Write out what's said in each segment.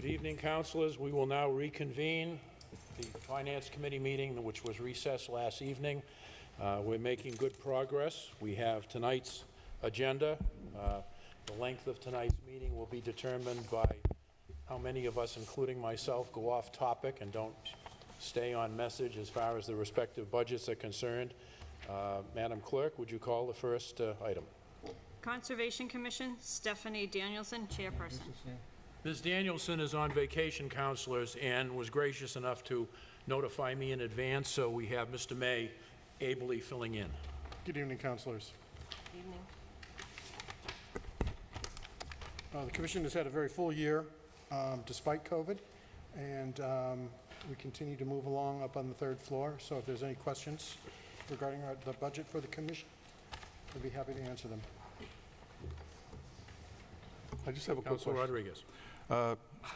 evening, councilors. We will now reconvene the Finance Committee meeting, which was recessed last evening. We're making good progress. We have tonight's agenda. The length of tonight's meeting will be determined by how many of us, including myself, go off topic and don't stay on message as far as the respective budgets are concerned. Madam Clerk, would you call the first item? Conservation Commission, Stephanie Danielson, Chairperson. Ms. Danielson is on vacation, councilors, and was gracious enough to notify me in advance, so we have Mr. May ably filling in. Good evening, councilors. Evening. The Commission has had a very full year despite COVID, and we continue to move along up on the third floor. So if there's any questions regarding the budget for the Commission, I'd be happy to answer them. I just have a quick Councilor question. Rodriguez.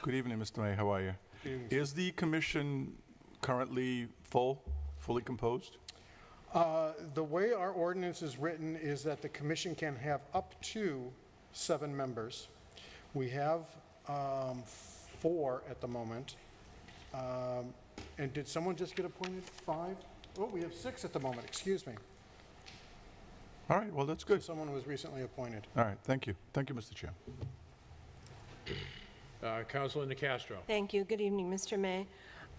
Good evening, Mr. May. How are you? Good evening, sir. Is the commission currently fully composed? The way our ordinance is written is that the Commission can have up to 7 members. We have 4 at the moment. And did someone just get appointed? 5? Oh, we have 6 at the moment, excuse me. All right, well, that's good. Someone was recently appointed. All right, thank you. Thank you, Mr. Chair. Councilor Nicastro. Thank you. Good evening, Mr. May.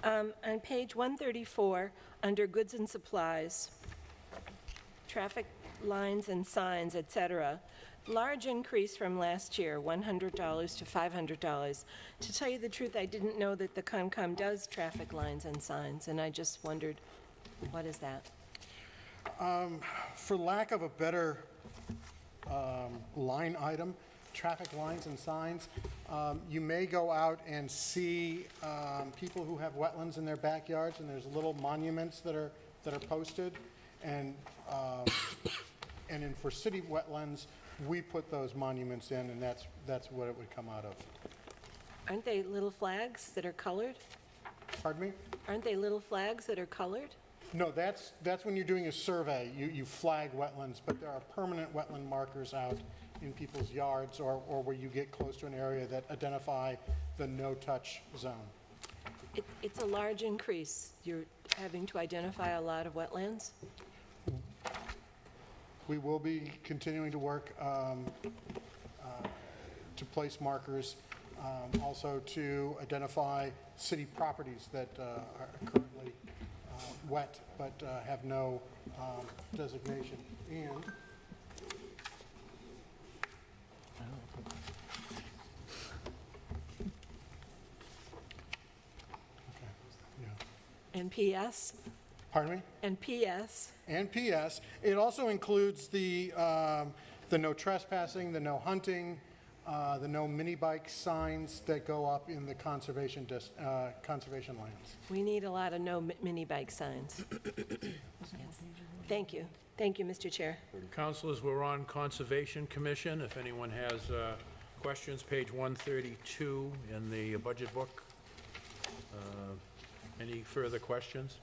On page 134, under goods and supplies, traffic lines and signs, et cetera, large increase from last year, $100 to $500. To tell you the truth, I didn't know that the Concom does traffic lines and signs, and I just wondered, what is that? For lack of a better line item, traffic lines and signs, you may go out and see people who have wetlands in their backyards, and there's little monuments that are posted, and for city wetlands, we put those monuments in, and that's what it would come out of. Aren't they little flags that are colored? Pardon me? Aren't they little flags that are colored? No, that's when you're doing a survey. You flag wetlands, but there are permanent wetland markers out in people's yards or where you get close to an area that identify the no-touch zone. It's a large increase. You're having to identify a lot of wetlands? We will be continuing to work to place markers, also to identify city properties that are currently wet but have no designation. And And PS? pardon me? And PS? And PS. It also includes the no trespassing, the no hunting, the no mini bike signs that go up in the conservation lands. We need a lot of no mini bike signs. Yes. Thank you. Thank you, Mr. Chair. Councilors, we're on Conservation Commission. If anyone has questions, page 132 in the budget book. Any further questions?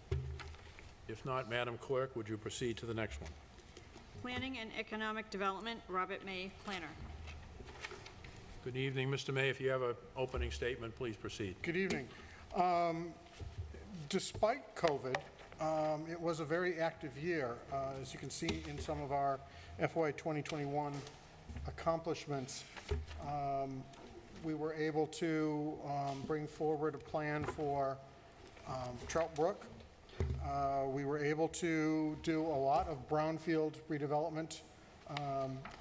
If not, Madam Clerk, would you proceed to the next one? Planning and Economic Development, Robert May, Planner. Good evening, Mr. May. If you have an opening statement, please proceed. Good evening. Despite COVID, it was a very active year. As you can see in some of our FY 2021 accomplishments, we were able to bring forward a plan for Trout Brook. We were able to do a lot of brownfield redevelopment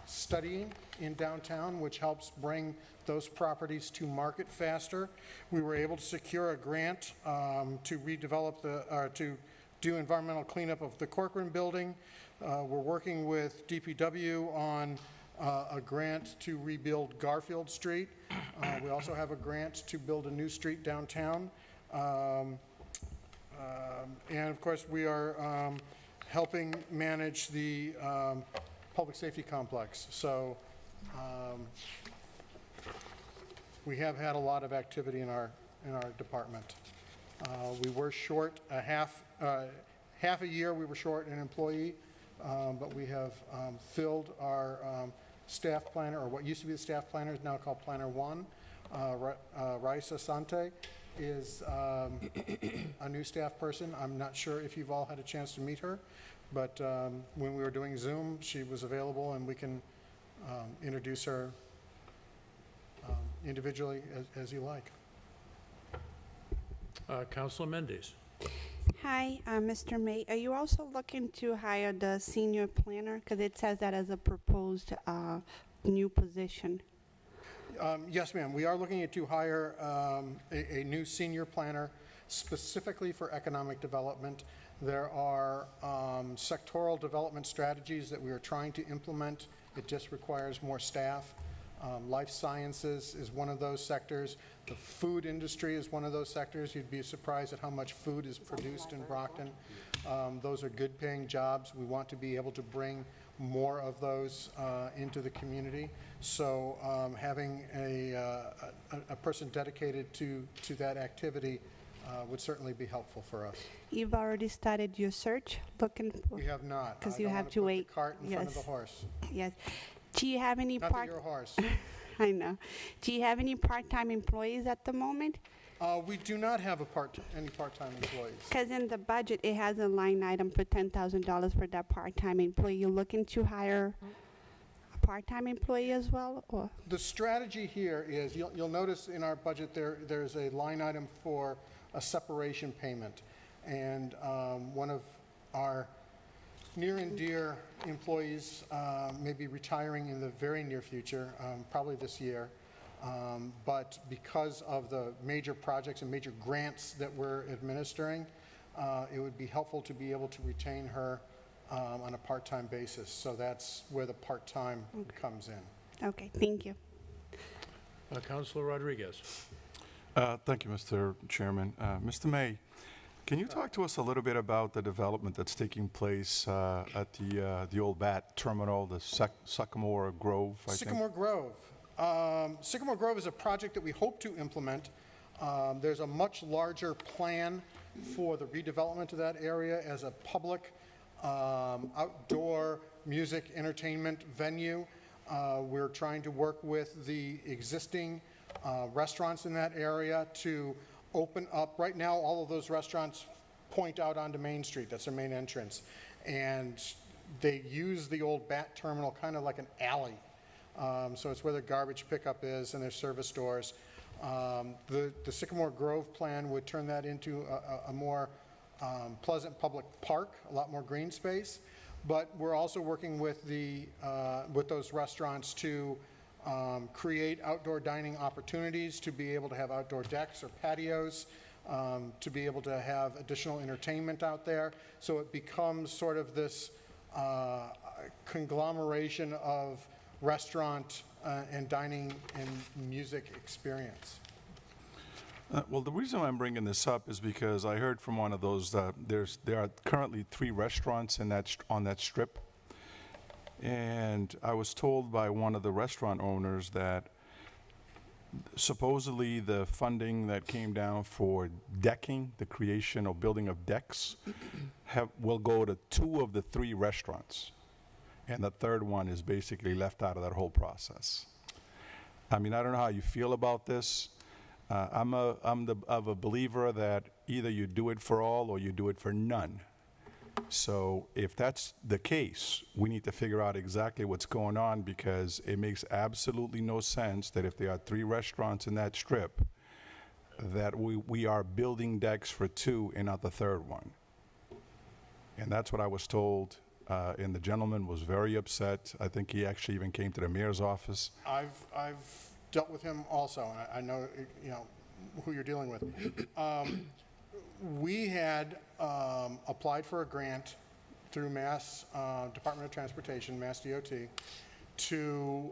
studying in downtown, which helps bring those properties to market faster. We were able to secure a grant to redevelop to do environmental cleanup of the Corcoran building. We're working with DPW on a grant to rebuild Garfield Street. We also have a grant to build a new street downtown. And of course, we are helping manage the public safety complex. So we have had a lot of activity in our department. We were short half a year. We were short an employee, but we have filled our staff planner, or what used to be the staff planner is now called Planner 1. Raisa Sante is a new staff person. I'm not sure if you've all had a chance to meet her, but when we were doing Zoom, she was available, and we can introduce her individually as you like. Councilor Mendes. Hi, Mr. May. Are you also looking to hire the senior planner? Because it says that as a proposed new position. Yes, ma'am. We are looking to hire a new senior planner specifically for economic development. There are sectoral development strategies that we are trying to implement. It just requires more staff. Life sciences is one of those sectors. The food industry is one of those sectors. You'd be surprised at how much food is produced in Brockton. Those are good paying jobs. We want to be able to bring more of those into the community. So having a person dedicated to that activity would certainly be helpful for us. You've already started your search, looking for... We have not. 'Cause I you don't have wanna to put wait. the cart in front of the Yes. horse. Yes. Do you have any Not that you're a horse. I know. Do you have any part-time employees at the moment? We do not have any part-time employees. Because in the budget, it has a line item for $10,000 for that part-time employee. You looking to hire a part-time employee as well, or? The strategy here is, you'll notice in our budget there's a line item for a separation payment. And one of our near and dear employees may be retiring in the very near future, probably this year. But because of the major projects and major grants that we're administering, it would be helpful to be able to retain her on a part-time basis. So that's where the part-time comes in. Okay, thank you. Councilor Rodriguez. Thank you, Mr. Chairman. Mr. May, can you talk to us a little bit about the development that's taking place at the old BAT terminal, the Sycamore Grove, I think? Sycamore Grove. Sycamore Grove is a project that we hope to implement. There's a much larger plan for the redevelopment of that area as a public outdoor music entertainment venue. We're trying to work with the existing restaurants in that area to open up. Right now, all of those restaurants point out onto Main Street. That's their main entrance. And they use the old BAT terminal kind of like an alley. So it's where their garbage pickup is and their service stores. The Sycamore Grove plan would turn that into a more pleasant public park, a lot more green space. But we're also working with those restaurants to create outdoor dining opportunities, to be able to have outdoor decks or patios, to be able to have additional entertainment out there. So it becomes sort of this conglomeration of restaurant and dining and music experience. Well, the reason I'm bringing this up is because I heard from one of those that there are currently 3 restaurants on that strip. And I was told by one of the restaurant owners that supposedly the funding that came down for decking, the creation or building of decks, will go to 2 of the 3 restaurants. And the third one is basically left out of that whole process. I mean, I don't know how you feel about this. I'm of a believer that either you do it for all or you do it for none. So if that's the case, we need to figure out exactly what's going on, because it makes absolutely no sense that if there are 3 restaurants in that strip, that we are building decks for 2 and not the third one. And that's what I was told. And the gentleman was very upset. I think he actually even came to the mayor's office. I've dealt with him also, and I know, who you're dealing with. We had applied for a grant through Mass Department of Transportation, Mass DOT, to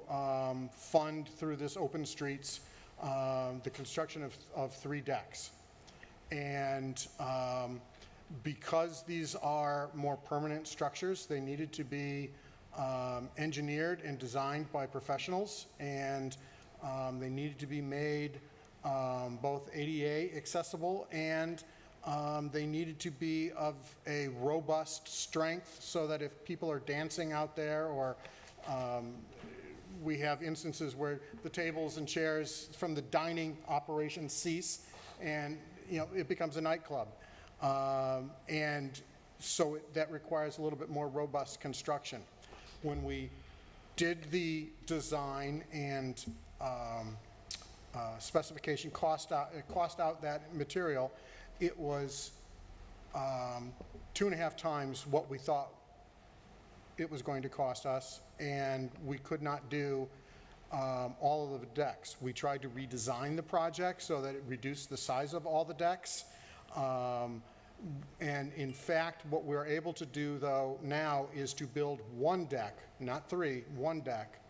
fund through this Open Streets the construction of 3 decks. And because these are more permanent structures, they needed to be engineered and designed by professionals, and they needed to be made both ADA accessible, and they needed to be of a robust strength so that if people are dancing out there or we have instances where the tables and chairs from the dining operation cease, and, you know, it becomes a nightclub. And so that requires a little bit more robust construction. When we did the design and specification, cost out that material, it was 2.5 times what we thought it was going to cost us, and we could not do all of the decks. We tried to redesign the project so that it reduced the size of all the decks. And in fact, what we're able to do, though, now is to build one deck, not 3, one deck.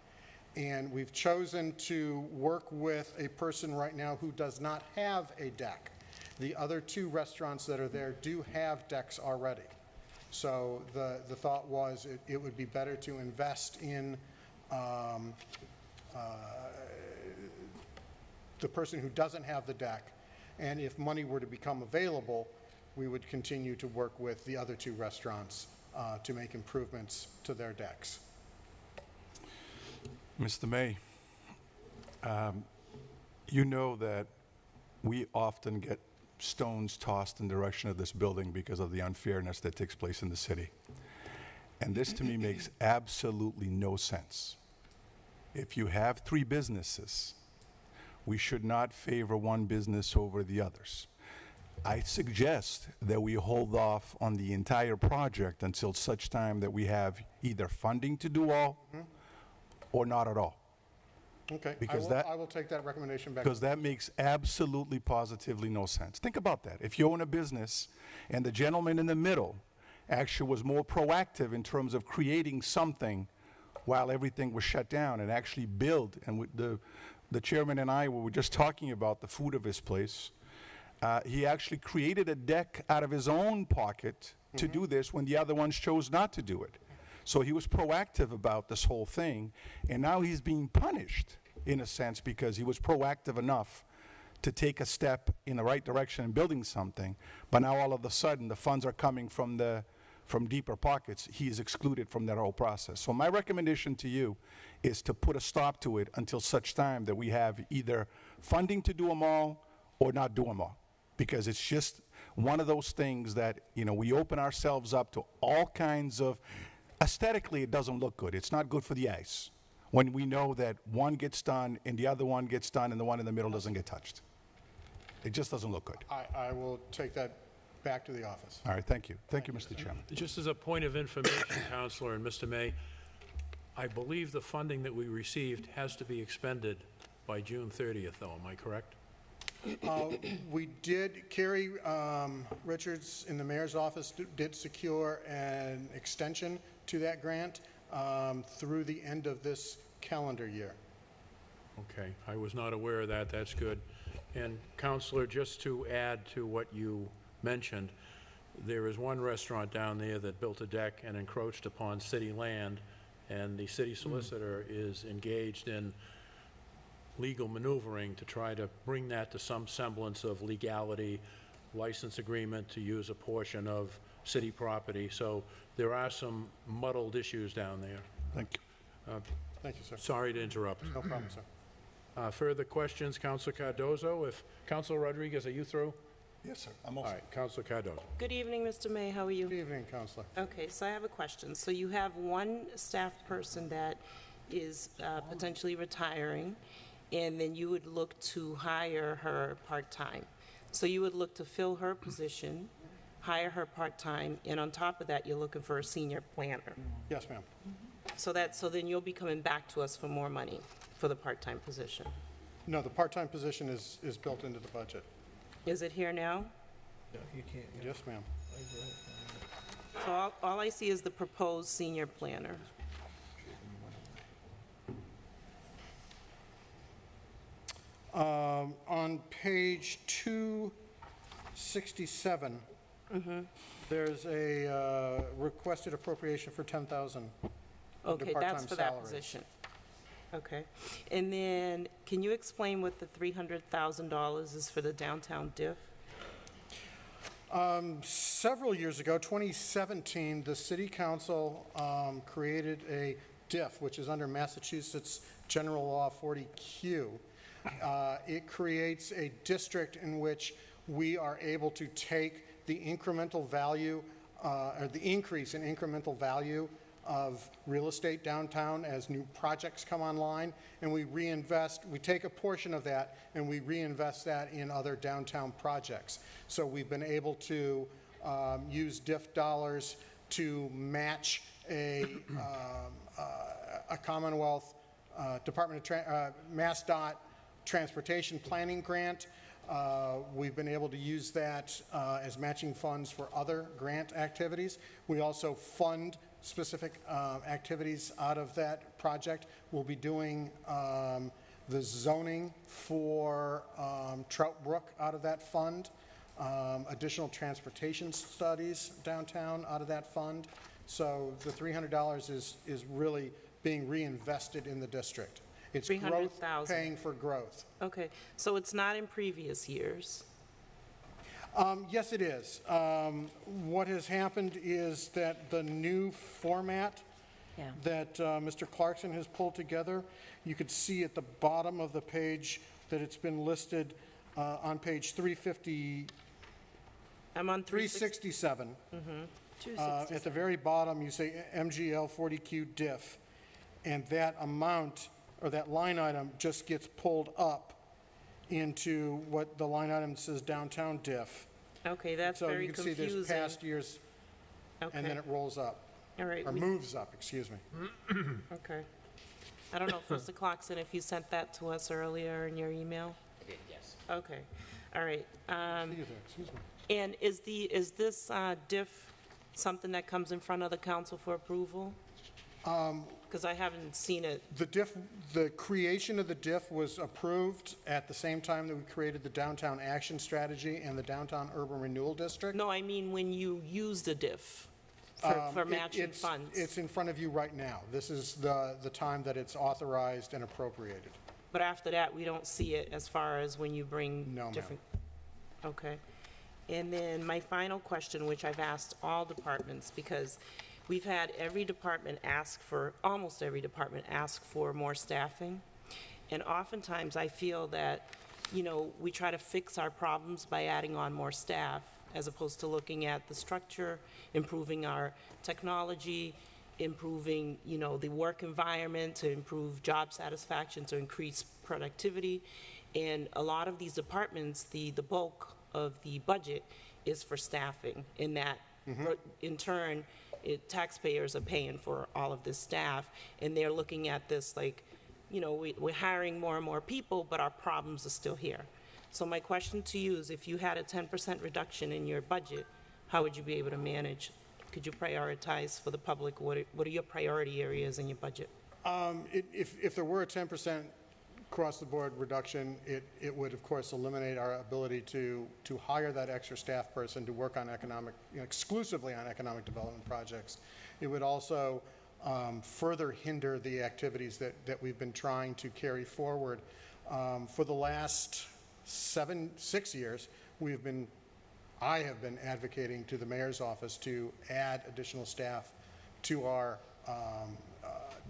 And we've chosen to work with a person right now who does not have a deck. The other 2 restaurants that are there do have decks already. So the thought was it would be better to invest in the person who doesn't have the deck. And if money were to become available, we would continue to work with the other 2 restaurants to make improvements to their decks. Mr. May, you know that we often get stones tossed in the direction of this building because of the unfairness that takes place in the city. And this, to me, makes absolutely no sense. If you have 3 businesses, we should not favor one business over the others. I suggest that we hold off on the entire project until such time that we have either funding to do all or not at all. Okay, Because I will take that recommendation back. Because that makes absolutely, positively no sense. Think about that. If you own a business and the gentleman in the middle actually was more proactive in terms of creating something while everything was shut down and actually build, and the chairman and I were just talking about the food of his place. He actually created a deck out of his own pocket to do this when the other ones chose not to do it. So he was proactive about this whole thing, and now he's being punished, in a sense, because he was proactive enough to take a step in the right direction in building something, but now all of a sudden the funds are coming from deeper pockets. He is excluded from that whole process. So my recommendation to you is to put a stop to it until such time that we have either funding to do them all or not do them all. Because it's just one of those things that, you know, we open ourselves up to all kinds of, aesthetically it doesn't look good. It's not good for the eyes when we know that one gets done and the other one gets done and the one in the middle doesn't get touched. It just doesn't look good. I will take that back to the office. All right, thank you. Thank you, Mr. Chairman. Just as a point of information, Counselor and Mr. May, I believe the funding that we received has to be expended by June 30th, though, am I correct? We did, Carrie Richards in the mayor's office did secure an extension to that grant through the end of this calendar year. Okay, I was not aware of that, that's good. And Counselor, just to add to what you mentioned, there is one restaurant down there that built a deck and encroached upon city land, and the city solicitor is engaged in legal maneuvering to try to bring that to some semblance of legality, license agreement to use a portion of city property. So there are some muddled issues down there. Thank you. Thank you, sir. Sorry to interrupt. No problem, sir. Further questions, Councilor Cardozo? If Councilor Rodriguez, are you through? Yes, sir. I'm All right, Councilor Cardozo. Good evening, Mr. May. How are you? Good evening, Counselor. Okay, so I have a question. So you have one staff person that is potentially retiring, and then you would look to hire her part-time. So you would look to fill her position, hire her part-time, and on top of that, you're looking for a senior planner. Yes, ma'am. So then you'll be coming back to us for more money for the part-time position. No, the part-time position is built into the budget. Is it here now? Yes, ma'am. So all I see is the proposed senior planner. On page 267, there's a requested appropriation for $10,000. under Okay, that's part-time for that salaries. position. Okay. And then, can you explain what the $300,000 is for the downtown diff? Several years ago, 2017, the city council created a diff, which is under Massachusetts General Law 40Q. It creates a district in which we are able to take the incremental value, or the increase in incremental value of real estate downtown as new projects come online, and we reinvest, we take a portion of that and we reinvest that in other downtown projects. So we've been able to use DIF dollars to match a Commonwealth Department of MassDOT Transportation Planning Grant. We've been able to use that as matching funds for other grant activities. We also fund specific activities out of that project. We'll be doing the zoning for Trout Brook out of that fund, additional transportation studies downtown out of that fund. So the $300 is really being reinvested in the district. It's growth 300,000. paying for growth. Okay, so it's not in previous years? Yes, it is. What has happened is that the new format Yeah. that Mr. Clarkson has pulled together, you could see at the bottom of the page that it's been listed on page 350, I'm on 367. 260. At the very bottom, you say MGL 40Q diff, and that amount, or that line item, just gets pulled up into what the line item says downtown diff. Okay, that's So very you can see confusing. there's past years, and then Okay, it rolls up, all right, or moves up, excuse me. okay. I don't know, Mr. Clarkson, if you sent that to us earlier in your email? I did, yes. Okay, all right. Excuse me. And is this diff something that comes in front of the council for approval? Because I haven't seen it. The creation of the diff was approved at the same time that we created the Downtown Action Strategy and the Downtown Urban Renewal District. No, I mean when you use the diff for matching funds. It's in front of you right now. This is the time that it's authorized and appropriated. But after that, we don't see it as far as when you bring No, ma'am. different... Okay. And then my final question, which I've asked all departments, because we've had every department ask for, almost every department ask for more staffing. And oftentimes I feel that, you know, we try to fix our problems by adding on more staff, as opposed to looking at the structure, improving our technology, improving, you know, the work environment, to improve job satisfaction, to increase productivity. And a lot of these departments, the bulk of the budget is for staffing, in that, in turn, taxpayers are paying for all of this staff, and they're looking at this like, you know, we're hiring more and more people, but our problems are still here. So my question to you is, if you had a 10% reduction in your budget, how would you be able to manage? Could you prioritize for the public? What are your priority areas in your budget? If there were a 10% across-the-board reduction, it would, of course, eliminate our ability to hire that extra staff person to work on exclusively on economic development projects. It would also further hinder the activities that we've been trying to carry forward. For the last 6 years, I have been advocating to the mayor's office to add additional staff to our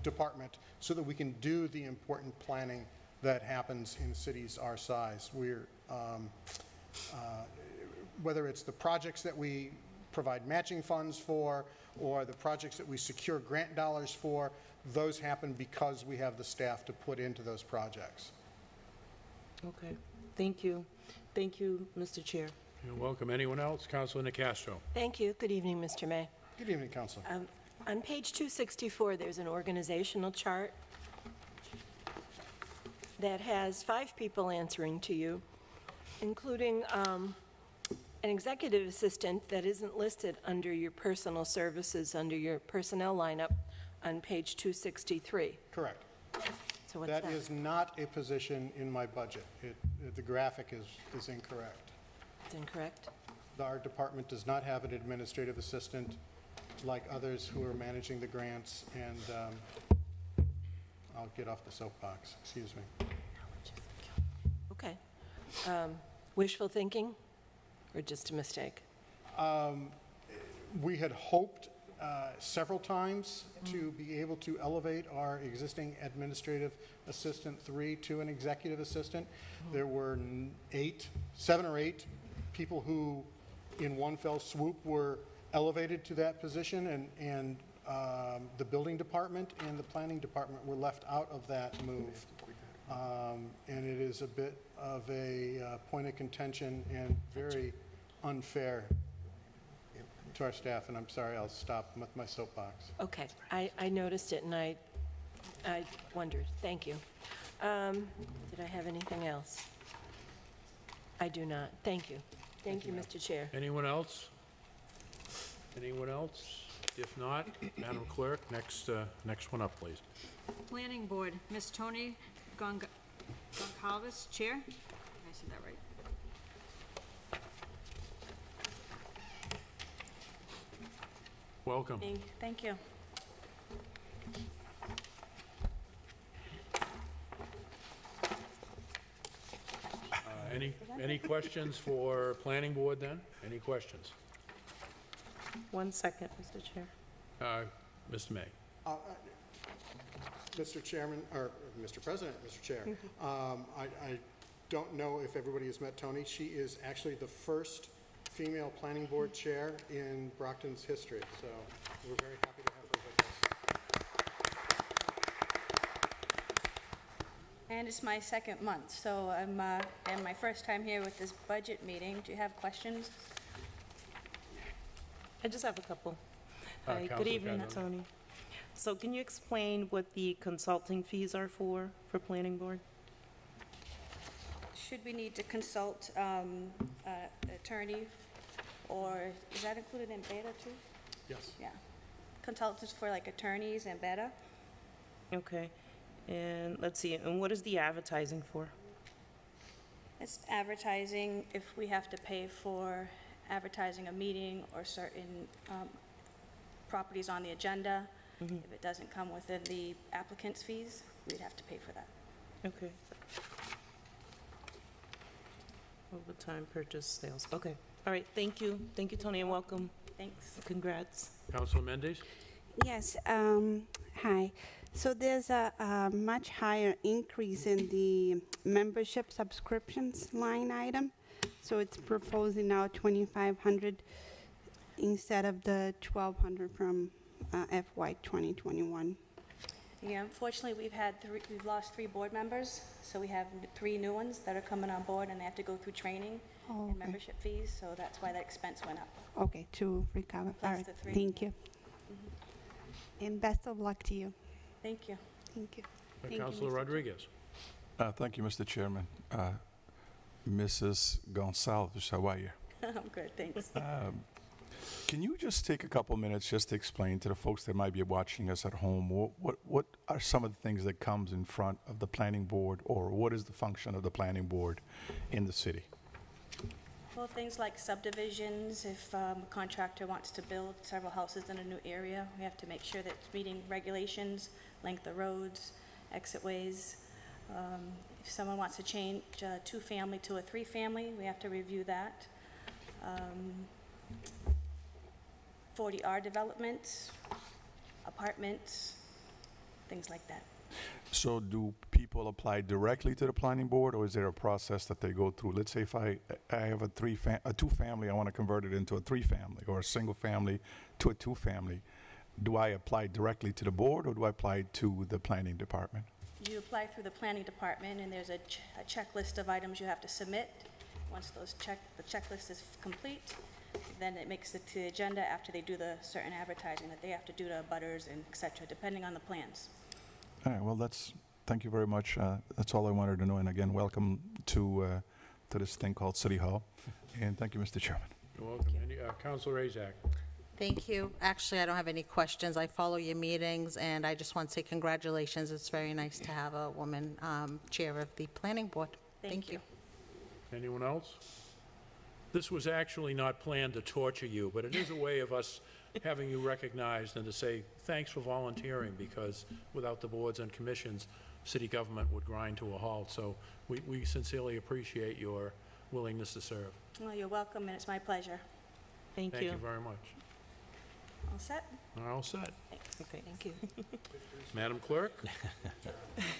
department so that we can do the important planning that happens in cities our size. Whether it's the projects that we provide matching funds for or the projects that we secure grant dollars for, those happen because we have the staff to put into those projects. Okay, thank you. Thank you, Mr. Chair. You're welcome. Anyone else? Councilor Nacastro. Thank you. Good evening, Mr. May. Good evening, Councilor. On page 264, there's an organizational chart that has 5 people answering to you, including an executive assistant that isn't listed under your personal services, under your personnel lineup on page 263. Correct. So what's that? That is not a position in my budget. The graphic is incorrect. It's incorrect? Our department does not have an administrative assistant like others who are managing the grants, and I'll get off the soapbox, excuse me. Okay. Wishful thinking or just a mistake? We had hoped several times to be able to elevate our existing administrative assistant 3 to an executive assistant. There were 7 or 8 people who, in one fell swoop, were elevated to that position, and the building department and the planning department were left out of that move. And it is a bit of a point of contention and very unfair to our staff, and I'm sorry, I'll stop with my soapbox. Okay, I noticed it and I wondered. Thank you. Did I have anything else? I do not. Thank you. Thank you, Mr. Chair. Anyone else? Anyone else? If not, Madam Clerk, next one up, please. Planning Board, Ms. Tony Goncalves, Chair. Did I say that right? Welcome. Thank you. Any questions for Planning Board then? Any questions? 1 second, Mr. Chair. Mr. May? Mr. Chairman, or Mr. President, Mr. Chair, I don't know if everybody has met Tony. She is actually the first female planning board chair in Brockton's history, so we're very happy to have her with us. And it's my second month, so I'm and my first time here with this budget meeting. Do you have questions? I just have a couple. Hi, good Councilor evening, Cardone. Tony. So can you explain what the consulting fees are for planning board? Should we need to consult attorney, or is that included in beta too? Yes. Yeah. Consultants for like attorneys and beta? Okay, and let's see, and what is the advertising for? It's advertising if we have to pay for advertising a meeting or certain properties on the agenda. If it doesn't come within the applicant's fees, we'd have to pay for that. Okay. Overtime purchase sales, okay. All right, thank you. Thank you, Tony, and welcome. Thanks. Congrats. Councilor Mendes? Yes, hi. So there's a much higher increase in the membership subscriptions line item. So it's proposing now 2,500 instead of the 1,200 from FY 2021. Yeah, unfortunately, we've lost 3 board members, so we have 3 new ones that are coming on board, and they have to go through training Oh, and okay. membership fees, so that's why that expense went up. Okay, to recover. All Plus right, the 3. thank you. And best of luck to you. Thank you. Thank you. Thank you, Councilor Mr. Chair. Rodriguez? Thank you, Mr. Chairman. Mrs. Gonçalves, how are you? I'm good, thanks. Can you just take a couple minutes just to explain to the folks that might be watching us at home, what are some of the things that comes in front of the planning board, or what is the function of the planning board in the city? Well, things like subdivisions, if a contractor wants to build several houses in a new area, we have to make sure that it's meeting regulations, length of roads, exit ways. If someone wants to change a 2-family to a 3-family, we have to review that. 40R developments, apartments, things like that. So do people apply directly to the planning board, or is there a process that they go through? Let's say if I have a 2-family, I want to convert it into a 3-family, or a single family to a 2-family. Do I apply directly to the board, or do I apply to the planning department? You apply through the planning department, and there's a checklist of items you have to submit. Once the checklist is complete, then it makes it to the agenda after they do the certain advertising that they have to do to butters and et cetera, depending on the plans. All right, well, thank you very much. That's all I wanted to know. And again, welcome to this thing called City Hall. And thank you, Mr. Chairman. You're welcome. Councilor Azak? Thank you. Actually, I don't have any questions. I follow your meetings, and I just want to say congratulations. It's very nice to have a woman chair of the planning board. Thank you. Anyone else? This was actually not planned to torture you, but it is a way of us having you recognized and to say thanks for volunteering, because without the boards and commissions, city government would grind to a halt. So we sincerely appreciate your willingness to serve. Well, you're welcome, and it's my pleasure. Thank Thank you. you very much. All set? All set. Okay. Thank you. Madam Clerk?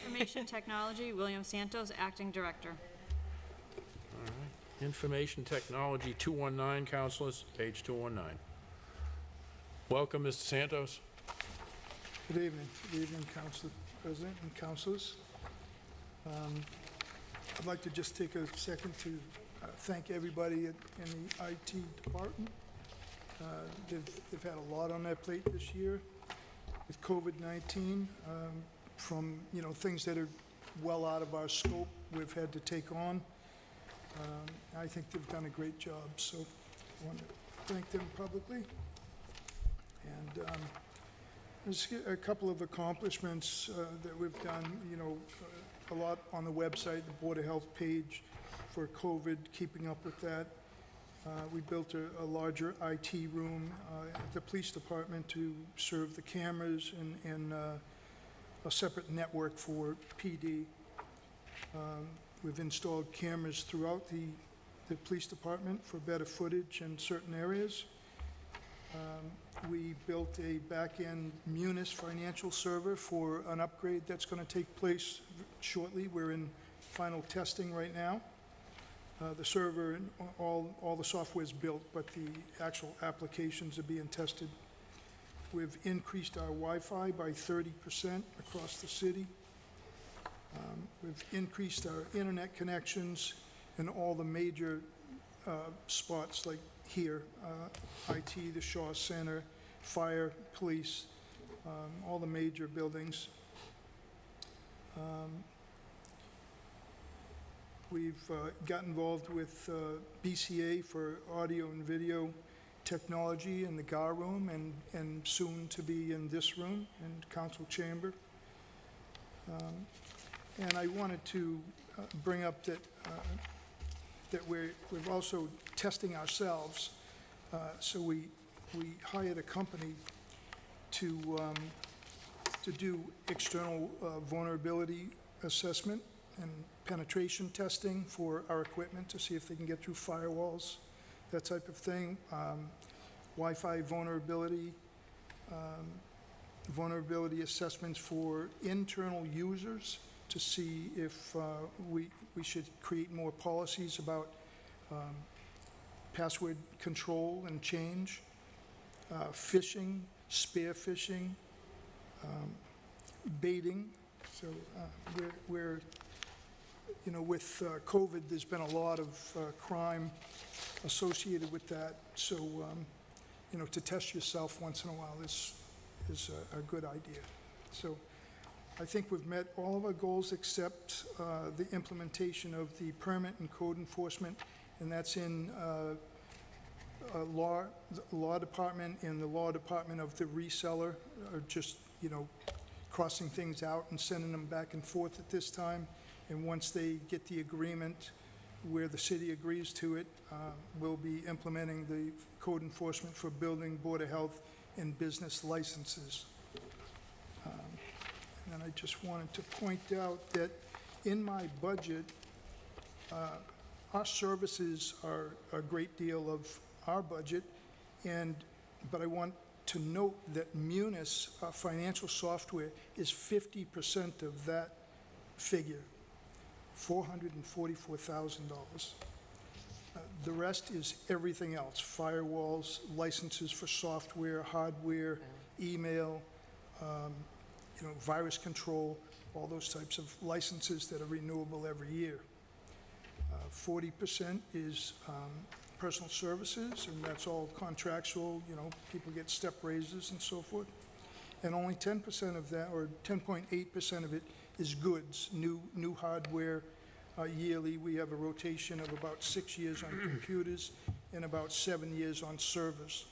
Information Technology, William Santos, Acting Director. Information Technology, 219, councilors, page 219. Welcome, Mr. Santos. Good evening. Good evening, Council President and councilors. I'd like to just take a second to thank everybody in the IT department. They've had a lot on their plate this year with COVID-19, from, things that are well out of our scope we've had to take on. I think they've done a great job, so I want to thank them publicly. And there's a couple of accomplishments that we've done, a lot on the website, the Board of Health page for COVID, keeping up with that. We built a larger IT room at the police department to serve the cameras and a separate network for PD. We've installed cameras throughout the police department for better footage in certain areas. We built a back-end Munis financial server for an upgrade that's going to take place shortly. We're in final testing right now. The server and all the software is built, but the actual applications are being tested. We've increased our Wi-Fi by 30% across the city. We've increased our internet connections in all the major spots like here, IT, the Shaw Center, fire, police, all the major buildings. We've got involved with BCA for audio and video technology in the GAR room and soon to be in this room in council chamber. And I wanted to bring up that we're also testing ourselves. So we hired a company to do external vulnerability assessment and penetration testing for our equipment to see if they can get through firewalls, that type of thing. Wi-Fi vulnerability, vulnerability assessments for internal users to see if we should create more policies about password control and change, phishing, spear phishing, baiting. So we're with COVID, there's been a lot of crime associated with that. So, to test yourself once in a while is a good idea. So I think we've met all of our goals except the implementation of the permit and code enforcement, and that's in law department and the law department of the reseller are just, crossing things out and sending them back and forth at this time. And once they get the agreement where the city agrees to it, we'll be implementing the code enforcement for building, Board of Health, and business licenses. And I just wanted to point out that in my budget, our services are a great deal of our budget, but I want to note that Munis financial software is 50% of that figure, $444,000. The rest is everything else, firewalls, licenses for software, hardware, email, virus control, all those types of licenses that are renewable every year. 40% is personal services, and that's all contractual, people get step raises and so forth. And only 10% of that, or 10.8% of it, is goods, new hardware. Yearly, we have a rotation of about 6 years on computers and about 7 years on servers.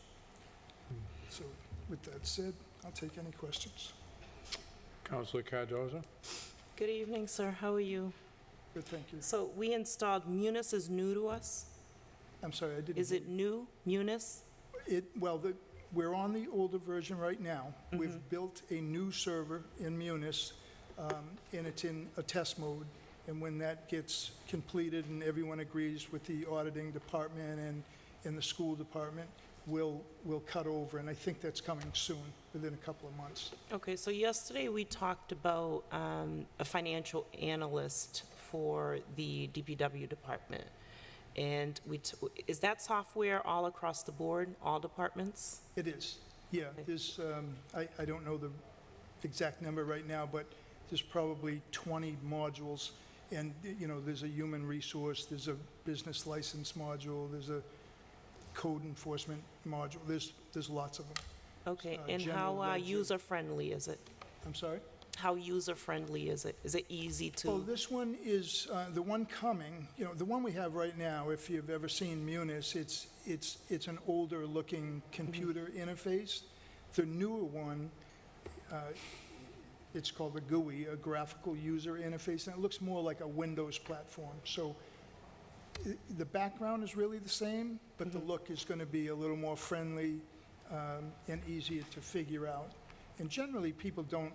So with that said, I'll take any questions. Councilor Cardoza? Good evening, sir. How are you? Good, thank you. So we installed Munis is new to us. I'm sorry, I didn't. Is it new, Munis? We're on the older version right now. Mm-hmm. We've built a new server in Munis, and it's in a test mode. And when that gets completed and everyone agrees with the auditing department and in the school department, will cut over, and I think that's coming soon, within a couple of months. Okay, so yesterday we talked about a financial analyst for the DPW department. And is that software all across the board, all departments? It is, yeah. There's, I don't know the exact number right now, but there's probably 20 modules. And, you know, there's a human resource, there's a business license module, there's a code enforcement module. There's lots of them. Okay, and general how ledger. user-friendly is it? I'm sorry? How user-friendly is it? Is it easy Well, to? this one is, the one coming, you know, the one we have right now, if you've ever seen Munis, it's an older-looking computer interface. The newer one, it's called the GUI, a graphical user interface, and it looks more like a Windows platform. So the background is really the same, but the look is going to be a little more friendly and easier to figure out. And generally, people don't,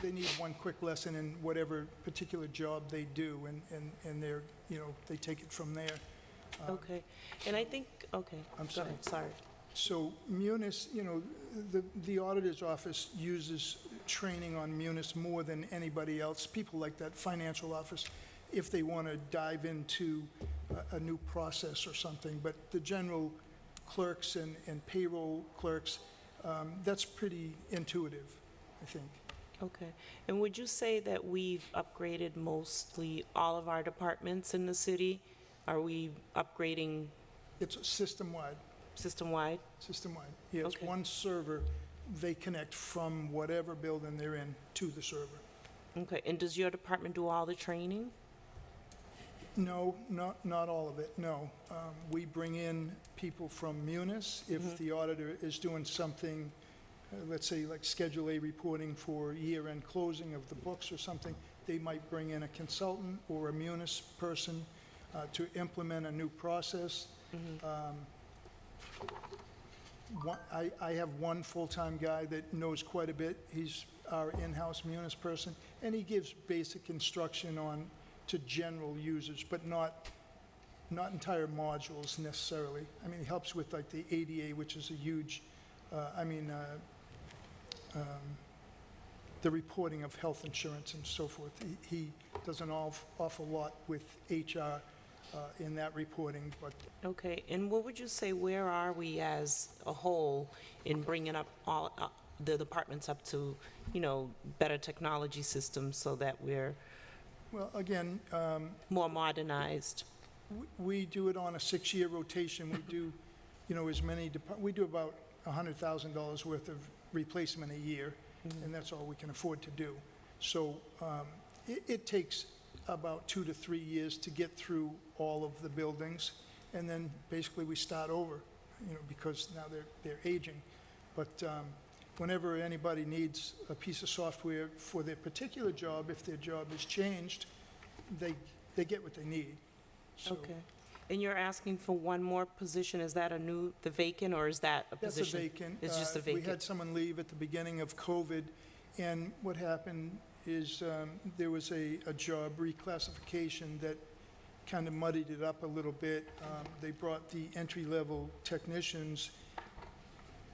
they need one quick lesson in whatever particular job they do, and they're, you know, they take it from there. Okay, and I think, okay. I'm go sorry. ahead, Sorry. So Munis, you know, the auditor's office uses training on Munis more than anybody else. People like that financial office, if they want to dive into a new process or something. But the general clerks and payroll clerks, that's pretty intuitive, I think. Okay, and would you say that we've upgraded mostly all of our departments in the city? Are we upgrading It's system-wide, system-wide? system-wide. Yeah, it's Okay. one server. They connect from whatever building they're in to the server. Okay, and does your department do all the training? No, not all of it, no. We bring in people from Munis. If the auditor is doing something, let's say like Schedule A reporting for year-end closing of the books or something, they might bring in a consultant or a Munis person to implement a new process. I have one full-time guy that knows quite a bit. He's our in-house Munis person, and he gives basic instruction on to general users, but not entire modules necessarily. I mean, he helps with like the ADA, which is a huge, the reporting of health insurance and so forth. He does an awful lot with HR in that reporting, but Okay, and what would you say, where are we as a whole in bringing up all the departments up to, you know, better technology systems so that we're well, again, more modernized? we do it on a 6-year rotation. We do, you know, we do about $100,000 worth of replacement a year, and that's all we can afford to do. So it takes about 2 to 3 years to get through all of the buildings, and then basically we start over, you know, because now they're aging. But whenever anybody needs a piece of software for their particular job, if their job is changed, they get what they need. So Okay, and you're asking for one more position, is that the vacant, or is that a that's position? a vacant. It's just a We vacant? had someone leave at the beginning of COVID, and what happened is there was a job reclassification that kind of muddied it up a little bit. They brought the entry-level technicians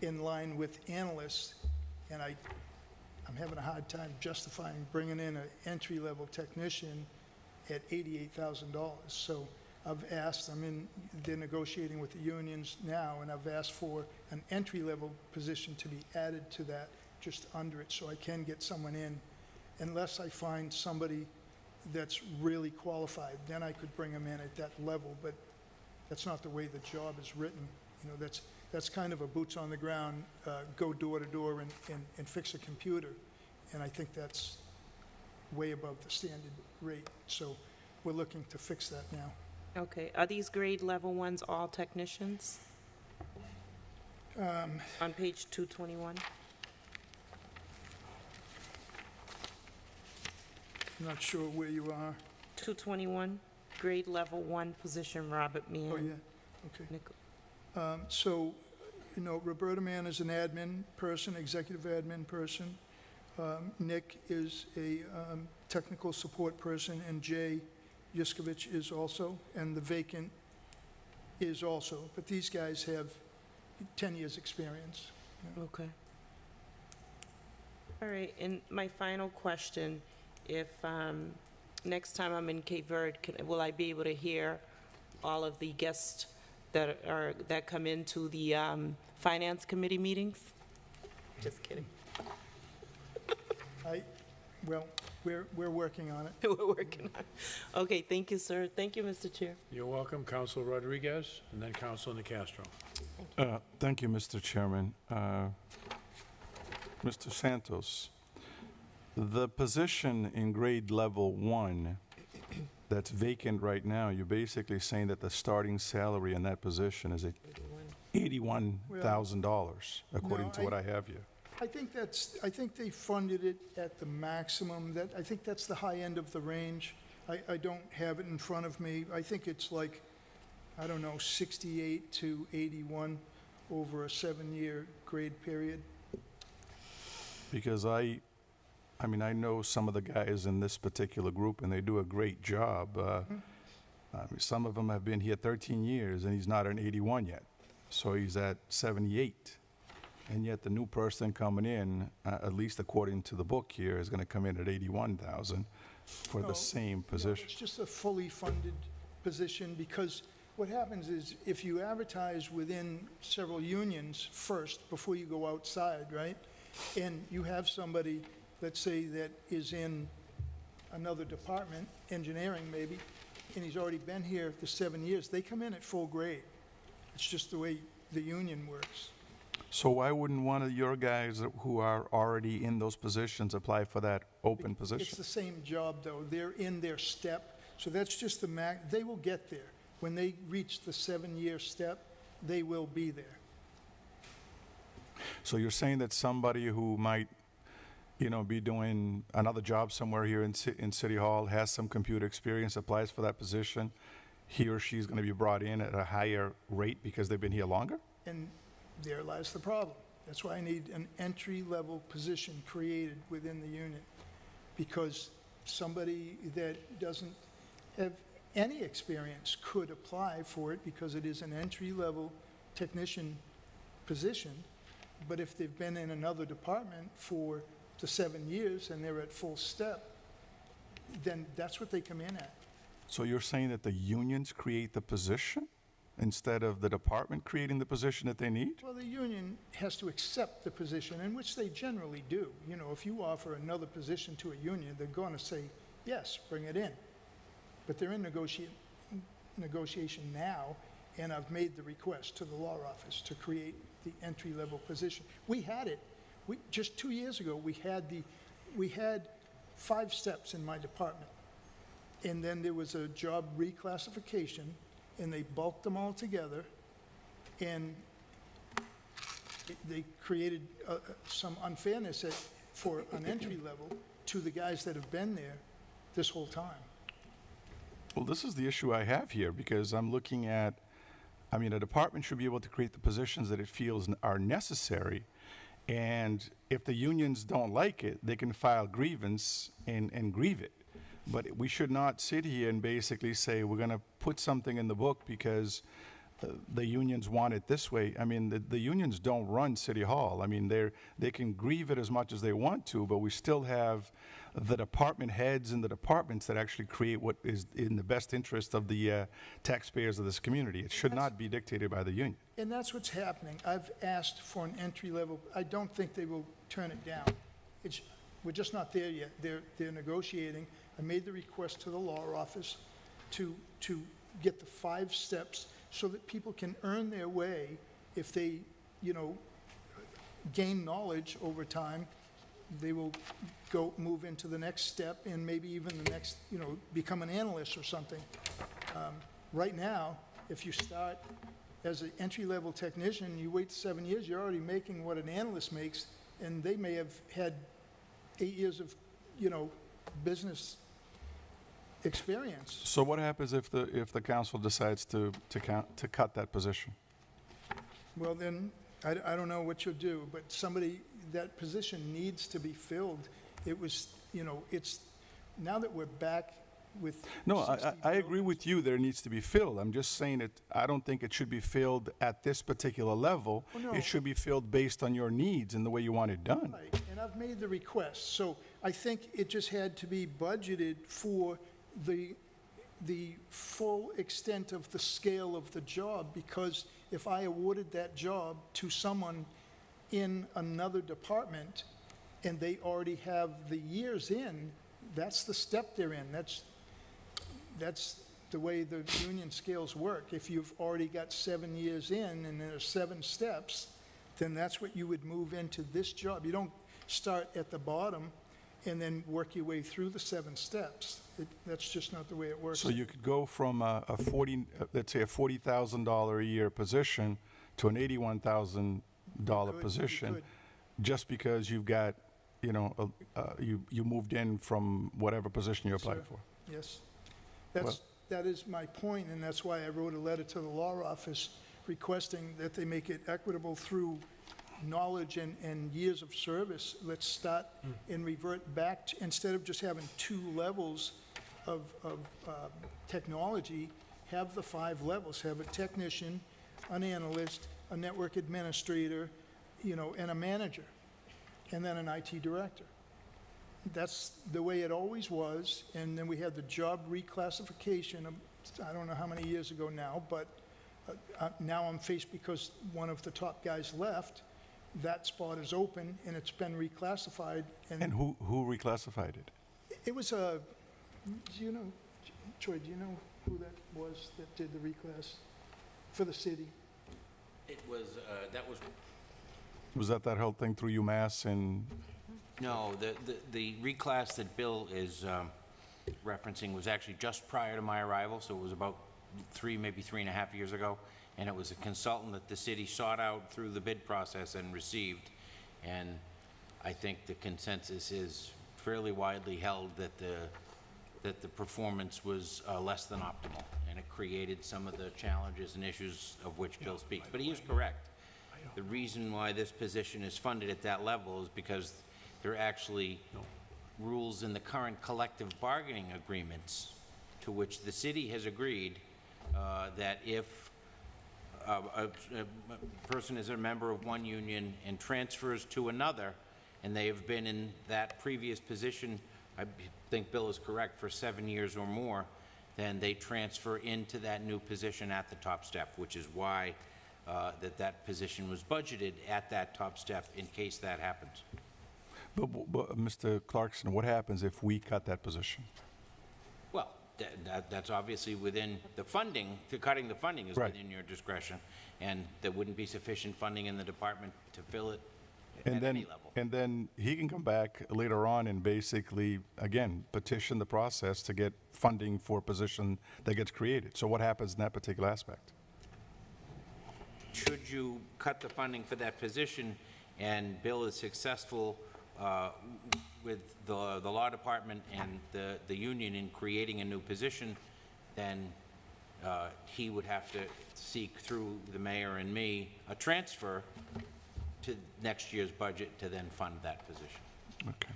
in line with analysts, and I'm having a hard time justifying bringing in an entry-level technician at $88,000. So I've asked, they're negotiating with the unions now, and I've asked for an entry-level position to be added to that, just under it, so I can get someone in. Unless I find somebody that's really qualified, then I could bring them in at that level, but that's not the way the job is written. You know, that's kind of a boots on the ground, go door to door and fix a computer, and I think that's way above the standard rate. So we're looking to fix that now. Okay, are these grade level ones all technicians? On page 221? I'm not sure where you are. 221, grade level 1 position, Robert Mann. Oh, yeah, okay. Nick- So, you know, Roberta Mann is an admin person, executive admin person. Nick is a technical support person, and Jay Yuskovich is also, and the vacant is also. But these guys have 10 years' experience. Okay. All right, and my final question, if, next time I'm in Cape Verde, will I be able to hear all of the guests that come into the Finance Committee meetings? Just kidding. Well, we're working on it. We're working on it. Okay, thank you, sir. Thank you, Mr. Chair. You're welcome, Councilor Rodriguez, and then Councilor Nicastro. Thank you, Mr. Chairman. Mr. Santos, the position in grade level 1 that's vacant right now, you're basically saying that the starting salary in that position is $81,000, according to what I have here. I think they funded it at the maximum, I think that's the high end of the range. I don't have it in front of me. I think it's like, I don't know, 68 to 81 over a 7-year grade period. Because I know some of the guys in this particular group, and they do a great job. Some of them have been here 13 years, and he's not an 81 yet. So he's at 78. And yet the new person coming in, at least according to the book here, is going to come in at 81,000 for the same position. It's just a fully funded position, because what happens is if you advertise within several unions first before you go outside, right? And you have somebody, let's say, that is in another department, engineering maybe, and he's already been here for 7 years, they come in at full grade. It's just the way the union works. So why wouldn't one of your guys who are already in those positions apply for that open position? It's the same job, though. They're in their step, so that's just the max. They will get there. When they reach the 7-year step, they will be there. So you're saying that somebody who might, be doing another job somewhere here in City Hall, has some computer experience, applies for that position, he or she's going to be brought in at a higher rate because they've been here longer? And there lies the problem. That's why I need an entry-level position created within the union, because somebody that doesn't have any experience could apply for it because it is an entry-level technician position. But if they've been in another department for the 7 years and they're at full step, then that's what they come in at. So you're saying that the unions create the position instead of the department creating the position that they need? Well, the union has to accept the position, in which they generally do. If you offer another position to a union, they're going to say, yes, bring it in. But they're in negotiation now, and I've made the request to the law office to create the entry-level position. We had it. Just 2 years ago, we had 5 steps in my department. And then there was a job reclassification, and they bulked them all together, and they created some unfairness for an entry level to the guys that have been there this whole time. Well, this is the issue I have here, because I'm looking at, a department should be able to create the positions that it feels are necessary, and if the unions don't like it, they can file grievance and grieve it. But we should not sit here and basically say we're going to put something in the book because the unions want it this way. The unions don't run City Hall. They can grieve it as much as they want to, but we still have the department heads and the departments that actually create what is in the best interest of the taxpayers of this community. It should not be dictated by the union. And that's what's happening. I've asked for an entry level. I don't think they will turn it down. We're just not there yet. They're negotiating. I made the request to the law office to get the 5 steps so that people can earn their way. If they, gain knowledge over time, they will move into the next step, and maybe even the next, become an analyst or something. Right now, if you start as an entry-level technician, you wait 7 years, you're already making what an analyst makes, and they may have had 8 years of, business experience. So what happens if the council decides to cut that position? Well, then, I don't know what you'll do, but that position needs to be filled. It was, it's, now that we're back with No, 60 I agree with you that it needs to be filled. I'm just saying it, I don't think it should be filled at this particular level. Oh, no. It should be filled based on your needs and the way you want it done. Right, and I've made the request, so I think it just had to be budgeted for the full extent of the scale of the job, because if I awarded that job to someone in another department and they already have the years in, that's the step they're in. That's the way the union scales work. If you've already got 7 years in and there's 7 steps, then that's what you would move into this job. You don't start at the bottom and then work your way through the 7 steps. That's just not the way it works. So you could go from let's say a $40,000 a year position to an $81,000 Could, position, could. just because you've got, you moved in from whatever position you applied Sir. for. Yes. Well- That is my point, and that's why I wrote a letter to the law office requesting that they make it equitable through knowledge and years of service. Let's start and revert back, instead of just having 2 levels of technology, have the 5 levels. Have a technician, an analyst, a network administrator, and a manager, and then an IT director. That's the way it always was, and then we had the job reclassification, I don't know how many years ago now, but now I'm faced because one of the top guys left. That spot is open, and it's been reclassified, And who reclassified it? it was do you know, Troy, do you know who that was that did the reclass for the city? It was, that was, Was that whole thing through UMass and, no, the reclass that Bill is referencing was actually just prior to my arrival, so it was about 3, maybe 3.5 years ago. And it was a consultant that the city sought out through the bid process and received. And I think the consensus is fairly widely held that the performance was less than optimal. And it created some of the challenges and issues of which Bill speaks. But he is correct. The reason why this position is funded at that level is because there are actually rules in the current collective bargaining agreements to which the city has agreed that if a person is a member of one union and transfers to another, and they have been in that previous position, I think Bill is correct, for 7 years or more, then they transfer into that new position at the top step, which is why that position was budgeted at that top step in case that happens. but Mr. Clarkson, what happens if we cut that position? Well, that's obviously within the funding, cutting the funding is Right. within your discretion, and there wouldn't be sufficient funding in the department to fill it And at then, any level. and then he can come back later on and basically, again, petition the process to get funding for a position that gets created. So what happens in that particular aspect? Should you cut the funding for that position and Bill is successful with the law department and the union in creating a new position, then he would have to seek through the mayor and me a transfer to next year's budget to then fund that position. Okay.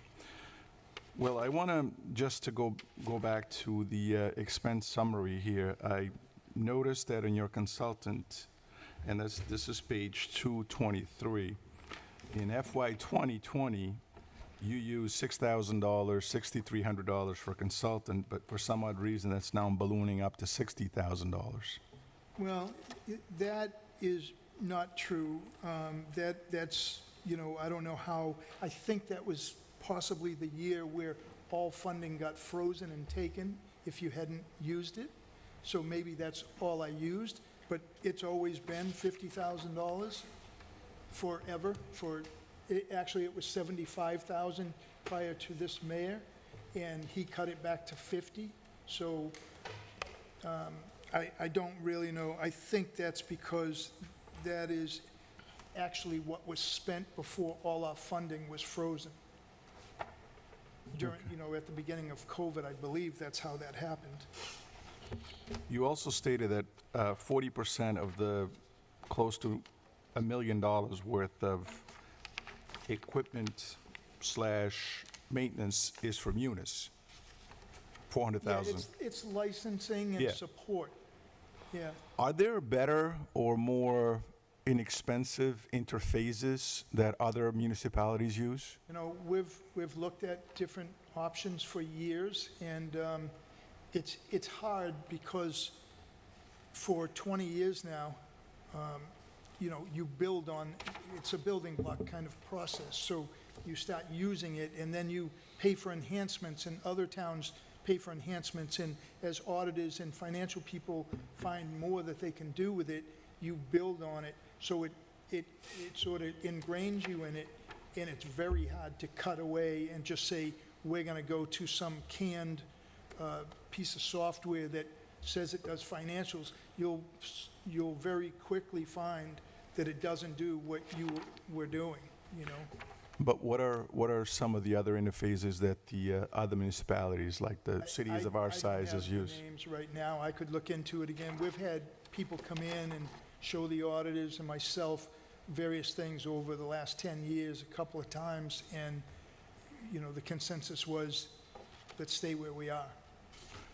Well, I want to, just to go back to the expense summary here, I noticed that in your consultant, and this is page 223, in FY 2020, you used $6,000, $6,300 for a consultant, but for some odd reason, that's now ballooning up to $60,000. Well, that is not true. That's, I don't know how, I think that was possibly the year where all funding got frozen and taken if you hadn't used it. So maybe that's all I used, but it's always been $50,000 forever. Actually, it was $75,000 prior to this mayor, and he cut it back to 50. So I don't really know. I think that's because that is actually what was spent before all our funding was frozen. During, at the beginning of COVID, I believe that's how that happened. You also stated that 40% of the close to $1 million worth of equipment / maintenance is from Munis. 400,000. It's licensing Yeah. and support. Yeah. Are there better or more inexpensive interfaces that other municipalities use? You know, we've looked at different options for years, and it's hard because for 20 years now, you know, you build on, it's a building block kind of process. So you start using it, and then you pay for enhancements, and other towns pay for enhancements, and as auditors and financial people find more that they can do with it, you build on it. So it sort of ingrains you in it, and it's very hard to cut away and just say, we're gonna go to some canned piece of software that says it does financials. You'll very quickly find that it doesn't do what you were doing, you know? But what are some of the other interfaces that the other municipalities, like the cities of our sizes, I don't use? have the names right now. I could look into it again. We've had people come in and show the auditors and myself various things over the last 10 years, a couple of times, and, you know, the consensus was, let's stay where we are.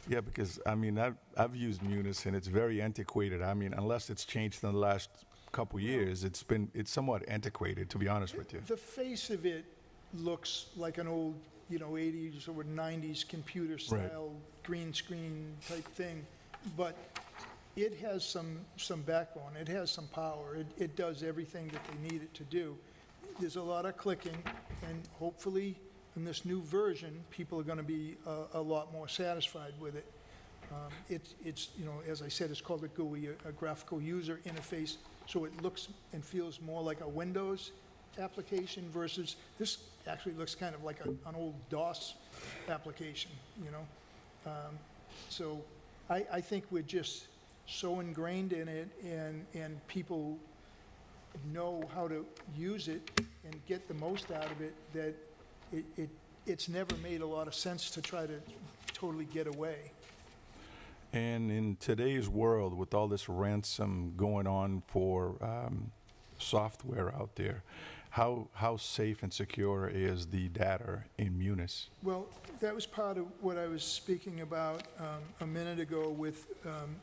Yeah, because, I mean, I've used Munis, and it's very antiquated. I mean, unless it's changed in the last couple years, it's somewhat antiquated, to be honest with you. The face of it looks like an old, you know, 80s or 90s computer style green screen type thing, but it has some backbone. It has some power. It does everything that they need it to do. There's a lot of clicking, and hopefully in this new version, people are going to be a lot more satisfied with it. It's, you know, as I said, it's called a GUI, a graphical user interface, so it looks and feels more like a Windows application versus, this actually looks kind of like an old DOS application, you know? So I think we're just so ingrained in it, and people know how to use it and get the most out of it, that it's never made a lot of sense to try to totally get away. And in today's world, with all this ransom going on for software out there, how safe and secure is the data in Munis? Well, that was part of what I was speaking about a minute ago with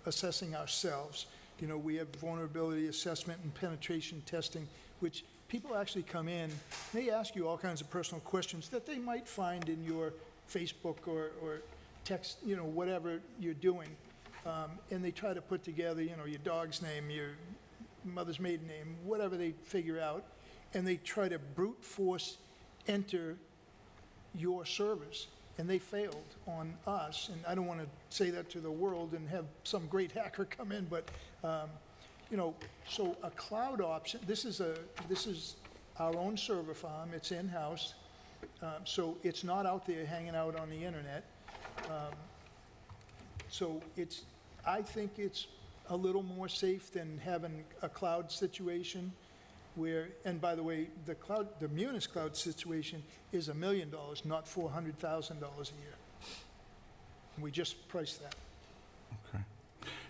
assessing ourselves. You know, we have vulnerability assessment and penetration testing, which people actually come in, they ask you all kinds of personal questions that they might find in your Facebook or text, you know, whatever you're doing. And they try to put together, you know, your dog's name, your mother's maiden name, whatever they figure out, and they try to brute force enter your servers. And they failed on us, and I don't want to say that to the world and have some great hacker come in, but you know, so a cloud option, this is our own server farm, it's in-house, so it's not out there hanging out on the internet. So I think it's a little more safe than having a cloud situation where, and by the way, the Munis cloud situation is $1 million, not $400,000 a year. And we just priced that. Okay.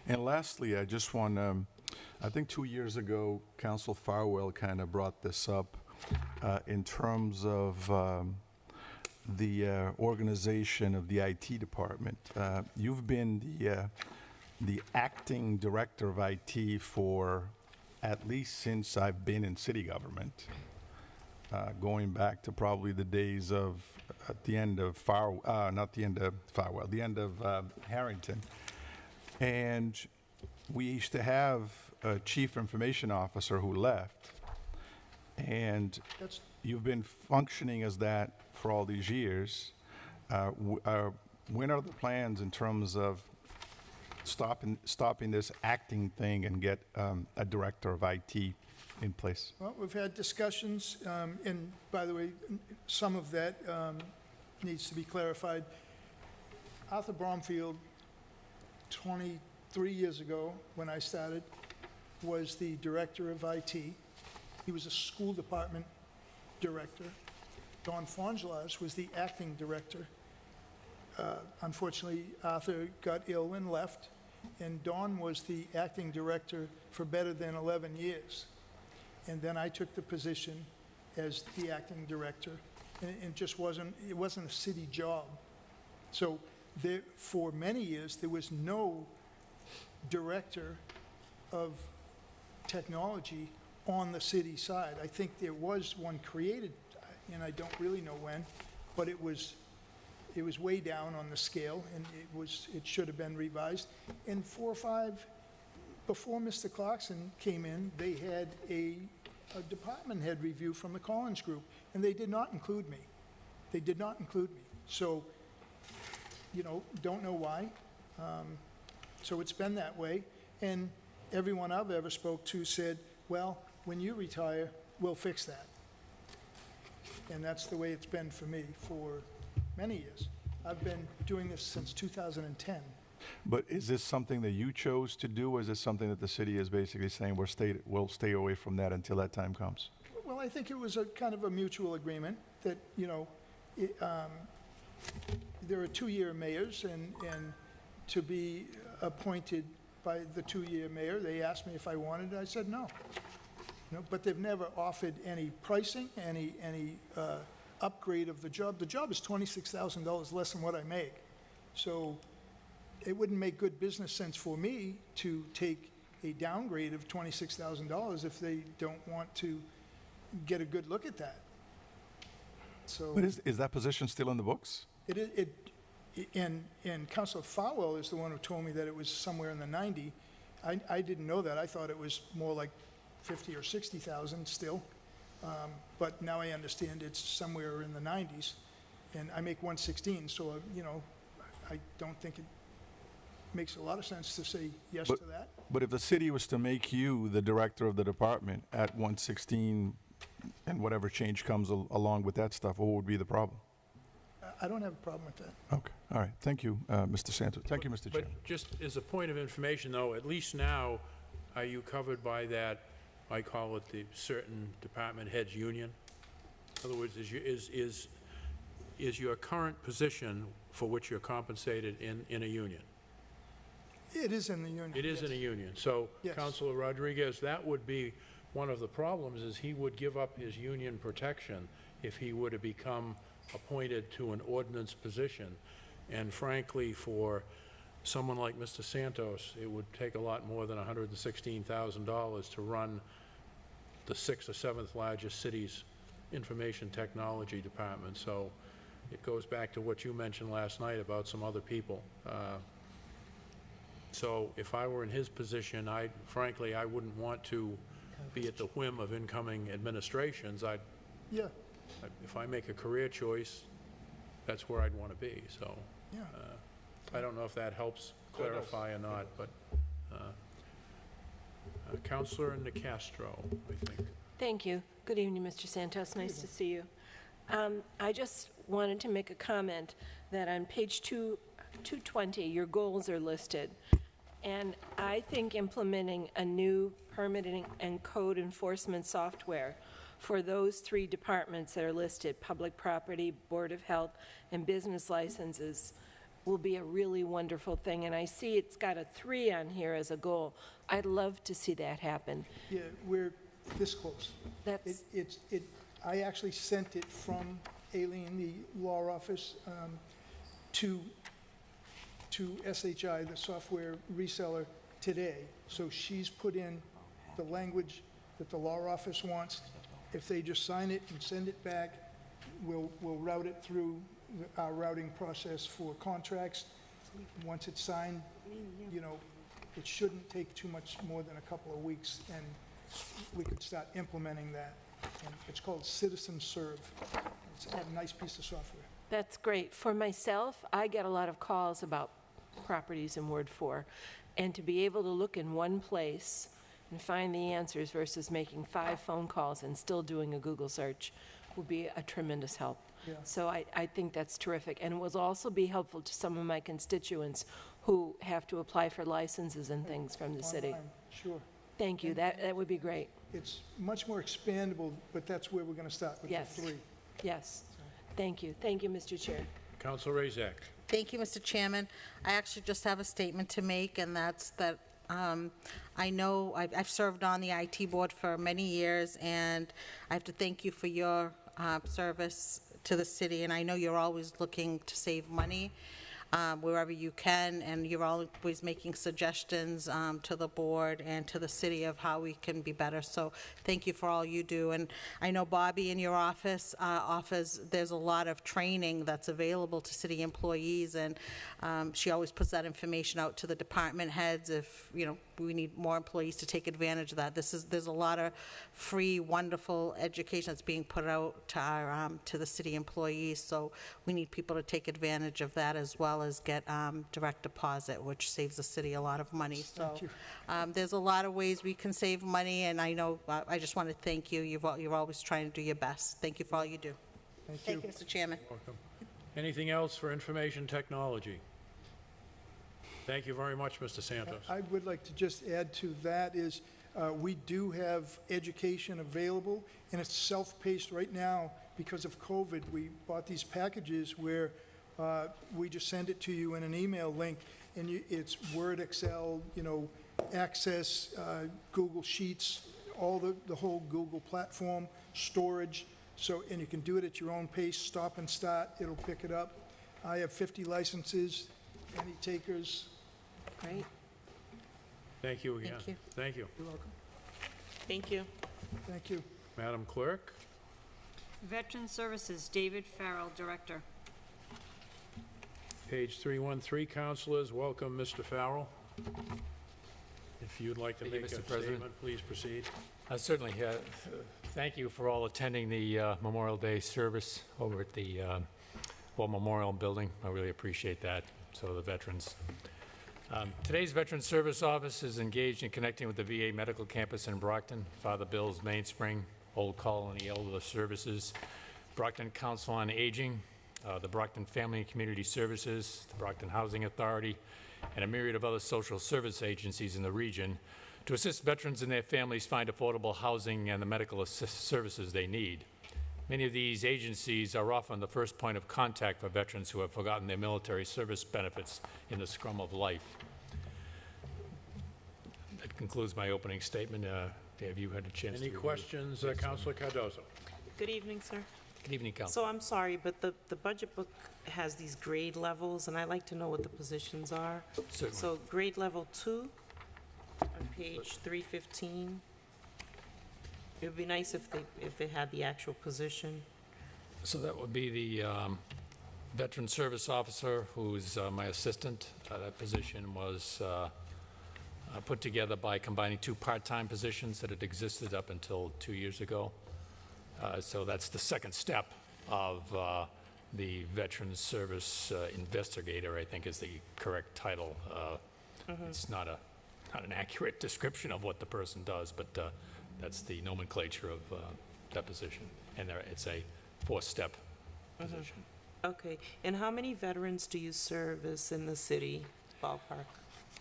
And lastly, I just want, I think 2 years ago, Council Farwell kind of brought this up in terms of the organization of the IT department. You've been the acting director of IT for at least since I've been in city government, going back to probably the days of, at the end of not the end of Farwell, the end of Harrington. And we used to have a chief information officer who left. And you've been functioning as that for all these years. When are the plans in terms of stopping this acting thing and get a director of IT in place? Well, we've had discussions, and by the way, some of that needs to be clarified. Arthur Bromfield, 23 years ago, when I started, was the director of IT. He was a school department director. Don Fongelas was the acting director. Unfortunately, Arthur got ill and left, and Don was the acting director for better than 11 years. And then I took the position as the acting director, and it just wasn't a city job. So for many years, there was no director of technology on the city side. I think there was one created, and I don't really know when, but it was way down on the scale, and it should have been revised. And 4 or 5, before Mr. Clarkson came in, they had a department head review from the Collins Group, and they did not include me. They did not include me. So, don't know why. So it's been that way. And everyone I've ever spoke to said, well, when you retire, we'll fix that. And that's the way it's been for me for many years. I've been doing this since 2010. But is this something that you chose to do, or is this something that the city is basically saying we'll stay away from that until that time comes? Well, I think it was a kind of a mutual agreement that, there are 2-year mayors, and to be appointed by the 2-year mayor, they asked me if I wanted it. I said no. But they've never offered any pricing, any upgrade of the job. The job is $26,000 less than what I make. So it wouldn't make good business sense for me to take a downgrade of $26,000 if they don't want to get a good look at that. So. But is that position still in the books? And Councilor Farwell is the one who told me that it was somewhere in the 90. I didn't know that. I thought it was more like 50 or 60,000 still. But now I understand it's somewhere in the 90s. And I make 116, so, I don't think it makes a lot of sense to say yes to that. But if the city was to make you the director of the department at 116, and whatever change comes along with that stuff, what would be the problem? I don't have a problem with that. Okay, all right. Thank you, Mr. Santos. Thank you, Mr. Chairman. But just as a point of information, though, at least now, are you covered by that, I call it the certain department heads union? In other words, is your current position for which you're compensated in a union? It is in the union. It is in a union. So, Yes. Councilor Rodriguez, that would be one of the problems, is he would give up his union protection if he were to become appointed to an ordinance position. And frankly, for someone like Mr. Santos, it would take a lot more than $116,000 to run the 6th or 7th largest city's information technology department. So it goes back to what you mentioned last night about some other people. So if I were in his position, frankly, I wouldn't want to be at the whim of incoming administrations. Yeah, If I make a career choice, that's where I'd want to be, so. yeah. I don't know if that helps clarify or not, but, Councilor Nicastro, I think. Thank you. Good evening, Mr. Santos. Nice to see you. I just wanted to make a comment that on page 220, your goals are listed. And I think implementing a new permitting and code enforcement software for those 3 departments that are listed, public property, Board of Health, and business licenses, will be a really wonderful thing. And I see it's got a 3 on here as a goal. I'd love to see that happen. Yeah, we're this close. That's, I actually sent it from Aileen, the law office, to SHI, the software reseller, today. So she's put in the language that the law office wants. If they just sign it and send it back, we'll route it through our routing process for contracts. Once it's signed, it shouldn't take too much more than a couple of weeks, and we could start implementing that. And it's called Citizen Serve. It's a nice piece of software. That's great. For myself, I get a lot of calls about properties in Ward 4, and to be able to look in one place and find the answers versus making 5 phone calls and still doing a Google search will be a tremendous help. Yeah. So I think that's terrific, and it will also be helpful to some of my constituents who have to apply for licenses and things from the city. Online, sure. Thank you. That would be great. It's much more expandable, but that's where we're going to start with the Yes. 3. Yes. Thank you. Thank you, Mr. Chair. Councilor Razak. Thank you, Mr. Chairman. I actually just have a statement to make, and that's that I know I've served on the IT board for many years, and I have to thank you for your service to the city, and I know you're always looking to save money. wherever you can, and you're always making suggestions to the board and to the city of how we can be better. So thank you for all you do. And I know Bobby in your office offers, there's a lot of training that's available to city employees, and she always puts that information out to the department heads if, we need more employees to take advantage of that. There's a lot of free, wonderful education that's being put out to our, to the city employees, so we need people to take advantage of that, as well as get direct deposit, which saves the city a lot of money. So there's a lot of ways we can save money, and I know, I just want to thank you. You're always trying to do your best. Thank you for all you do. Thank you, Mr. Chairman. Welcome. Anything else for information technology? Thank you very much, Mr. Santos. I would like to just add to that is, we do have education available, and it's self-paced right now because of COVID. We bought these packages where we just send it to you in an email link, and it's Word, Excel, Access, Google Sheets, all the whole Google platform, storage. So, and you can do it at your own pace, stop and start, it'll pick it up. I have 50 licenses. Any takers? Great. Thank you again. Thank you. Thank you. You're welcome. Thank you. Thank you. Madam Clerk? Veteran Services, David Farrell, Director. Page 313, Councilors, welcome Mr. Farrell. If you'd like to Thank you, make a Mr. President. statement, please proceed. Certainly. Thank you for all attending the Memorial Day service over at the War Memorial Building. I really appreciate that. So the veterans. Today's Veteran Service Office is engaged in connecting with the VA Medical Campus in Brockton, Father Bill's Mainspring, Old Colony Elder Services, Brockton Council on Aging, the Brockton Family and Community Services, the Brockton Housing Authority, and a myriad of other social service agencies in the region to assist veterans and their families find affordable housing and the medical services they need. Many of these agencies are often the first point of contact for veterans who have forgotten their military service benefits in the scrum of life. That concludes my opening statement. Have you had a chance to... Any questions, Councilor Cardozo? Good evening, sir. Good evening, Council. So I'm sorry, but the budget book has these grade levels, and I'd like to know what the positions are. Certainly. So grade level 2 on page 315. It would be nice if they had the actual position. So that would be the Veteran Service Officer, who's my assistant. That position was put together by combining two part-time positions that had existed up until 2 years ago. So that's the second step of the Veteran Service Investigator, I think is the correct title. It's not an accurate description of what the person does, but that's the nomenclature of that position. And it's a four-step position. Okay, and how many veterans do you service in the city ballpark?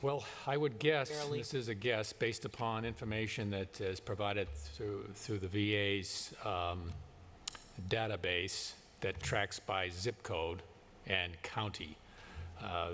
Well, I would guess, Barely. this is a guess, based upon information that is provided through the VA's database that tracks by zip code and county.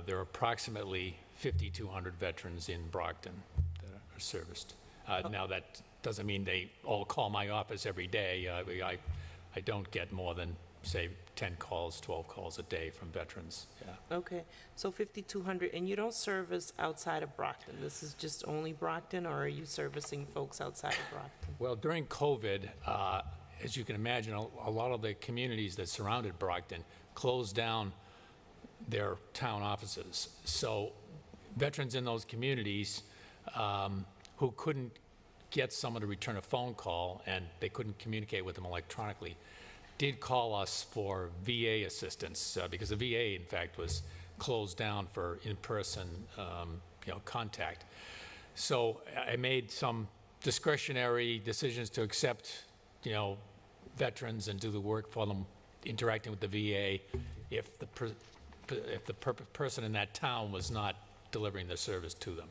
There are approximately 5,200 veterans in Brockton that are serviced. Now, that doesn't mean they all call my office every day. I don't get more than, say, 10 calls, 12 calls a day from veterans. Yeah. Okay, so 5,200, and you don't service outside of Brockton? This is just only Brockton, or are you servicing folks outside of Brockton? Well, during COVID, as you can imagine, a lot of the communities that surrounded Brockton closed down their town offices. So veterans in those communities who couldn't get someone to return a phone call and they couldn't communicate with them electronically did call us for VA assistance because the VA, in fact, was closed down for in-person contact. So I made some discretionary decisions to accept veterans and do the work for them, interacting with the VA if the person in that town was not delivering the service to them.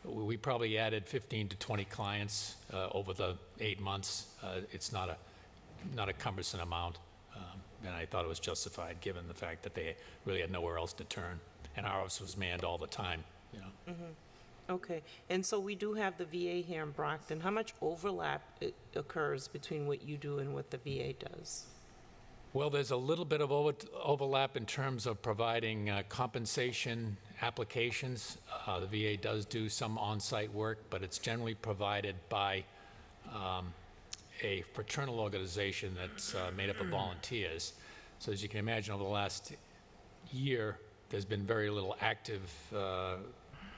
We probably added 15 to 20 clients over the 8 months. It's not a cumbersome amount, and I thought it was justified given the fact that they really had nowhere else to turn, and our office was manned all the time. Okay, and so we do have the VA here in Brockton. How much overlap occurs between what you do and what the VA does? Well, there's a little bit of overlap in terms of providing compensation applications. The VA does do some on-site work, but it's generally provided by a fraternal organization that's made up of volunteers. So as you can imagine, over the last year, there's been very little active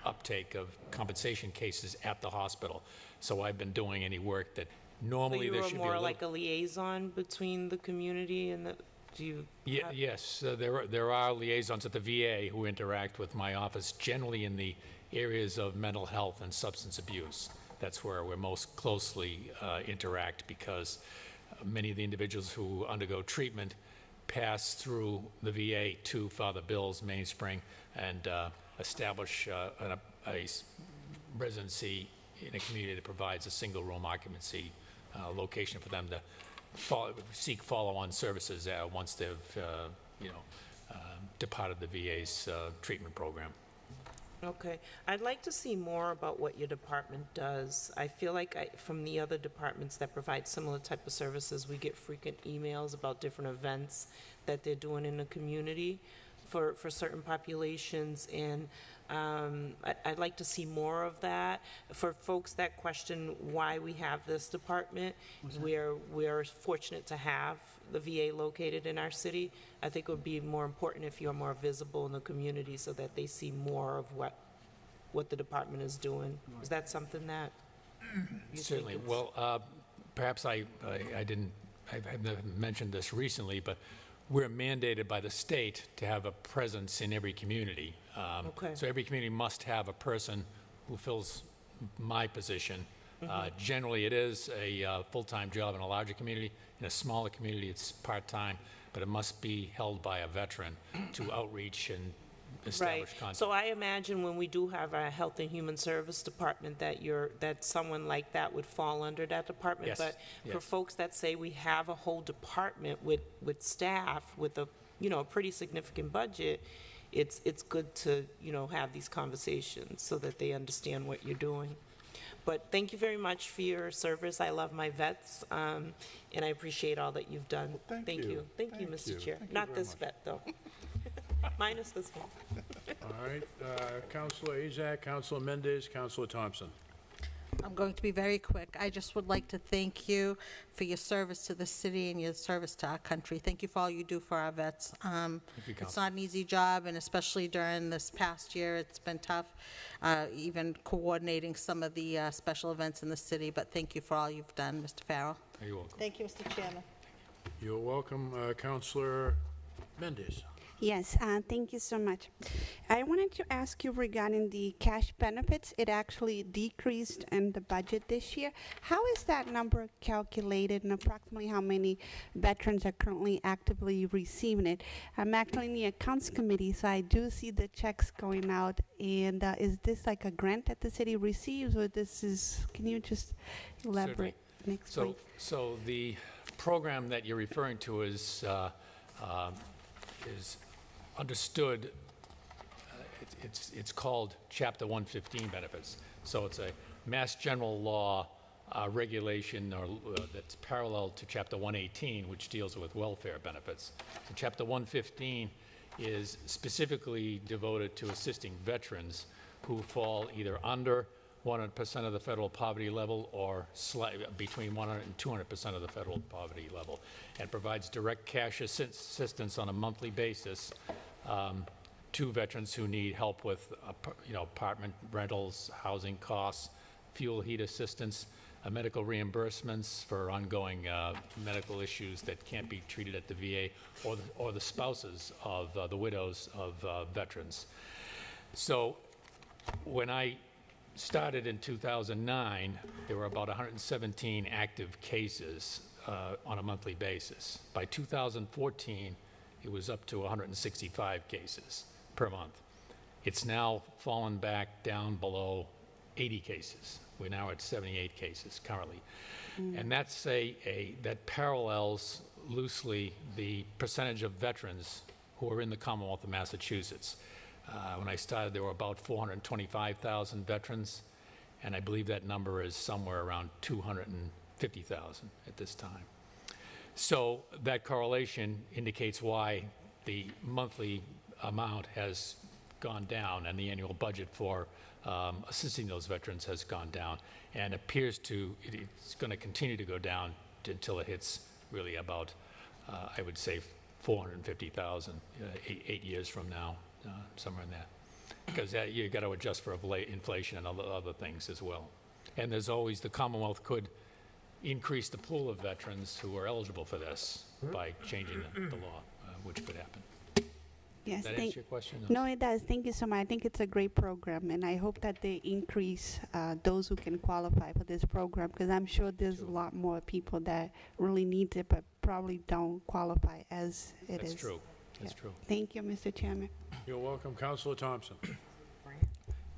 uptake of compensation cases at the hospital. So I've been doing any work that normally there should be a So you were more little... like a liaison between the community and the, do you? Yes, there are liaisons at the VA who interact with my office, generally in the areas of mental health and substance abuse. That's where we're most closely interact, because many of the individuals who undergo treatment pass through the VA to Father Bill's Mainspring and establish a residency in a community that provides a single-room occupancy location for them to seek follow-on services once they've, departed the VA's treatment program. Okay. I'd like to see more about what your department does. I feel like from the other departments that provide similar type of services, we get frequent emails about different events that they're doing in the community for certain populations, and I'd like to see more of that. For folks that question why we have this department, we're fortunate to have the VA located in our city. I think it would be more important if you're more visible in the community so that they see more of what the department is doing. Is that something that you Certainly. think Well, perhaps I've never mentioned this recently, but we're mandated by the state to have a presence in every community. Okay. So every community must have a person who fills my position. Generally, it is a full-time job in a larger community. In a smaller community, it's part-time, but it must be held by a veteran to outreach and establish contact. So I imagine when we do have our Health and Human Service Department, that someone like that would fall under that department. Yes, But for yes. folks that say we have a whole department with staff with a, a pretty significant budget, it's good to, have these conversations so that they understand what you're doing. But thank you very much for your service. I love my vets, and I appreciate all that you've done. Well, thank you. Thank you, Mr. Chair. Thank you Not very this much. vet, though. Minus this one. All right, Councilor Azak, Councilor Mendez, Councilor Thompson. I'm going to be very quick. I just would like to thank you for your service to the city and your service to our country. Thank you for all you do for our vets. It's not an easy job, and especially during this past year, it's been tough, even coordinating some of the special events in the city, but thank you for all you've done, Mr. Farrell. You're welcome. Thank you, Mr. Chairman. You're welcome, Councilor Mendez. Yes, thank you so much. I wanted to ask you regarding the cash benefits. It actually decreased in the budget this year. How is that number calculated, and approximately how many veterans are currently actively receiving it? I'm actually in the accounts committee, so I do see the checks going out. And is this like a grant that the city receives, or can you just elaborate and explain? So the program that you're referring to is understood, it's called Chapter 115 benefits. So it's a Mass General Law regulation that's parallel to Chapter 118, which deals with welfare benefits. So Chapter 115 is specifically devoted to assisting veterans who fall either under 100% of the federal poverty level or between 100 and 200% of the federal poverty level, and provides direct cash assistance on a monthly basis to veterans who need help with apartment rentals, housing costs, fuel heat assistance, medical reimbursements for ongoing medical issues that can't be treated at the VA, or the spouses of the widows of veterans. So when I started in 2009, there were about 117 active cases on a monthly basis. By 2014, it was up to 165 cases per month. It's now fallen back down below 80 cases. We're now at 78 cases currently. And that's that parallels loosely the percentage of veterans who are in the Commonwealth of Massachusetts. When I started, there were about 425,000 veterans, and I believe that number is somewhere around 250,000 at this time. So that correlation indicates why the monthly amount has gone down and the annual budget for assisting those veterans has gone down, and appears to, it's going to continue to go down until it hits really about, I would say, 450,000, 8 years from now, somewhere in there. Because you got to adjust for inflation and other things as well. And there's always, the Commonwealth could increase the pool of veterans who are eligible for this by changing the law, which could happen. Yes, Does that answer your question? no, it does. Thank you so much. I think it's a great program, and I hope that they increase those who can qualify for this program, because I'm sure there's a lot more people that really need it, but probably don't qualify as it is. That's true. That's true. Thank you, Mr. Chairman. You're welcome. Councilor Thompson.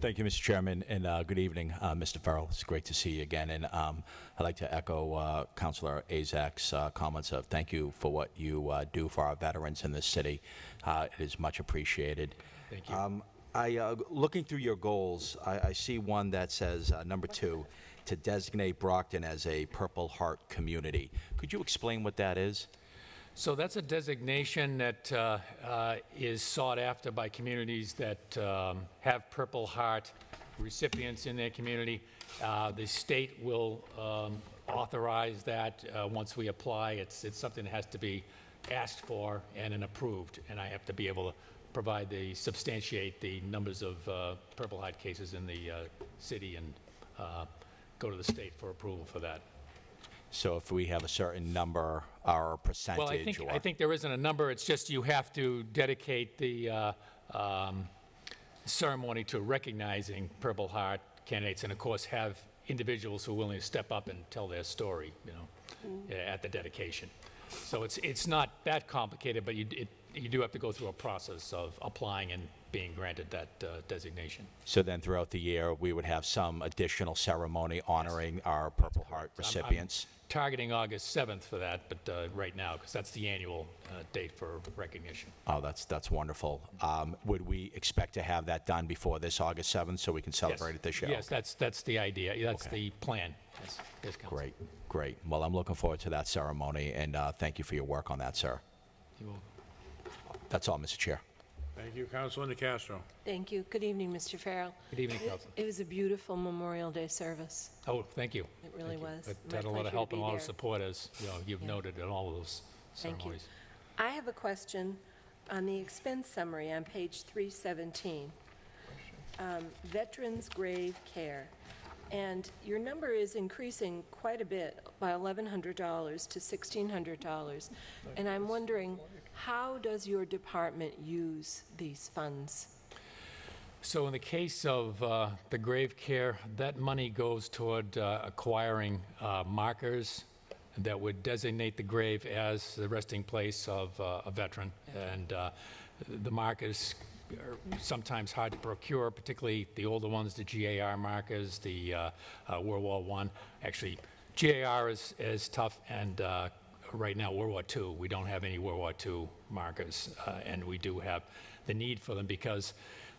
Thank you, Mr. Chairman, and good evening, Mr. Farrell. It's great to see you again, and I'd like to echo Councilor Azak's comments of thank you for what you do for our veterans in this city. It is much appreciated. Thank you. Looking through your goals, I see one that says, number 2, to designate Brockton as a Purple Heart community. Could you explain what that is? So that's a designation that is sought after by communities that have Purple Heart recipients in their community. The state will authorize that once we apply. It's something that has to be asked for and then approved, and I have to be able to provide substantiate the numbers of Purple Heart cases in the city and go to the state for approval for that. So if we have a certain number or percentage? Well, I think there isn't a number. It's just you have to dedicate the ceremony to recognizing Purple Heart candidates, and of course have individuals who are willing to step up and tell their story, at the dedication. So it's not that complicated, but you do have to go through a process of applying and being granted that designation. So then throughout the year, we would have some additional ceremony honoring our Purple Heart recipients? I'm targeting August 7th for that, but right now, because that's the annual date for recognition. Oh, that's wonderful. Would we expect to have that done before this August 7th so we can celebrate it this year? Yes, that's the idea. That's the plan. Yes, Great, great. Well, I'm looking forward to that ceremony, and thank you for your work on that, sir. You're welcome. That's all, Mr. Chair. Thank you, Councilor Castro. Thank you. Good evening, Mr. Farrell. Good evening, Councilor. It was a beautiful Memorial Day service. Oh, thank you. It really Thank you. was. It My had a lot pleasure of to help and be a lot of there. support, as you've noted in all of those Thank you. ceremonies. I have a question on the expense summary on page 317, Veterans Grave Care. And your number is increasing quite a bit, by $1,100 to $1,600. And I'm wondering, how does your department use these funds? So in the case of the grave care, that money goes toward acquiring markers that would designate the grave as the resting place of a veteran. And the markers are sometimes hard to procure, particularly the older ones, the GAR markers, the World War I. Actually, GAR is tough, and right now, World War II, we don't have any World War II markers, and we do have the need for them because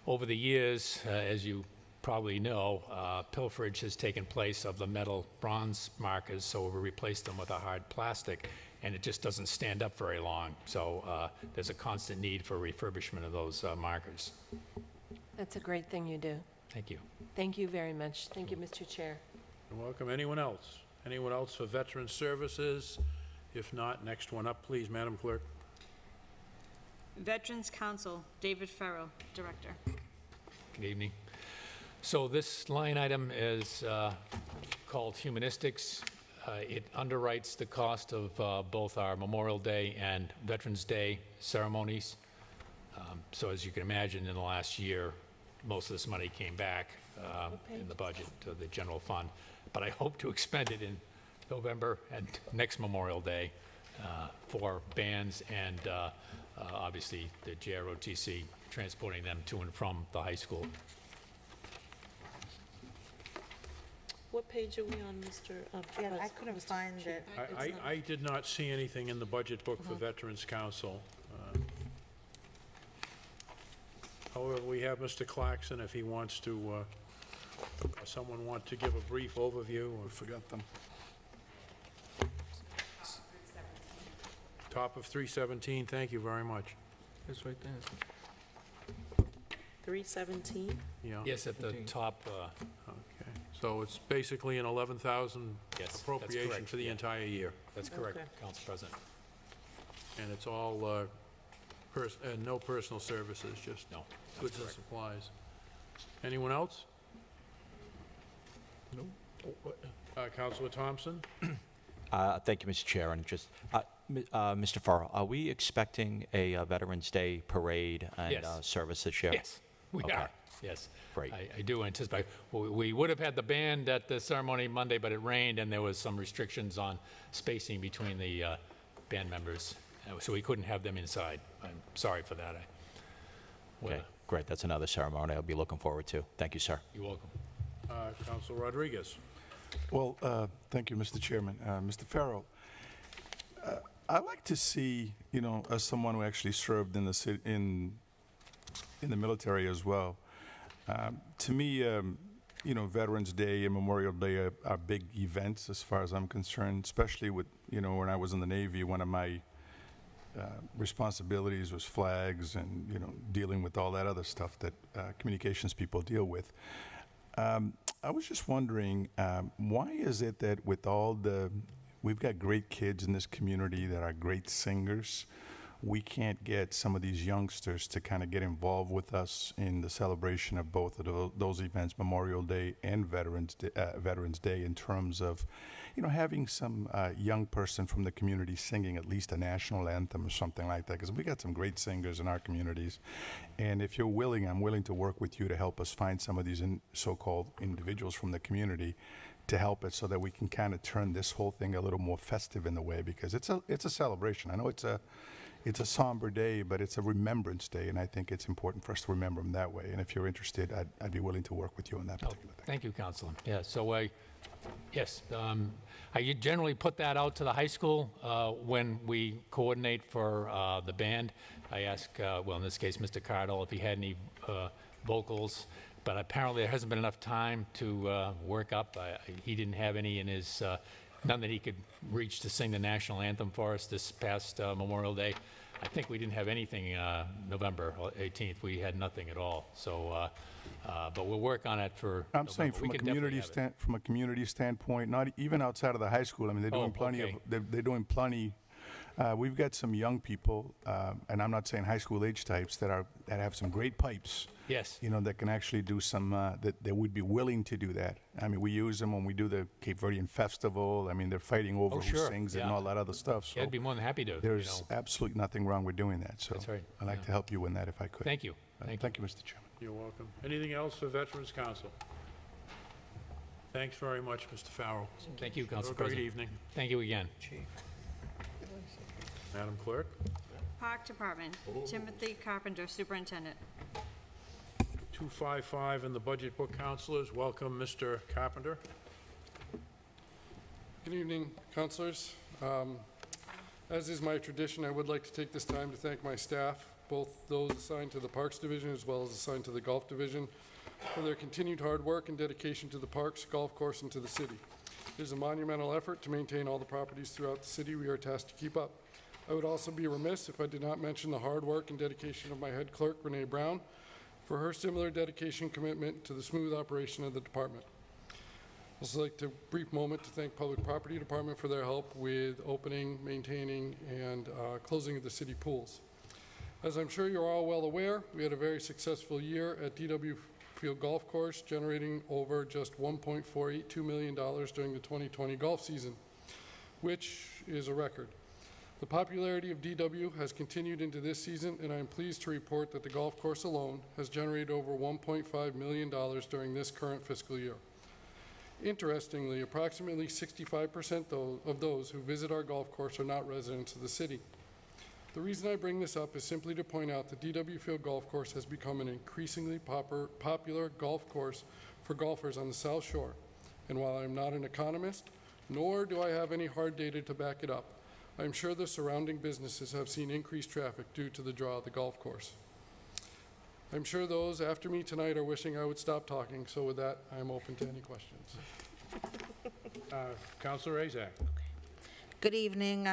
over the years, as you probably know, pilferage has taken place of the metal bronze markers, so we replaced them with a hard plastic, and it just doesn't stand up very long. So there's a constant need for refurbishment of those markers. That's a great thing you do. Thank you. Thank you very much. Thank you, Mr. Chair. You're welcome. Anyone else? Anyone else for Veteran Services? If not, next one up, please, Madam Clerk. Veterans Council, David Farrell, Director. Good evening. So this line item is called Humanistics. It underwrites the cost of both our Memorial Day and Veterans Day ceremonies. So as you can imagine, in the last year, most of this money came back in the budget to the general fund. But I hope to expend it in November and next Memorial Day for bands and obviously the JROTC, transporting them to and from the high school. What page are we on, Mr.? Yeah, I couldn't find it. I did not see anything in the budget book for Veterans Council. However, we have Mr. Claxon if he wants to, someone want to give a brief overview. I forgot them. top of 317, thank you very much. It's right there. 317? Yeah. Yes, at the top, Okay, so it's basically an 11,000 Yes, that's appropriation correct, for the yeah. entire year. that's correct, Okay. Council President. And it's all, no personal services, just No, that's goods and correct. supplies. Anyone else? No. Counselor Thompson? Thank you, Mr. Chair, and just, Mr. Farrell, are we expecting a Veterans Day parade and Yes. service this year? Yes, we Okay. are, yes. Great. I do anticipate, we would have had the band at the ceremony Monday, but it rained, and there was some restrictions on spacing between the band members, so we couldn't have them inside. I'm sorry for that. Okay, great, that's another ceremony I'll be looking forward to. Thank you, sir. You're welcome. Counselor Rodriguez? Well, thank you, Mr. Chairman. Mr. Farrell, I'd like to see, as someone who actually served in the city, in the military as well, to me, Veterans Day and Memorial Day are big events as far as I'm concerned, especially with, when I was in the Navy, one of my responsibilities was flags and, dealing with all that other stuff that communications people deal with. I was just wondering, why is it that with we've got great kids in this community that are great singers, we can't get some of these youngsters to kind of get involved with us in the celebration of both of those events, Memorial Day and Veterans Day, in terms of, having some young person from the community singing at least a national anthem or something like that, because we got some great singers in our communities. And if you're willing, I'm willing to work with you to help us find some of these so-called individuals from the community to help it so that we can kind of turn this whole thing a little more festive in the way, because it's a celebration. I know it's a somber day, but it's a remembrance day, and I think it's important for us to remember them that way. And if you're interested, I'd be willing to work with you on that particular thing. Thank you, Councilor. Yeah, so yes, I generally put that out to the high school when we coordinate for the band. I ask, well, in this case, Mr. Cardle, if he had any vocals, but apparently there hasn't been enough time to work up. He didn't have any in his, none that he could reach to sing the national anthem for us this past Memorial Day. I think we didn't have anything November 18th. We had nothing at all. So, but we'll work on it for I'm November. saying from a community standpoint, not even outside of the high school. I mean, they're doing plenty okay. they're doing plenty. We've got some young people, and I'm not saying high school age types that have some great pipes. Yes. That can actually do some, that would be willing to do that. I mean, we use them when we do the Cape Verdean Festival. I mean, they're fighting over who sure. sings Yeah. and all that other stuff. So Yeah, I'd be more than happy to. there's absolutely nothing wrong with doing that. So That's right. I'd like to help you in that if I could. Thank you. Thank you, Mr. Chairman. You're welcome. Anything else for Veterans Council? Thanks very much, Mr. Farrell. Thank you, Have a Council great President. evening. Thank you again. Madam Clerk? Park Department, Timothy Carpenter, Superintendent. 255 in the budget book, councilors. Welcome, Mr. Carpenter. Good evening, councilors. As is my tradition, I would like to take this time to thank my staff, both those assigned to the Parks Division as well as assigned to the Golf Division, for their continued hard work and dedication to the parks, golf course, and to the city. It is a monumental effort to maintain all the properties throughout the city we are tasked to keep up. I would also be remiss if I did not mention the hard work and dedication of my head clerk, Renee Brown, for her similar dedication and commitment to the smooth operation of the department. I'd also like to take a brief moment to thank Public Property Department for their help with opening, maintaining, and closing of the city pools. As I'm sure you're all well aware, we had a very successful year at DW Field Golf Course, generating over just $1.482 million during the 2020 golf season, which is a record. The popularity of DW has continued into this season, and I am pleased to report that the golf course alone has generated over $1.5 million during this current fiscal year. Interestingly, approximately 65% of those who visit our golf course are not residents of the city. The reason I bring this up is simply to point out that DW Field Golf Course has become an increasingly popular golf course for golfers on the South Shore. And while I'm not an economist, nor do I have any hard data to back it up, I'm sure the surrounding businesses have seen increased traffic due to the draw of the golf course. I'm sure those after me tonight are wishing I would stop talking, so with that, I am open to any questions. Councilor Azak. Good evening,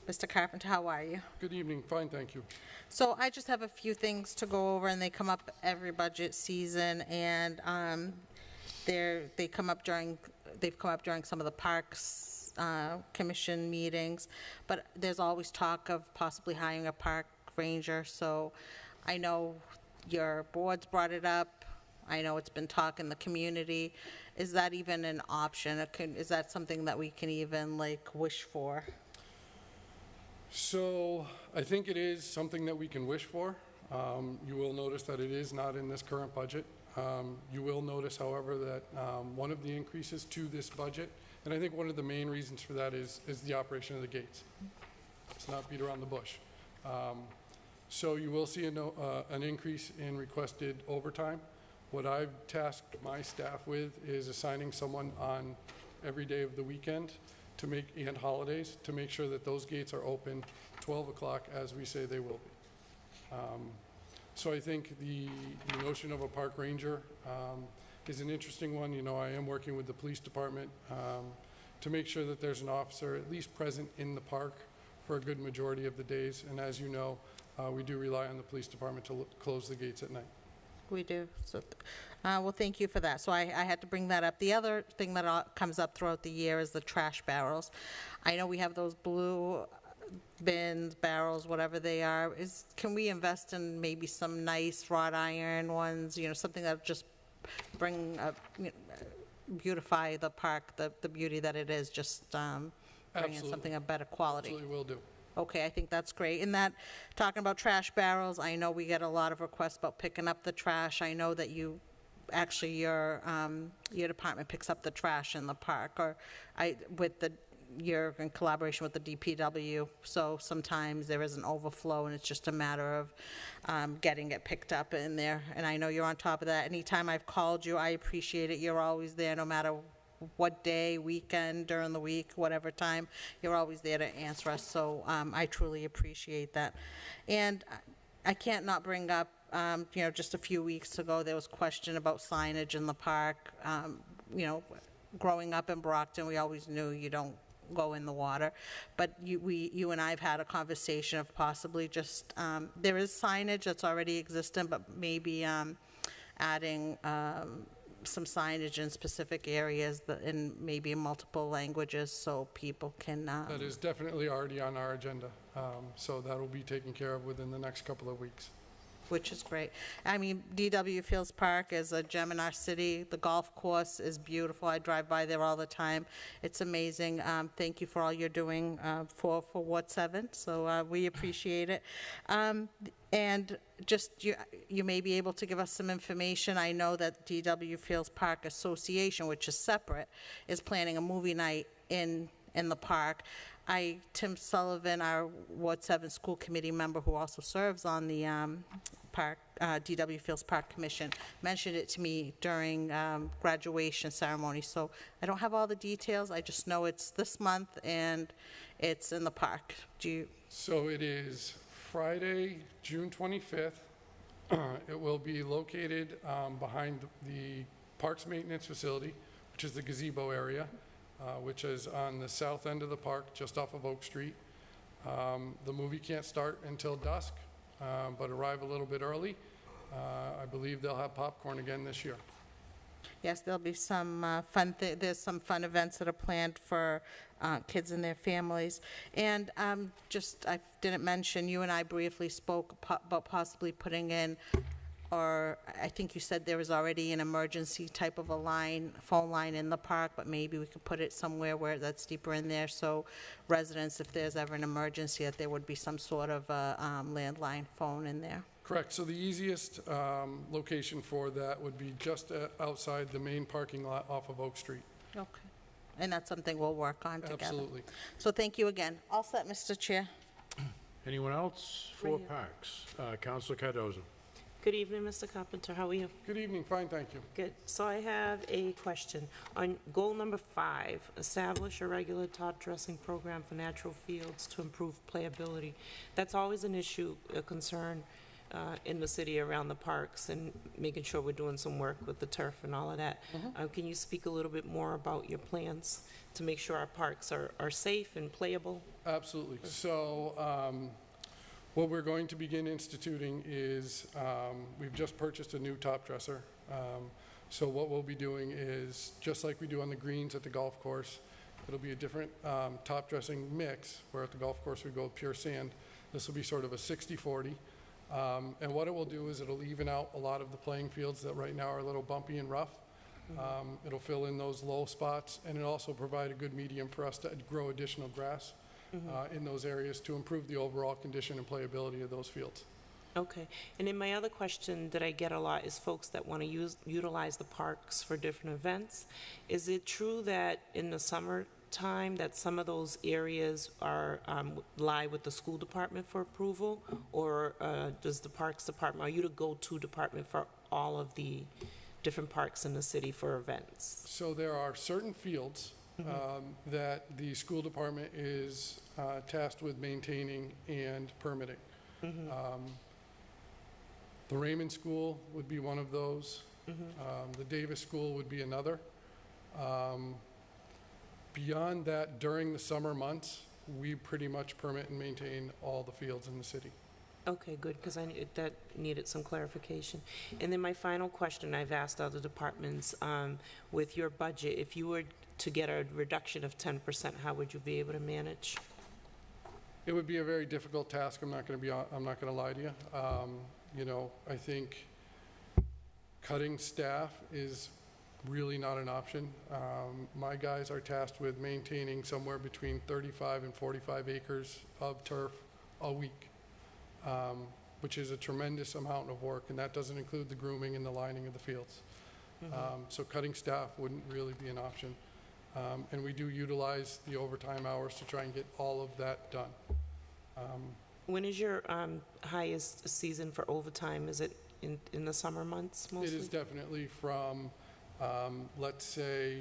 Mr. Carpenter, how are you? Good evening, fine, thank you. So I just have a few things to go over, and they come up every budget season, and they've come up during some of the Parks Commission meetings, but there's always talk of possibly hiring a park ranger, so I know your board's brought it up. I know it's been talk in the community. Is that even an option? Is that something that we can even, like, wish for? So I think it is something that we can wish for. You will notice that it is not in this current budget. You will notice, however, that one of the increases to this budget, and I think one of the main reasons for that is the operation of the gates. Let's not beat around the bush. So you will see an increase in requested overtime. What I've tasked my staff with is assigning someone on every day of the weekend and holidays to make sure that those gates are open 12 o'clock as we say they will be. So I think the notion of a park ranger is an interesting one. You know, I am working with the police department to make sure that there's an officer at least present in the park for a good majority of the days. And as you know, we do rely on the police department to close the gates at night. We do. So, well, thank you for that. So I had to bring that up. The other thing that comes up throughout the year is the trash barrels. I know we have those blue bins, barrels, whatever they are. Can we invest in maybe some nice wrought iron ones, you know, something that just beautify the park, the beauty that it is, just bring in something of better quality? Absolutely will do. Okay, I think that's great. And that, talking about trash barrels, I know we get a lot of requests about picking up the trash. I know that your department picks up the trash in the park, or you're in collaboration with the DPW, so sometimes there is an overflow, and it's just a matter of getting it picked up in there. And I know you're on top of that. Anytime I've called you, I appreciate it. You're always there, no matter what day, weekend, during the week, whatever time, you're always there to answer us, so I truly appreciate that. And I can't not bring up, you know, just a few weeks ago, there was question about signage in the park. You know, growing up in Brockton, we always knew you don't go in the water, but you and I have had a conversation of possibly just, there is signage that's already existent, but maybe adding some signage in specific areas in maybe multiple languages so people can... That is definitely already on our agenda, so that will be taken care of within the next couple of weeks. Which is great. I mean, DW Fields Park is a gem in our city. The golf course is beautiful. I drive by there all the time. It's amazing. Thank you for all you're doing for Ward 7, so we appreciate it. And just, you may be able to give us some information. I know that DW Fields Park Association, which is separate, is planning a movie night in the park. Tim Sullivan, our Ward 7 school committee member who also serves on the DW Fields Park Commission, mentioned it to me during graduation ceremony. So I don't have all the details. I just know it's this month and it's in the park. So it is Friday, June 25th. It will be located behind the Parks Maintenance Facility, which is the gazebo area, which is on the south end of the park, just off of Oak Street. The movie can't start until dusk, but arrive a little bit early. I believe they'll have popcorn again this year. Yes, there'll be some there's some fun events that are planned for kids and their families. And I didn't mention, you and I briefly spoke about possibly putting in, or I think you said there was already an emergency type of a phone line in the park, but maybe we could put it somewhere where that's deeper in there, so residents, if there's ever an emergency, that there would be some sort of landline phone in there. Correct. So the easiest location for that would be just outside the main parking lot off of Oak Street. Okay. And that's something we'll work on together. Absolutely. So thank you again. All set, Mr. Chair. Anyone else for parks? Councilor Cardozo. Good evening, Mr. Carpenter. How are you? Good evening. Fine, thank you. Good. So I have a question. On goal number 5, establish a regular top dressing program for natural fields to improve playability. That's always an issue, a concern in the city around the parks and making sure we're doing some work with the turf and all of that. Can you speak a little bit more about your plans to make sure our parks are safe and playable? Absolutely. So what we're going to begin instituting is we've just purchased a new top dresser. So what we'll be doing is, just like we do on the greens at the golf course, it'll be a different top dressing mix, where at the golf course we go pure sand. This will be sort of a 60-40. And what it will do is it'll even out a lot of the playing fields that right now are a little bumpy and rough. It'll fill in those low spots, and it'll also provide a good medium for us to grow additional grass in those areas to improve the overall condition and playability of those fields. Okay. And then my other question that I get a lot is folks that want to utilize the parks for different events. Is it true that in the summertime that some of those areas are lie with the school department for approval, or does the Parks Department, are you the go-to department for all of the different parks in the city for events? So there are certain fields that the school department is tasked with maintaining and permitting. The Raymond School would be one of those. The Davis School would be another. Beyond that, during the summer months, we pretty much permit and maintain all the fields in the city. Okay, good, because that needed some clarification. And then my final question I've asked other departments, with your budget, if you were to get a reduction of 10%, how would you be able to manage? It would be a very difficult task. I'm not going to lie to you. You know, I think cutting staff is really not an option. My guys are tasked with maintaining somewhere between 35 and 45 acres of turf a week, which is a tremendous amount of work, and that doesn't include the grooming and the lining of the fields. So cutting staff wouldn't really be an option. And we do utilize the overtime hours to try and get all of that done. When is your highest season for overtime? Is it in the summer months mostly? It is definitely from, let's say,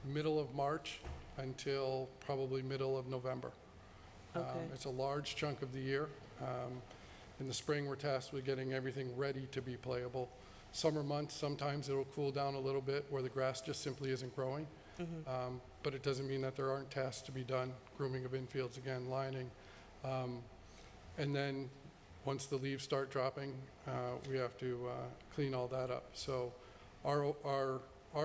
middle of March until probably middle of November. Okay. It's a large chunk of the year. In the spring, we're tasked with getting everything ready to be playable. Summer months, sometimes it'll cool down a little bit where the grass just simply isn't growing. But it doesn't mean that there aren't tasks to be done, grooming of infields again, lining. And then once the leaves start dropping, we have to clean all that up. So our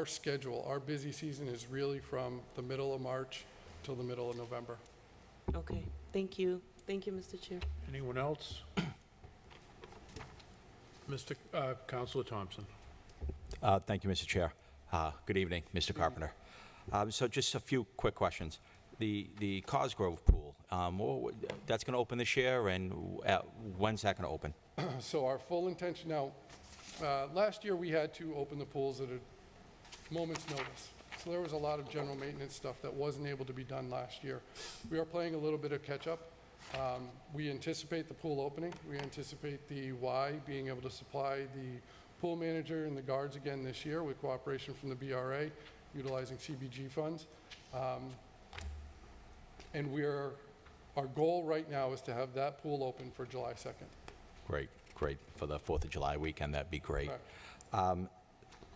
schedule, our busy season is really from the middle of March till the middle of November. Okay, thank you. Thank you, Mr. Chair. Anyone else? Councilor Thompson. Thank you, Mr. Chair. Good evening, Mr. Carpenter. So just a few quick questions. The Cosgrove pool, that's going to open this year, and when's that going to open? So our full intention now, last year we had to open the pools at a moment's notice. So there was a lot of general maintenance stuff that wasn't able to be done last year. We are playing a little bit of catch up. We anticipate the pool opening. We anticipate the Y being able to supply the pool manager and the guards again this year with cooperation from the BRA, utilizing CBG funds. And our goal right now is to have that pool open for July 2nd. Great. For the 4th of July weekend, that'd be great. Right.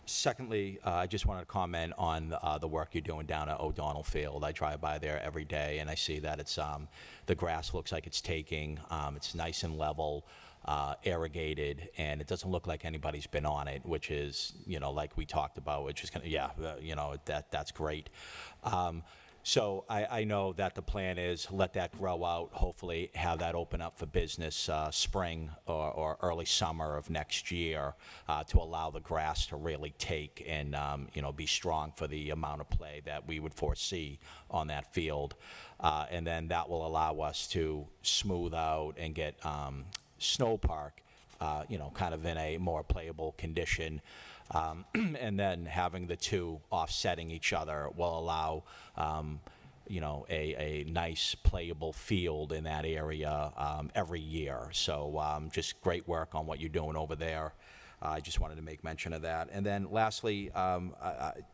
Secondly, I just wanted to comment on the work you're doing down at O'Donnell Field. I drive by there every day, and I see that it's the grass looks like it's taking. It's nice and level, irrigated, and it doesn't look like anybody's been on it, which is, like we talked about, which is kind of, that's great. So I know that the plan is let that grow out, hopefully have that open up for business spring or early summer of next year to allow the grass to really take and, be strong for the amount of play that we would foresee on that field. And then that will allow us to smooth out and get Snow Park, kind of in a more playable condition. And then having the two offsetting each other will allow, a nice playable field in that area every year. So just great work on what you're doing over there. I just wanted to make mention of that. And then lastly,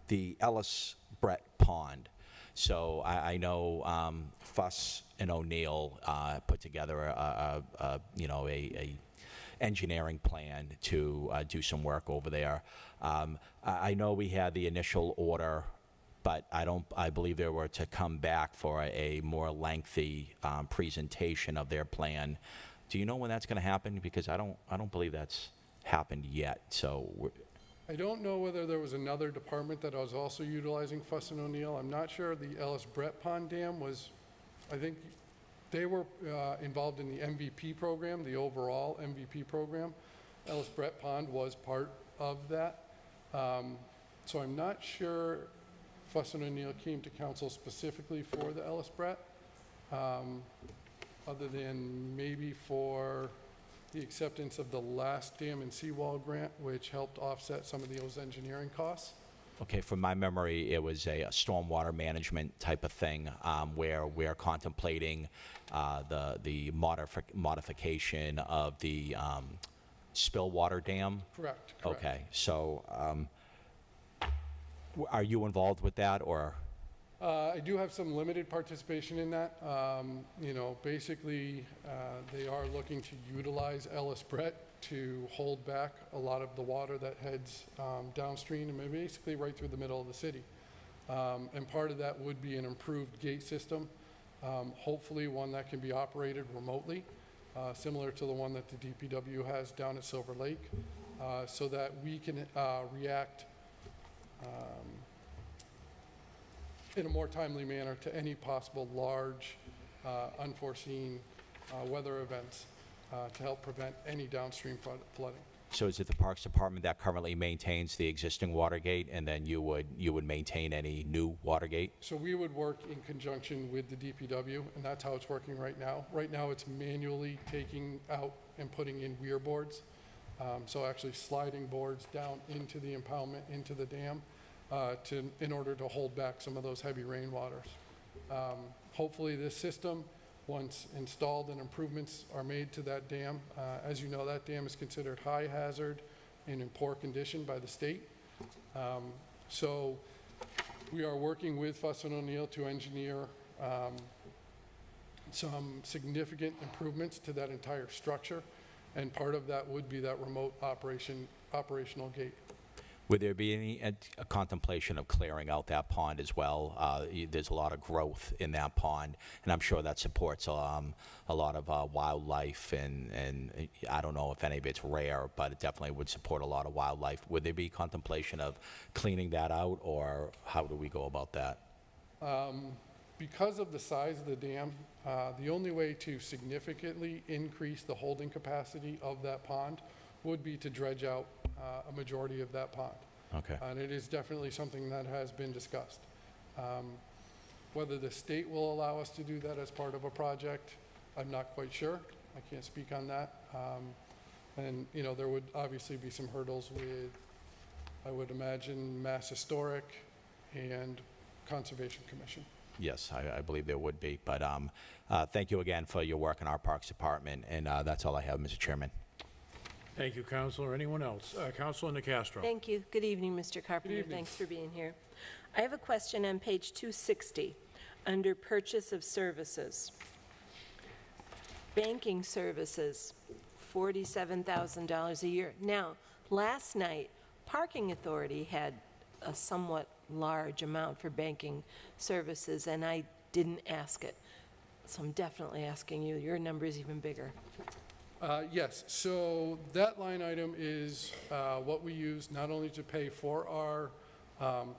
the Ellis Brett Pond. So I know Fuss and O'Neill put together engineering plan to do some work over there. I know we had the initial order, but I believe they were to come back for a more lengthy presentation of their plan. Do you know when that's going to happen? Because I don't believe that's happened yet. So I don't know whether there was another department that was also utilizing Fuss and O'Neill. I'm not sure the Ellis Brett Pond Dam was, I think they were involved in the MVP program, the overall MVP program. Ellis Brett Pond was part of that. So I'm not sure Fuss and O'Neill came to council specifically for the Ellis Brett, other than maybe for the acceptance of the last dam and seawall grant, which helped offset some of those engineering costs. Okay, from my memory, it was a stormwater management type of thing where we're contemplating the modification of the Spillwater Dam. Correct. Okay, so are you involved with that, or? I do have some limited participation in that. You know, basically, they are looking to utilize Ellis Brett to hold back a lot of the water that heads downstream and basically right through the middle of the city. And part of that would be an improved gate system, hopefully one that can be operated remotely, similar to the one that the DPW has down at Silver Lake, so that we can react in a more timely manner to any possible large, unforeseen weather events to help prevent any downstream flooding. So is it the Parks Department that currently maintains the existing water gate, and then you would maintain any new water gate? So we would work in conjunction with the DPW, and that's how it's working right now. Right now, it's manually taking out and putting in weir boards. So actually sliding boards down into the impoundment, into the dam, in order to hold back some of those heavy rainwaters. Hopefully this system, once installed and improvements are made to that dam, as you know, that dam is considered high hazard and in poor condition by the state. So we are working with Fuss and O'Neill to engineer some significant improvements to that entire structure, and part of that would be that remote operational gate. Would there be any contemplation of clearing out that pond as well? There's a lot of growth in that pond, and I'm sure that supports a lot of wildlife, and I don't know if any of it's rare, but it definitely would support a lot of wildlife. Would there be contemplation of cleaning that out, or how do we go about that? Because of the size of the dam, the only way to significantly increase the holding capacity of that pond would be to dredge out a majority of that pond. Okay. And it is definitely something that has been discussed. Whether the state will allow us to do that as part of a project, I'm not quite sure. I can't speak on that. And, you know, there would obviously be some hurdles with, I would imagine, Mass Historic and Conservation Commission. Yes, I believe there would be. But thank you again for your work in our Parks Department, and that's all I have, Mr. Chairman. Thank you, Councilor. Anyone else? Councilor Nicastro. Thank you. Good evening, Mr. Carpenter. Thanks for being here. I have a question on page 260, under purchase of services. Banking services, $47,000 a year. Now, last night, Parking Authority had a somewhat large amount for banking services, and I didn't ask it. So I'm definitely asking you. Your number is even bigger. Yes, so that line item is what we use not only to pay for our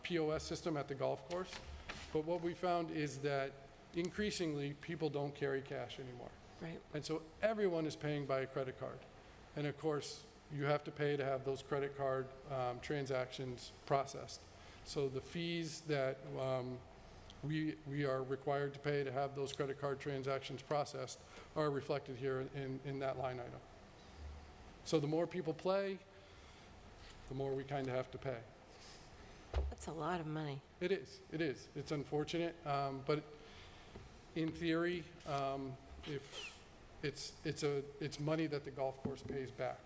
POS system at the golf course, but what we found is that increasingly people don't carry cash anymore. Right. And so everyone is paying by a credit card. And of course, you have to pay to have those credit card transactions processed. So the fees that we are required to pay to have those credit card transactions processed are reflected here in that line item. So the more people play, the more we kind of have to pay. That's a lot of money. It is. It is. It's unfortunate, but in theory, if it's money that the golf course pays back.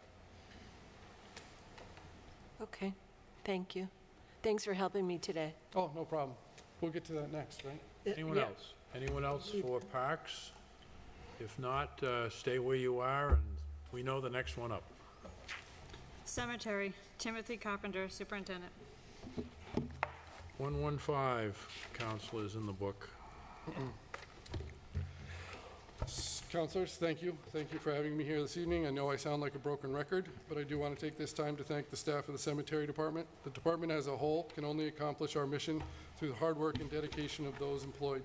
Okay, thank you. Thanks for helping me today. Oh, no problem. We'll get to that next, right? Anyone Yeah. else? Anyone else for parks? If not, stay where you are and We know the next one up. Cemetery, Timothy Carpenter, Superintendent. 115, counselors in the book. Counselors, thank you. Thank you for having me here this evening. I know I sound like a broken record, but I do want to take this time to thank the staff of the cemetery department. The department as a whole can only accomplish our mission through the hard work and dedication of those employed.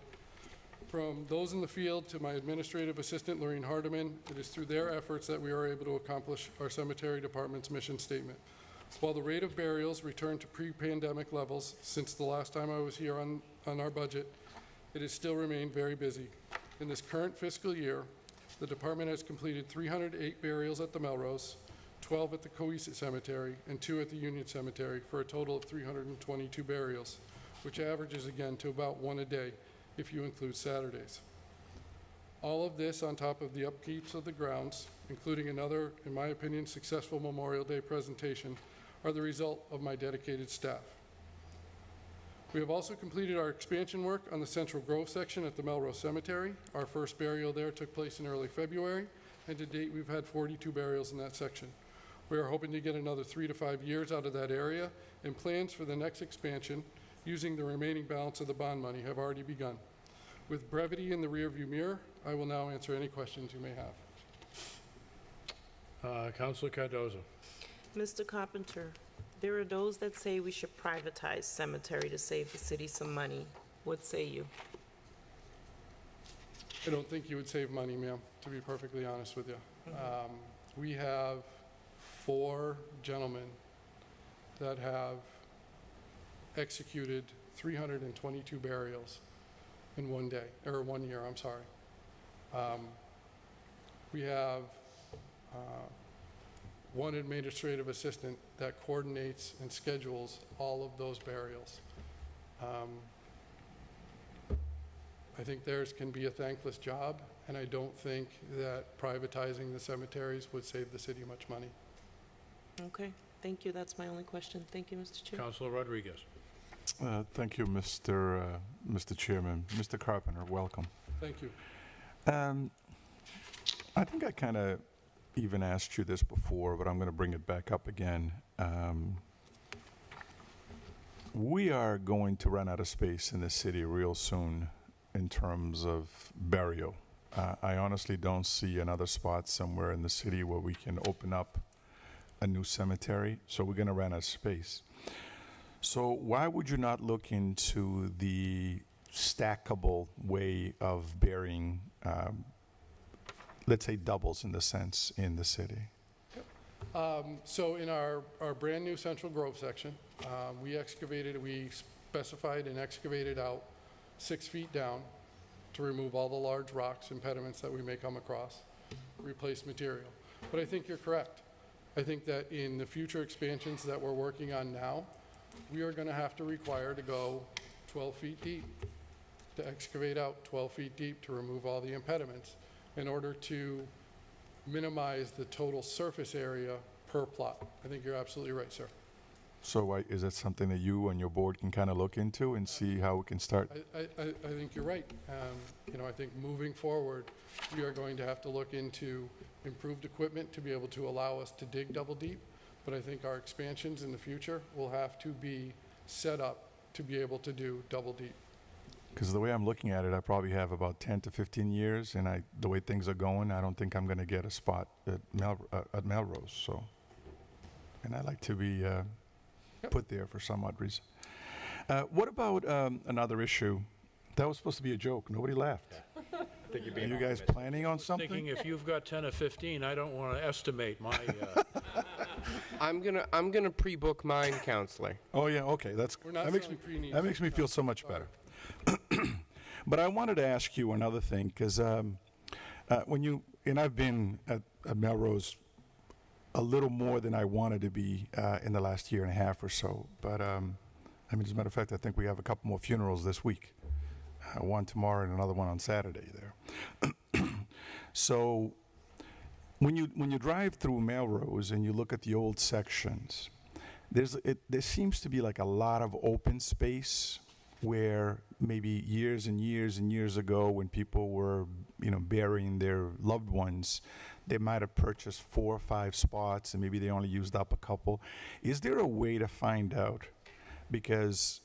From those in the field to my administrative assistant, Lorraine Hardeman, it is through their efforts that we are able to accomplish our cemetery department's mission statement. While the rate of burials returned to pre-pandemic levels since the last time I was here on our budget, it has still remained very busy. In this current fiscal year, the department has completed 308 burials at the Melrose, 12 at the Coeset Cemetery, and 2 at the Union Cemetery, for a total of 322 burials, which averages again to about 1 a day if you include Saturdays. All of this on top of the upkeeps of the grounds, including another, in my opinion, successful Memorial Day presentation, are the result of my dedicated staff. We have also completed our expansion work on the Central Grove section at the Melrose Cemetery. Our first burial there took place in early February, and to date we've had 42 burials in that section. We are hoping to get another 3 to 5 years out of that area, and plans for the next expansion using the remaining balance of the bond money have already begun. With brevity in the rearview mirror, I will now answer any questions you may have. Counselor Cardoza. Mr. Carpenter, there are those that say we should privatize cemetery to save the city some money. What say you? I don't think you would save money, ma'am, to be perfectly honest with you. We have 4 gentlemen that have executed 322 burials in 1 day, or 1 year, I'm sorry. We have 1 administrative assistant that coordinates and schedules all of those burials. I think theirs can be a thankless job, and I don't think that privatizing the cemeteries would save the city much money. Okay, thank you. That's my only question. Thank you, Mr. Chair. Counselor Rodriguez. Thank you, Mr. Chairman. Mr. Carpenter, welcome. Thank you. I think I kind of even asked you this before, but I'm going to bring it back up again. We are going to run out of space in the city real soon in terms of burial. I honestly don't see another spot somewhere in the city where we can open up a new cemetery, so we're going to run out of space. So why would you not look into the stackable way of burying, let's say doubles in the sense, in the city? So in our brand new Central Grove section, we specified and excavated out 6 feet down to remove all the large rocks, impediments that we may come across, replace material. But I think you're correct. I think that in the future expansions that we're working on now, we are going to have to require to go 12 feet deep, to excavate out 12 feet deep to remove all the impediments in order to minimize the total surface area per plot. I think you're absolutely right, sir. So is that something that you and your board can kind of look into and see how we can start? I think you're right. I think moving forward, we are going to have to look into improved equipment to be able to allow us to dig double deep. But I think our expansions in the future will have to be set up to be able to do double deep. Because the way I'm looking at it, I probably have about 10 to 15 years, and the way things are going, I don't think I'm going to get a spot at Melrose. So, and I like to be put there for some odd reason. What about another issue? That was supposed to be a joke. Nobody laughed. Are you guys planning on something? Thinking if you've got 10 or 15, I don't want to estimate my... I'm gonna pre-book mine, Counselor. Oh, yeah, okay. That makes me feel so much better. But I wanted to ask you another thing, because I've been at Melrose a little more than I wanted to be in the last year and a half or so. But as a matter of fact, I think we have a couple more funerals this week. One tomorrow and another one on Saturday there. So when you drive through Melrose and you look at the old sections, there seems to be like a lot of open space where maybe years and years and years ago when people were, burying their loved ones, they might have purchased 4 or 5 spots and maybe they only used up a couple. Is there a way to find out? Because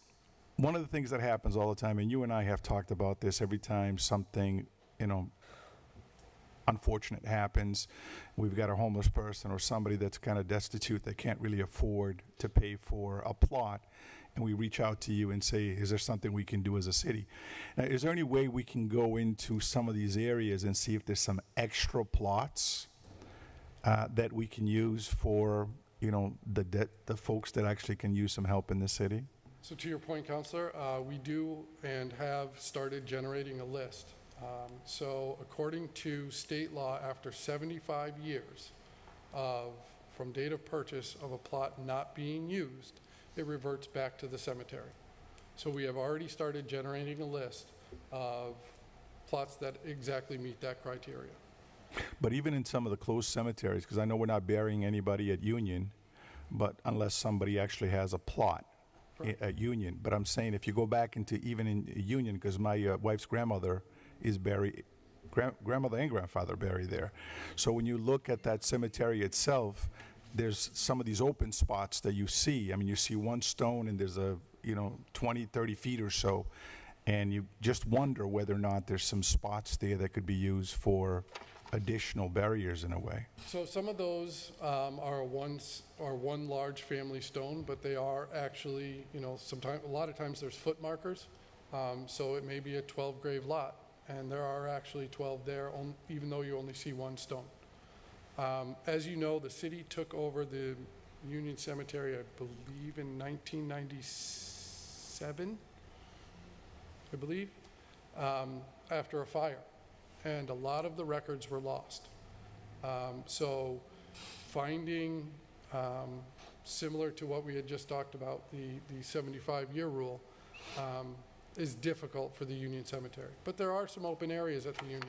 one of the things that happens all the time, and you and I have talked about this every time something, unfortunate happens, we've got a homeless person or somebody that's kind of destitute that can't really afford to pay for a plot, and we reach out to you and say, is there something we can do as a city? Now, is there any way we can go into some of these areas and see if there's some extra plots that we can use for, the folks that actually can use some help in the city? So to your point, Counselor, we do and have started generating a list. So according to state law, after 75 years from date of purchase of a plot not being used, it reverts back to the cemetery. So we have already started generating a list of plots that exactly meet that criteria. But even in some of the closed cemeteries, because I know we're not burying anybody at Union, but unless somebody actually has a plot at Union. But I'm saying if you go back into even in Union, because my wife's grandmother is buried, grandmother and grandfather buried there. So when you look at that cemetery itself, there's some of these open spots that you see. I mean, you see one stone and there's a, 20, 30 feet or so, and you just wonder whether or not there's some spots there that could be used for additional barriers in a way. So some of those are one large family stone, but they are actually, sometimes, a lot of times there's foot markers. So it may be a 12 grave lot, and there are actually 12 there, even though you only see one stone. As you know, the city took over the Union Cemetery, I believe, in 1997, I believe, after a fire. And a lot of the records were lost. So finding, similar to what we had just talked about, the 75-year rule, is difficult for the Union Cemetery. But there are some open areas at the Union.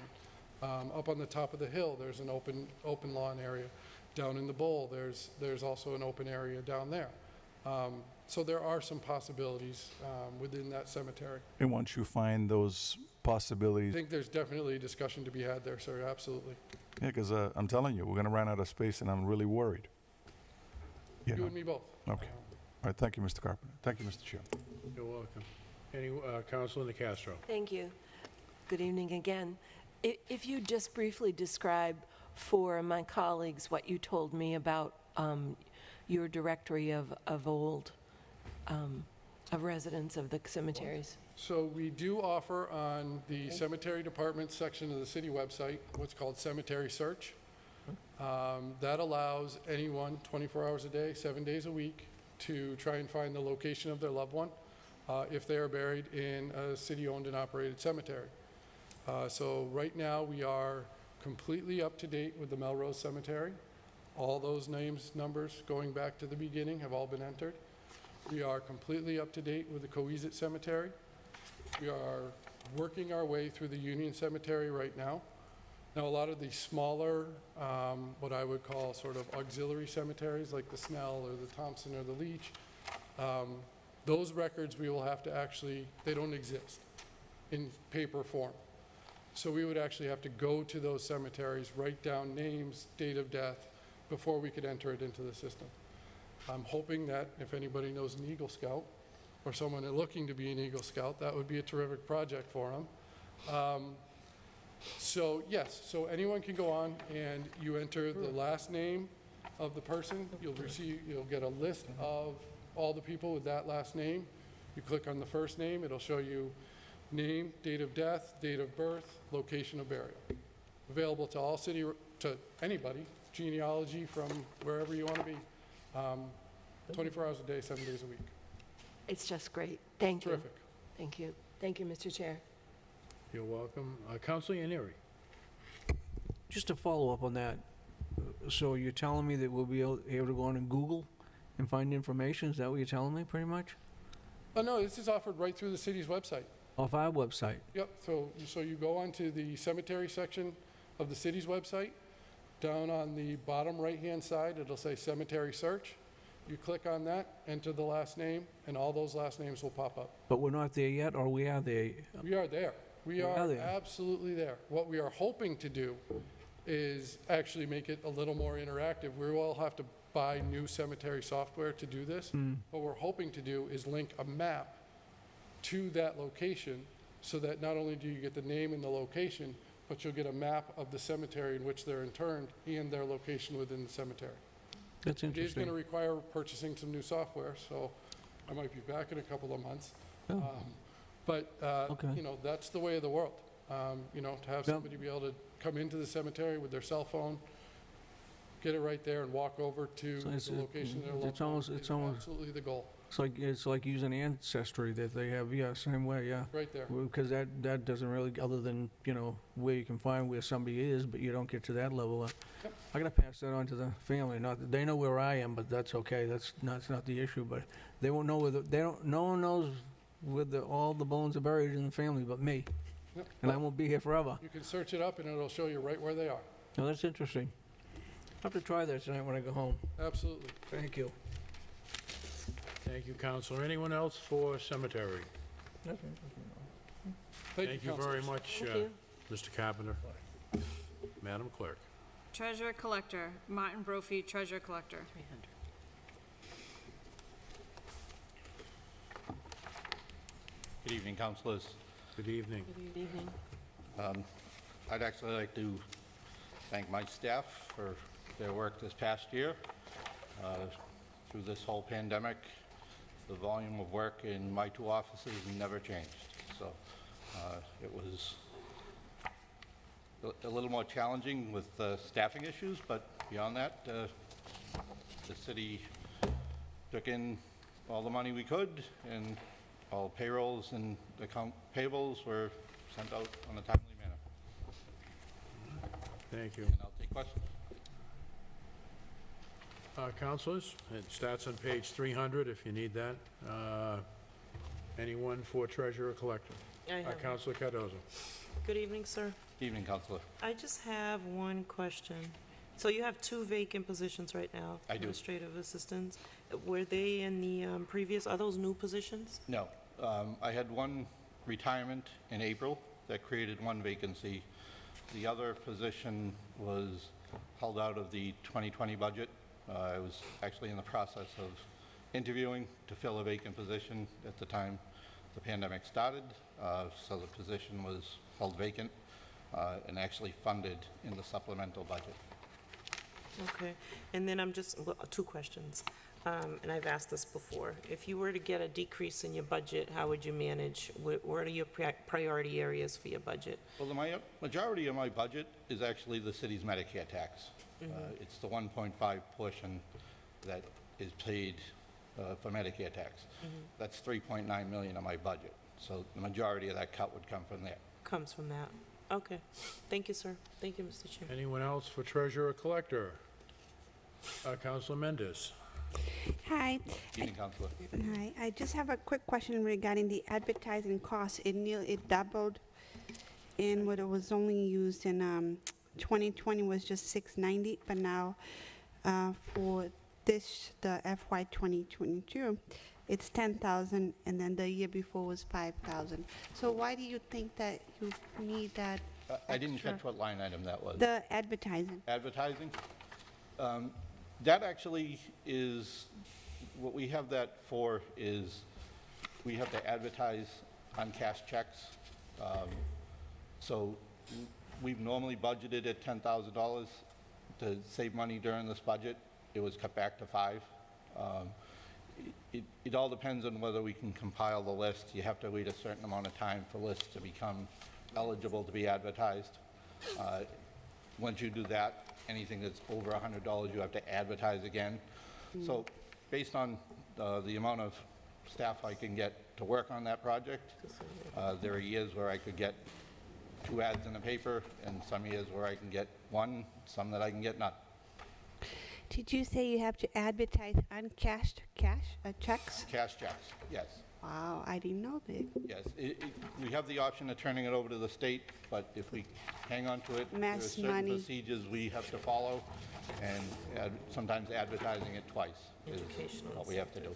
Up on the top of the hill, there's an open lawn area. Down in the bowl, there's also an open area down there. So there are some possibilities within that cemetery. And once you find those I possibilities, think there's definitely a discussion to be had there, sir, absolutely. yeah, because I'm telling you, we're going to run out of space, and I'm really worried. You and me both. Okay. All right, thank you, Mr. Carpenter. Thank you, Mr. Chair. You're welcome. Any, Councilor Nicastro? Thank you. Good evening again. If you just briefly describe for my colleagues what you told me about your directory of residents of the cemeteries. So we do offer on the cemetery department section of the city website what's called cemetery search. That allows anyone 24 hours a day, 7 days a week to try and find the location of their loved one if they are buried in a city-owned and operated cemetery. So right now we are completely up to date with the Melrose Cemetery. All those names, numbers going back to the beginning have all been entered. We are completely up to date with the Coeasett Cemetery. We are working our way through the Union Cemetery right now. Now, a lot of the smaller, what I would call sort of auxiliary cemeteries, like the Snell or the Thompson or the Leach, those records we will have to actually, they don't exist in paper form. So we would actually have to go to those cemeteries, write down names, date of death, before we could enter it into the system. I'm hoping that if anybody knows an Eagle Scout, or someone looking to be an Eagle Scout, that would be a terrific project for them. So yes, so anyone can go on and you enter the last name of the person. You'll get a list of all the people with that last name. You click on the first name, it'll show you name, date of death, date of birth, location of burial. Available to all to anybody, genealogy from wherever you want to be. 24 hours a day, 7 days a week. It's just great. Thank you. Terrific. Thank you. Thank you, Mr. Chair. You're welcome. Councilor Yaneri? Just to follow up on that, so you're telling me that we'll be able to go on and Google and find information? Is that what you're telling me, pretty much? Oh, no, this is offered right through the city's website. Off our website? Yep, so you go onto the cemetery section of the city's website. Down on the bottom right-hand side, it'll say cemetery search. You click on that, enter the last name, and all those last names will pop up. But we're not there yet, or we are there? We are there. We are are there. absolutely there. What we are hoping to do is actually make it a little more interactive. We will have to buy new cemetery software to do this. What we're hoping to do is link a map to that location so that not only do you get the name and the location, but you'll get a map of the cemetery in which they're interned and their location within the cemetery. That's It is interesting. going to require purchasing some new software, so I might be back in a couple of months. Oh. But, Okay. you know, that's the way of the world. You know, to have somebody be able to come into the cemetery with their cell phone, get it right there and walk over to So it's- the location of their it's loved one almost- is it's almost- absolutely the goal, It's like using Ancestry that they have, yeah, same way, yeah. right there. Because that doesn't really, other than, you know, where you can find where somebody is, but you don't get to that level. Yep. I gotta pass that on to the family, not, that they know where I am, but that's okay, that's not the issue, but they won't know where no one knows where all the bones are buried in the family but me, Yep. and I won't be here forever. You can search it up and it'll show you right where they are. No, that's interesting. I'll have to try that tonight when I go home. Absolutely. Thank you. Thank you, Counselor. Anyone else for cemetery? Thank you very councilors. much, Thank you. Mr. Carpenter. Madam Clerk. Treasurer Collector, Martin Brophy, Treasurer Collector. Good evening, councilors. Good evening. Good evening. I'd actually like to thank my staff for their work this past year. Through this whole pandemic, the volume of work in my two offices never changed. So it was a little more challenging with staffing issues, but beyond that, the city took in all the money we could, and all payrolls and account payables were sent out on a timely manner. Thank you. And I'll take questions. Councilors, it starts on page 300 if you need that. Anyone for Treasurer Collector? I have one. Counselor Cardozo. Good evening, sir. Evening, Councilor. I just have one question. So you have 2 vacant positions right now? I do. Administrative assistants. Were they in the previous, are those new positions? No. I had one retirement in April that created one vacancy. The other position was held out of the 2020 budget. I was actually in the process of interviewing to fill a vacant position at the time the pandemic started, so the position was held vacant and actually funded in the supplemental budget. Okay. And then I'm just, 2 questions. And I've asked this before. If you were to get a decrease in your budget, how would you manage? What are your priority areas for your budget? Well, the majority of my budget is actually the city's Medicare tax. It's the 1.5 portion that is paid for Medicare tax. That's 3.9 million of my budget. So the majority of that cut would come from there. Comes from that. Okay. Thank you, sir. Thank you, Mr. Chair. Anyone else for Treasurer Collector? Counselor Mendes. Hi. Evening, Councilor. Hi, I just have a quick question regarding the advertising cost. It doubled in what it was only used in 2020 was just $690, but now for the FY 2022, it's $10,000, and then the year before was $5,000. So why do you think that you need that? I didn't extra? catch what line item that was. The advertising. Advertising? That actually is, what we have that for is, we have to advertise uncashed checks. So we've normally budgeted at $10,000 to save money during this budget. It was cut back to 5. It all depends on whether we can compile the list. You have to wait a certain amount of time for lists to become eligible to be advertised. Once you do that, anything that's over $100, you have to advertise again. So based on the amount of staff I can get to work on that project, there are years where I could get 2 ads in the paper, and some years where I can get 1, some that I can get none. Did you say you have to advertise uncashed checks? Cash checks, yes. Wow, I didn't know that. Yes, we have the option of turning it over to the state, but if we hang on to it, there are Mass certain money. procedures we have to follow. and sometimes advertising it twice is what we have to do.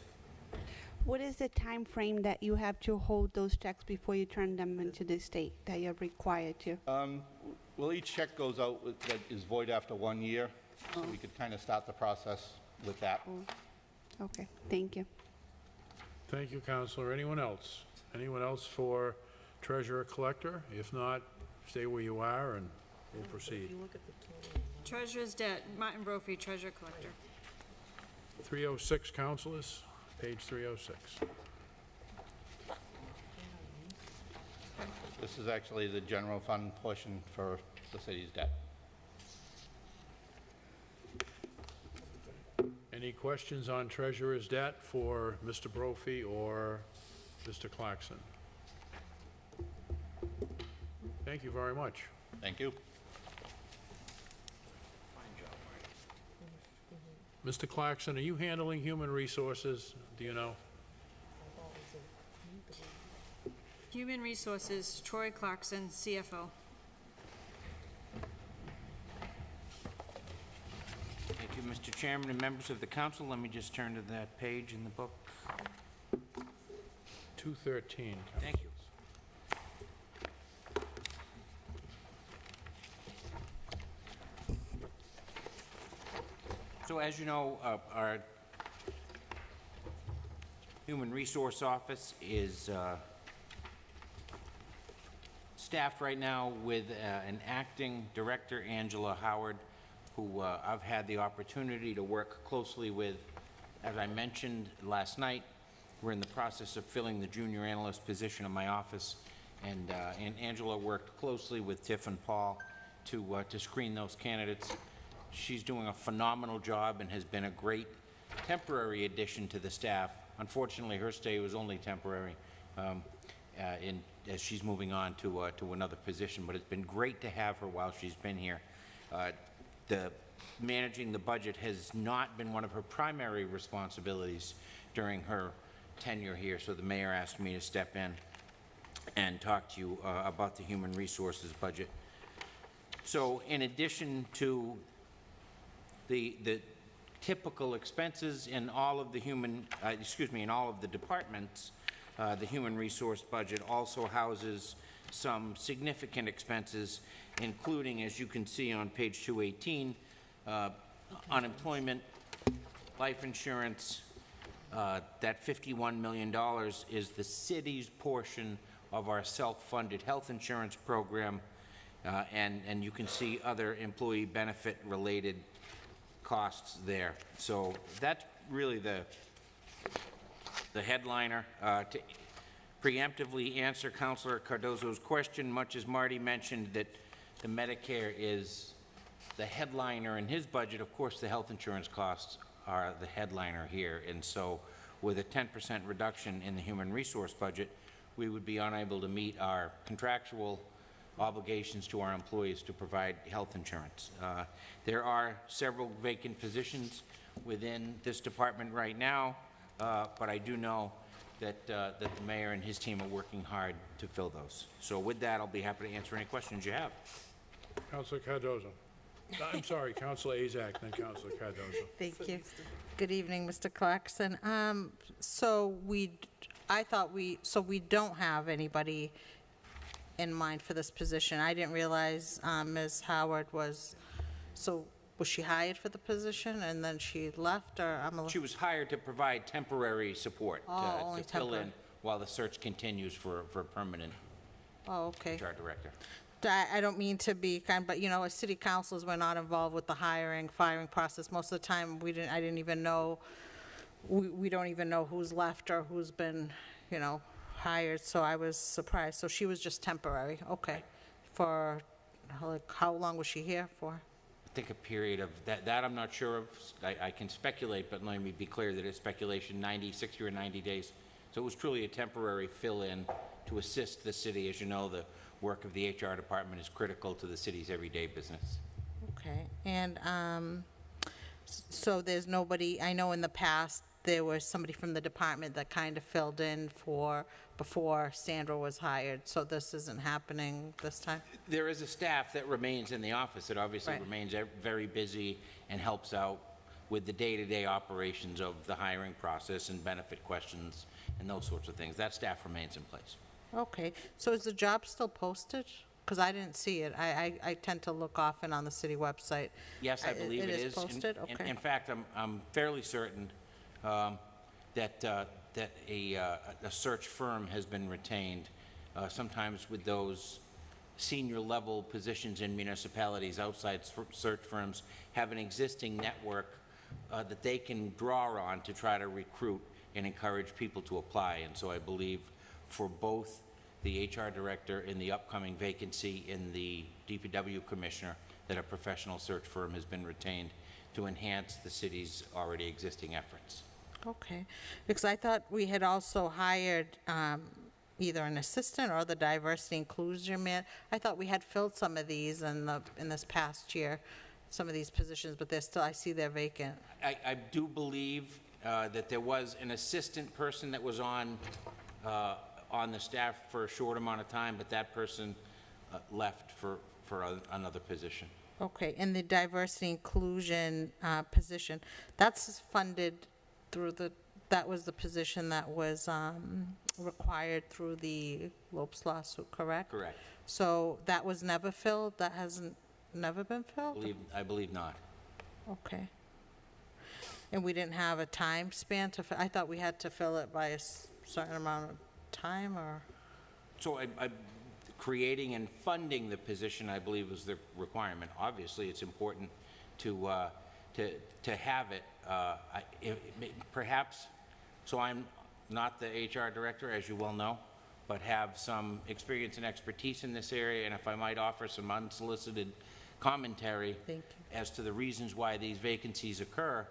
What is the time frame that you have to hold those checks before you turn them into the state, that you're required to? Well, each check goes out that is void after 1 year, so we could kind of start the process with that. Okay, thank you. Thank you, Counselor. Anyone else? Anyone else for treasurer collector? If not, stay where you are and we'll proceed. Treasurer's debt, Martin Brophy, treasurer collector. 306, councilors, page 306. This is actually the general fund portion for the city's debt. Any questions on treasurer's debt for Mr. Brophy or Mr. Clarkson? Thank you very much. Thank you. Mr. Clarkson, are you handling human resources? Do you know? Human Resources, Troy Clarkson, CFO. Thank you, Mr. Chairman and members of the council. Let me just turn to that page in the book. 213. Thank you. So as you know, our Human Resource Office is staffed right now with an acting director, Angela Howard, who I've had the opportunity to work closely with. As I mentioned last night, we're in the process of filling the junior analyst position in my office, and Angela worked closely with Tiff and Paul to screen those candidates. She's doing a phenomenal job and has been a great temporary addition to the staff. Unfortunately, her stay was only temporary as she's moving on to another position, but it's been great to have her while she's been here. Managing the budget has not been one of her primary responsibilities during her tenure here, so the mayor asked me to step in and talk to you about the human resources budget. So in addition to the typical expenses in all of the in all of the departments, the human resource budget also houses some significant expenses, including, as you can see on page 218, unemployment, life insurance. That $51 million is the city's portion of our self-funded health insurance program, and you can see other employee benefit related costs there. So that's really the headliner. To preemptively answer Councilor Cardozo's question, much as Marty mentioned that the Medicare is the headliner in his budget, of course the health insurance costs are the headliner here, and so with a 10% reduction in the human resource budget, we would be unable to meet our contractual obligations to our employees to provide health insurance. There are several vacant positions within this department right now, but I do know that the mayor and his team are working hard to fill those. So with that, I'll be happy to answer any questions you have. Councilor Cardozo. I'm sorry, Councilor Azak, then Councilor Cardozo. Thank you. Good evening, Mr. Clarkson. So we don't have anybody in mind for this position. I didn't realize Ms. Howard was she hired for the position and then she left, or She was hired to provide temporary support to fill in while the search continues for a permanent HR director. I don't mean to be kind, but you know, as city councilors, we're not involved with the hiring, firing process. Most of the time, I didn't even know, we don't even know who's left or who's been, you know, hired, so I was surprised. So she was just temporary, okay. For, like, how long was she here for? I think a period of, that I'm not sure of. I can speculate, but let me be clear that it's speculation, 60 or 90 days. So it was truly a temporary fill-in to assist the city. As you know, the work of the HR department is critical to the city's everyday business. Okay, and so there's nobody, I know in the past there was somebody from the department that kind of filled in before Sandra was hired, so this isn't happening this time? There is a staff that remains in the office. It obviously remains very busy and helps out with the day-to-day operations of the hiring process and benefit questions and those sorts of things. That staff remains in place. Okay, so is the job still posted? Because I didn't see it. I tend to look often on the city website. Yes, I believe it is. Posted? In- Okay. In fact, I'm fairly certain that a search firm has been retained. Sometimes with those senior level positions in municipalities, outside search firms have an existing network that they can draw on to try to recruit and encourage people to apply. And so I believe for both the HR director and the upcoming vacancy in the DPW commissioner, that a professional search firm has been retained to enhance the city's already existing efforts. Okay, because I thought we had also hired either an assistant or the diversity inclusion man. I thought we had filled some of these in this past year, some of these positions, but they're still, I see they're vacant. I do believe that there was an assistant person that was on the staff for a short amount of time, but that person left for another position. Okay, and the diversity inclusion position, that's funded through that was the position that was required through the Lopes lawsuit, correct? Correct. So that was never filled? That hasn't never been filled? I believe not. Okay. And we didn't have a time span to, I thought we had to fill it by a certain amount of time, or? So creating and funding the position, I believe, was the requirement. Obviously, it's important to have it. Perhaps, so I'm not the HR director, as you well know, but have some experience and expertise in this area, and if I might offer some unsolicited commentary as to the reasons why these vacancies occur,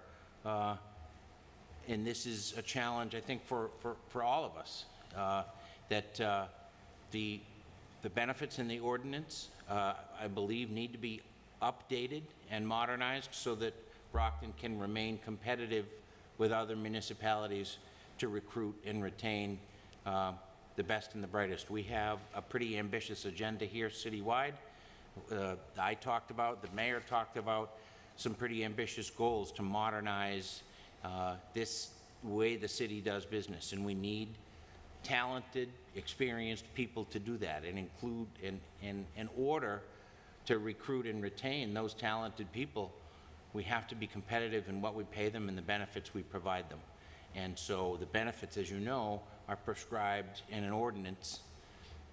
and this is a challenge, I think, for all of us, that the benefits in the ordinance, I believe, need to be updated and modernized so that Brockton can remain competitive with other municipalities to recruit and retain the best and the brightest. We have a pretty ambitious agenda here citywide. I talked about, the mayor talked about some pretty ambitious goals to modernize this way the city does business, and we need talented, experienced people to do that, and include in order to recruit and retain those talented people, we have to be competitive in what we pay them and the benefits we provide them. And so the benefits, as you know, are prescribed in an ordinance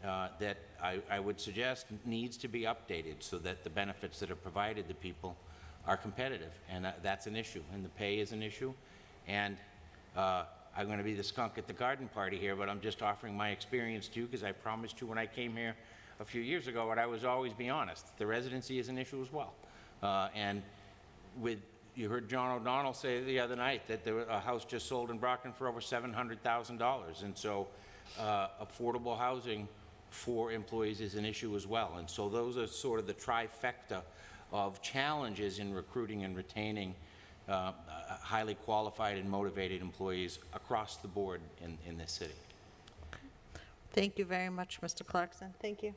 that I would suggest needs to be updated so that the benefits that are provided to people are competitive. And that's an issue, and the pay is an issue. And I'm going to be the skunk at the garden party here, but I'm just offering my experience to you because I promised you when I came here a few years ago, but I was always be honest. The residency is an issue as well. And you heard John O'Donnell say the other night that there was a house just sold in Brockton for over $700,000. And so affordable housing for employees is an issue as well. And so those are sort of the trifecta of challenges in recruiting and retaining highly qualified and motivated employees across the board in this city. Thank you very much, Mr. Clarkson. Thank you.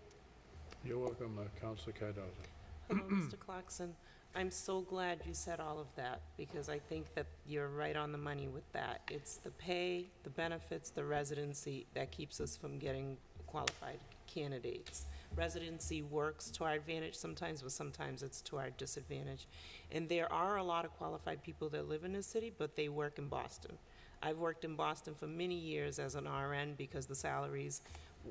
You're welcome, Councilor Cardoza. Hello, Mr. Clarkson. I'm so glad you said all of that, because I think that you're right on the money with that. It's the pay, the benefits, the residency that keeps us from getting qualified candidates. Residency works to our advantage sometimes, but sometimes it's to our disadvantage. And there are a lot of qualified people that live in this city, but they work in Boston. I've worked in Boston for many years as an RN because the salaries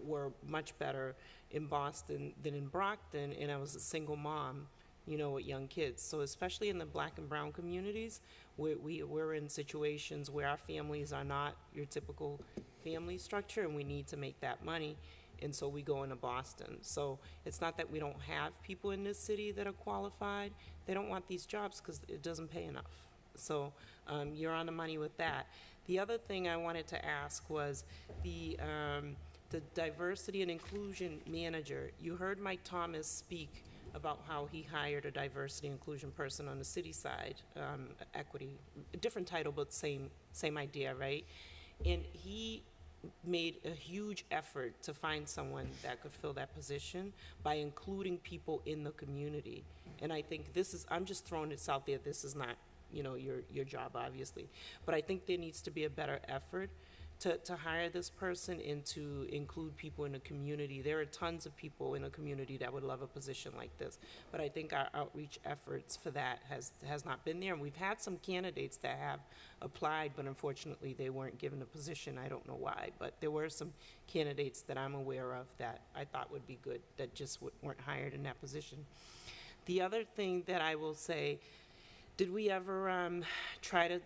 were much better in Boston than in Brockton, and I was a single mom, you know, with young kids. So especially in the black and brown communities, we're in situations where our families are not your typical family structure, and we need to make that money, and so we go into Boston. So it's not that we don't have people in this city that are qualified. They don't want these jobs because it doesn't pay enough. So you're on the money with that. The other thing I wanted to ask was the diversity and inclusion manager. You heard Mike Thomas speak about how he hired a diversity inclusion person on the city side, equity, different title, but same idea, right? And he made a huge effort to find someone that could fill that position by including people in the community. And I think this is, I'm just throwing this out there, this is not, you know, your job, obviously. But I think there needs to be a better effort to hire this person and to include people in the community. There are tons of people in a community that would love a position like this. But I think our outreach efforts for that has not been there. And we've had some candidates that have applied, but unfortunately they weren't given a position. I don't know why, but there were some candidates that I'm aware of that I thought would be good that just weren't hired in that position. The other thing that I will say, did we ever try to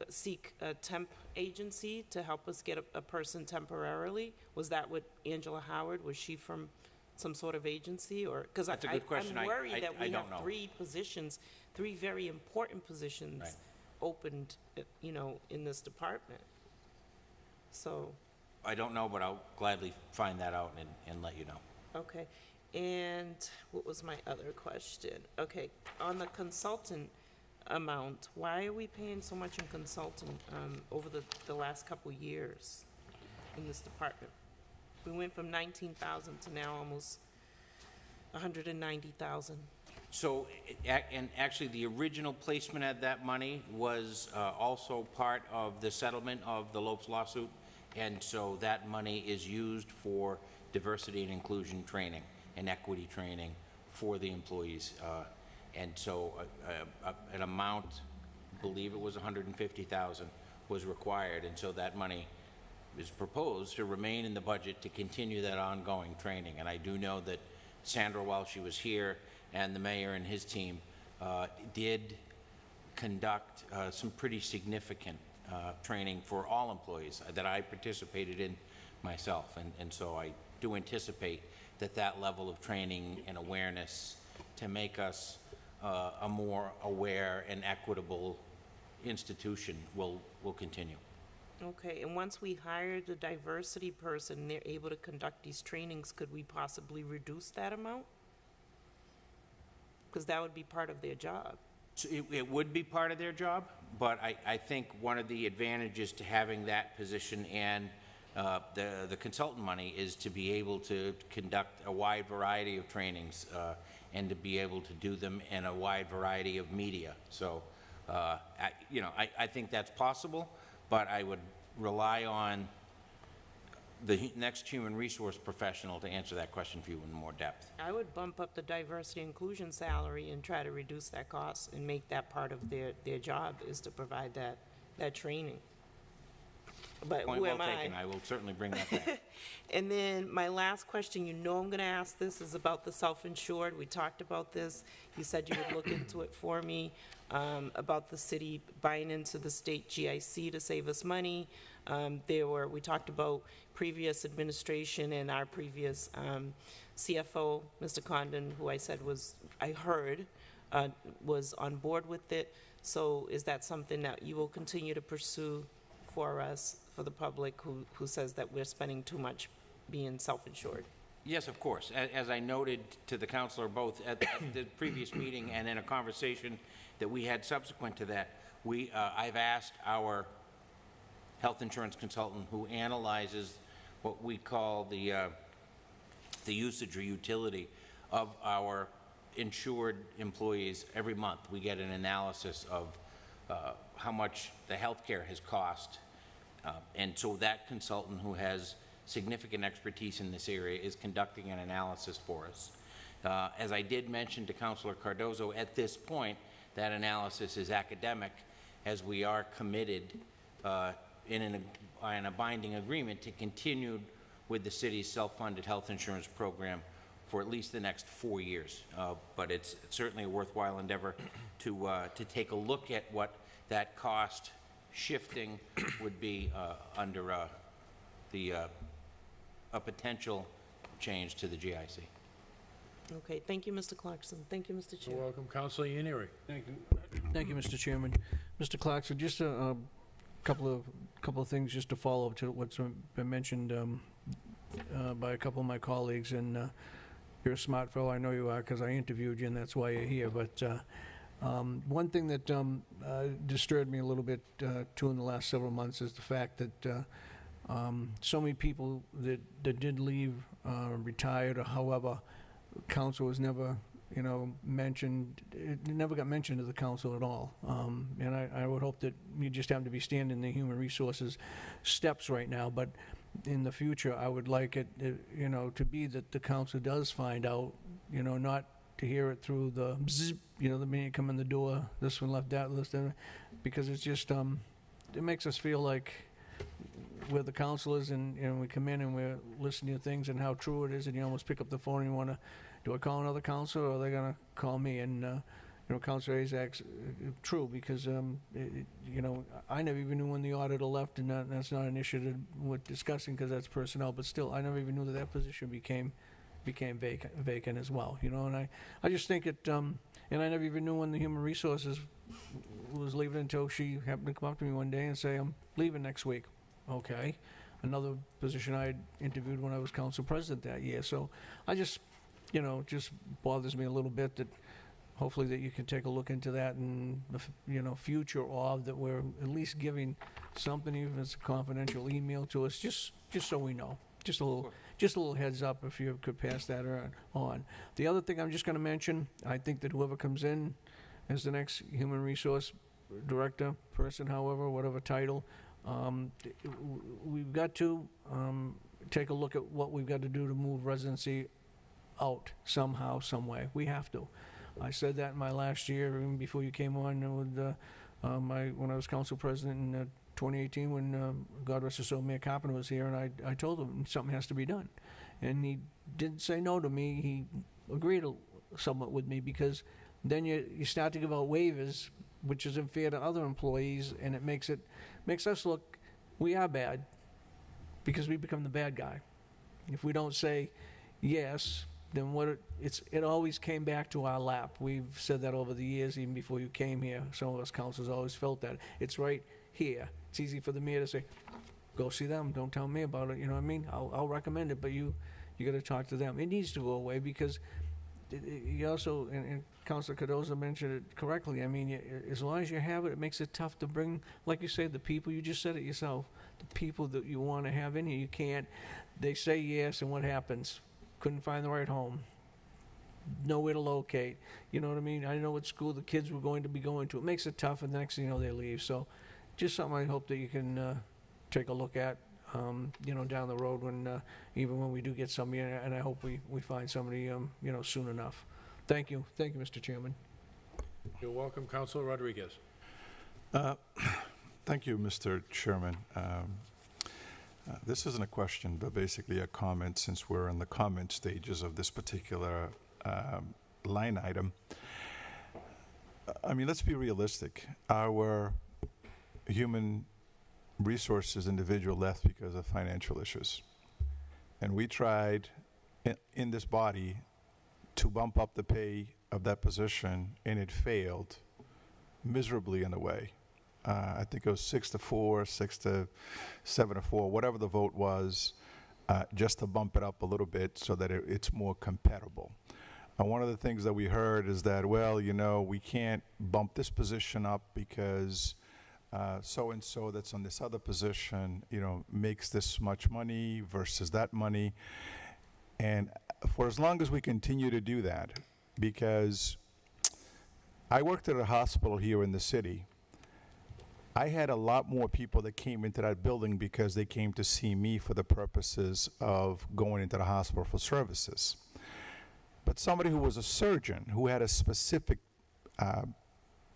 seek a temp agency to help us get a person temporarily? Was that what Angela Howard, was she from some sort of agency? Or because That's a good question. I'm worried that I we don't have know. 3 positions, 3 very important positions Right. opened, you know, in this department. So, I don't know, but I'll gladly find that out and let you know. okay. And what was my other question? Okay, on the consultant amount, why are we paying so much in consultant over the last couple years in this department? We went from 19,000 to now almost 190,000. So, and actually, the original placement of that money was also part of the settlement of the Lopes lawsuit, and so that money is used for diversity and inclusion training and equity training for the employees. And so an amount, I believe it was 150,000, was required, and so that money is proposed to remain in the budget to continue that ongoing training. And I do know that Sandra, while she was here, and the mayor and his team did conduct some pretty significant training for all employees that I participated in myself. And so I do anticipate that level of training and awareness to make us a more aware and equitable institution will continue. Okay, and once we hire the diversity person, they're able to conduct these trainings, could we possibly reduce that amount? Because that would be part of their job. So it would be part of their job, but I think one of the advantages to having that position and the consultant money is to be able to conduct a wide variety of trainings and to be able to do them in a wide variety of media. So, I think that's possible, but I would rely on the next human resource professional to answer that question for you in more depth. I would bump up the diversity inclusion salary and try to reduce that cost and make that part of their job, is to provide that training. But Point who well am I? taken. I will certainly bring that back. And then my last question, you know I'm going to ask this, is about the self-insured. We talked about this. You said you would look into it for me, about the city buying into the state GIC to save us money. We talked about previous administration and our previous CFO, Mr. Condon, who I said was on board with it. So is that something that you will continue to pursue for us, for the public who says that we're spending too much being self-insured? Yes, of course. As I noted to the counselor both at the previous meeting and in a conversation that we had subsequent to that, I've asked our health insurance consultant, who analyzes what we call the usage or utility of our insured employees. Every month we get an analysis of how much the health care has cost. And so that consultant, who has significant expertise in this area, is conducting an analysis for us. As I did mention to Councilor Cardozo, at this point, that analysis is academic, as we are committed in a binding agreement to continue with the city's self-funded health insurance program for at least the next 4 years. But it's certainly a worthwhile endeavor to take a look at what that cost shifting would be under a potential change to the GIC. Okay, thank you, Mr. Clarkson. Thank you, Mr. Chair. You're welcome, Councilor Yaneri. Thank you. Thank you, Mr. Chairman. Mr. Clarkson, just a couple of things just to follow up to what's been mentioned by a couple of my colleagues. And you're a smart fellow, I know you are, because I interviewed you, and that's why you're here. But one thing that disturbed me a little bit, too, in the last several months is the fact that so many people that did leave, retired, or however, council was never mentioned, it never got mentioned to the council at all. And I would hope that you just happen to be standing in the human resources steps right now, but in the future, I would like it, to be that the council does find out, not to hear it through the bzzz, the minute you come in the door, this one left, that list, because it's just, it makes us feel like we're the counselors and we come in and we're listening to things and how true it is, and you almost pick up the phone and you want to, do I call another counselor or are they going to call me? And, Counselor Azak's true, because, I never even knew when the auditor left, and that's not an issue that we're discussing because that's personnel, but still, I never even knew that position became vacant as well, and I just think it, and I never even knew when the human resources was leaving until she happened to come up to me one day and say, I'm leaving next week. Okay. Another position I had interviewed when I was council president that year. So I just, just bothers me a little bit that hopefully that you can take a look into that and, future of that we're at least giving something, even if it's a confidential email to us, just so we know. Just a little heads up if you could pass that on. The other thing I'm just going to mention, I think that whoever comes in as the next human resource director, person, however, whatever title, we've got to take a look at what we've got to do to move residency out somehow, some way. We have to. I said that in my last year, even before you came on with when I was council president in 2018, when God rest his soul, Mayor Carpenter was here, and I told him something has to be done. And he didn't say no to me. He agreed somewhat with me, because then you start to give out waivers, which isn't fair to other employees, and it makes us look, we are bad, because we become the bad guy. If we don't say yes, then it always came back to our lap. We've said that over the years, even before you came here. Some of us councilors always felt that. It's right here. It's easy for the mayor to say, go see them, don't tell me about it, you know what I mean? I'll recommend it, but you got to talk to them. It needs to go away, because you also, and Councilor Cardozo mentioned it correctly, I mean, as long as you have it, it makes it tough to bring, like you say, the people, you just said it yourself, the people that you want to have in here, you can't. They say yes, and what happens? Couldn't find the right home, nowhere to locate, you know what I mean? I know what school the kids were going to be going to. It makes it tough, and the next thing you know, they leave. So just something I hope that you can take a look at, down the road, when even when we do get somebody, and I hope we find somebody, soon enough. Thank you, Mr. Chairman. You're welcome, Councilor Rodriguez. Thank you, Mr. Chairman. This isn't a question, but basically a comment, since we're in the comment stages of this particular line item. I mean, let's be realistic. Our human resources individual left because of financial issues. And we tried in this body to bump up the pay of that position, and it failed miserably in a way. I think it was 6-4, 7-4, whatever the vote was, just to bump it up a little bit so that it's more comparable. One of the things that we heard is that, well, we can't bump this position up because so-and-so that's on this other position, makes this much money versus that money. And for as long as we continue to do that, because I worked at a hospital here in the city, I had a lot more people that came into that building because they came to see me for the purposes of going into the hospital for services. But somebody who was a surgeon, who had a specific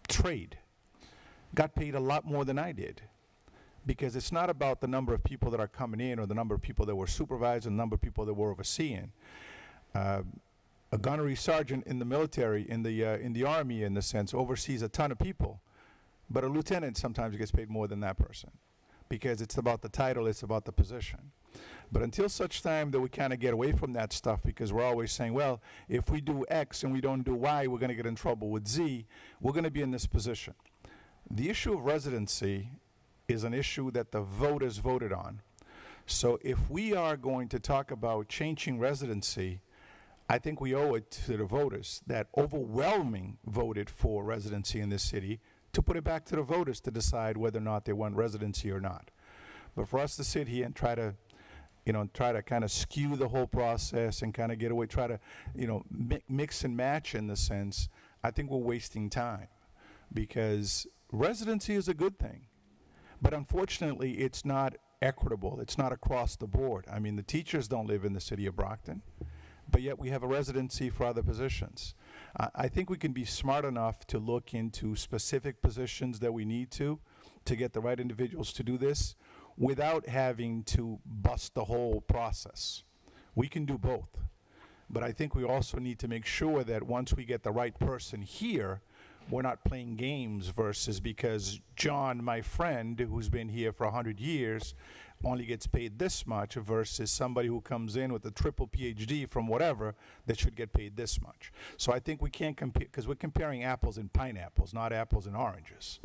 trade, got paid a lot more than I did, because it's not about the number of people that are coming in or the number of people that were supervising, the number of people that were overseeing. A gunnery sergeant in the military, in the Army, in the sense, oversees a ton of people. But a lieutenant sometimes gets paid more than that person, because it's about the title, it's about the position. But until such time that we kind of get away from that stuff, because we're always saying, well, if we do X and we don't do Y, we're going to get in trouble with Z, we're going to be in this position. The issue of residency is an issue that the voters voted on. So if we are going to talk about changing residency, I think we owe it to the voters that overwhelming voted for residency in this city, to put it back to the voters to decide whether or not they want residency or not. But for us to sit here and try to and try to kind of skew the whole process and kind of get away, try to, mix and match in the sense, I think we're wasting time, because residency is a good thing. But unfortunately, it's not equitable. It's not across the board. I mean, the teachers don't live in the city of Brockton, but yet we have a residency for other positions. I think we can be smart enough to look into specific positions that we need to get the right individuals to do this without having to bust the whole process. We can do both. But I think we also need to make sure that once we get the right person here, we're not playing games versus because John, my friend, who's been here for 100 years, only gets paid this much versus somebody who comes in with a triple PhD from whatever that should get paid this much. So I think we can't compare, because we're comparing apples and pineapples, not apples and oranges.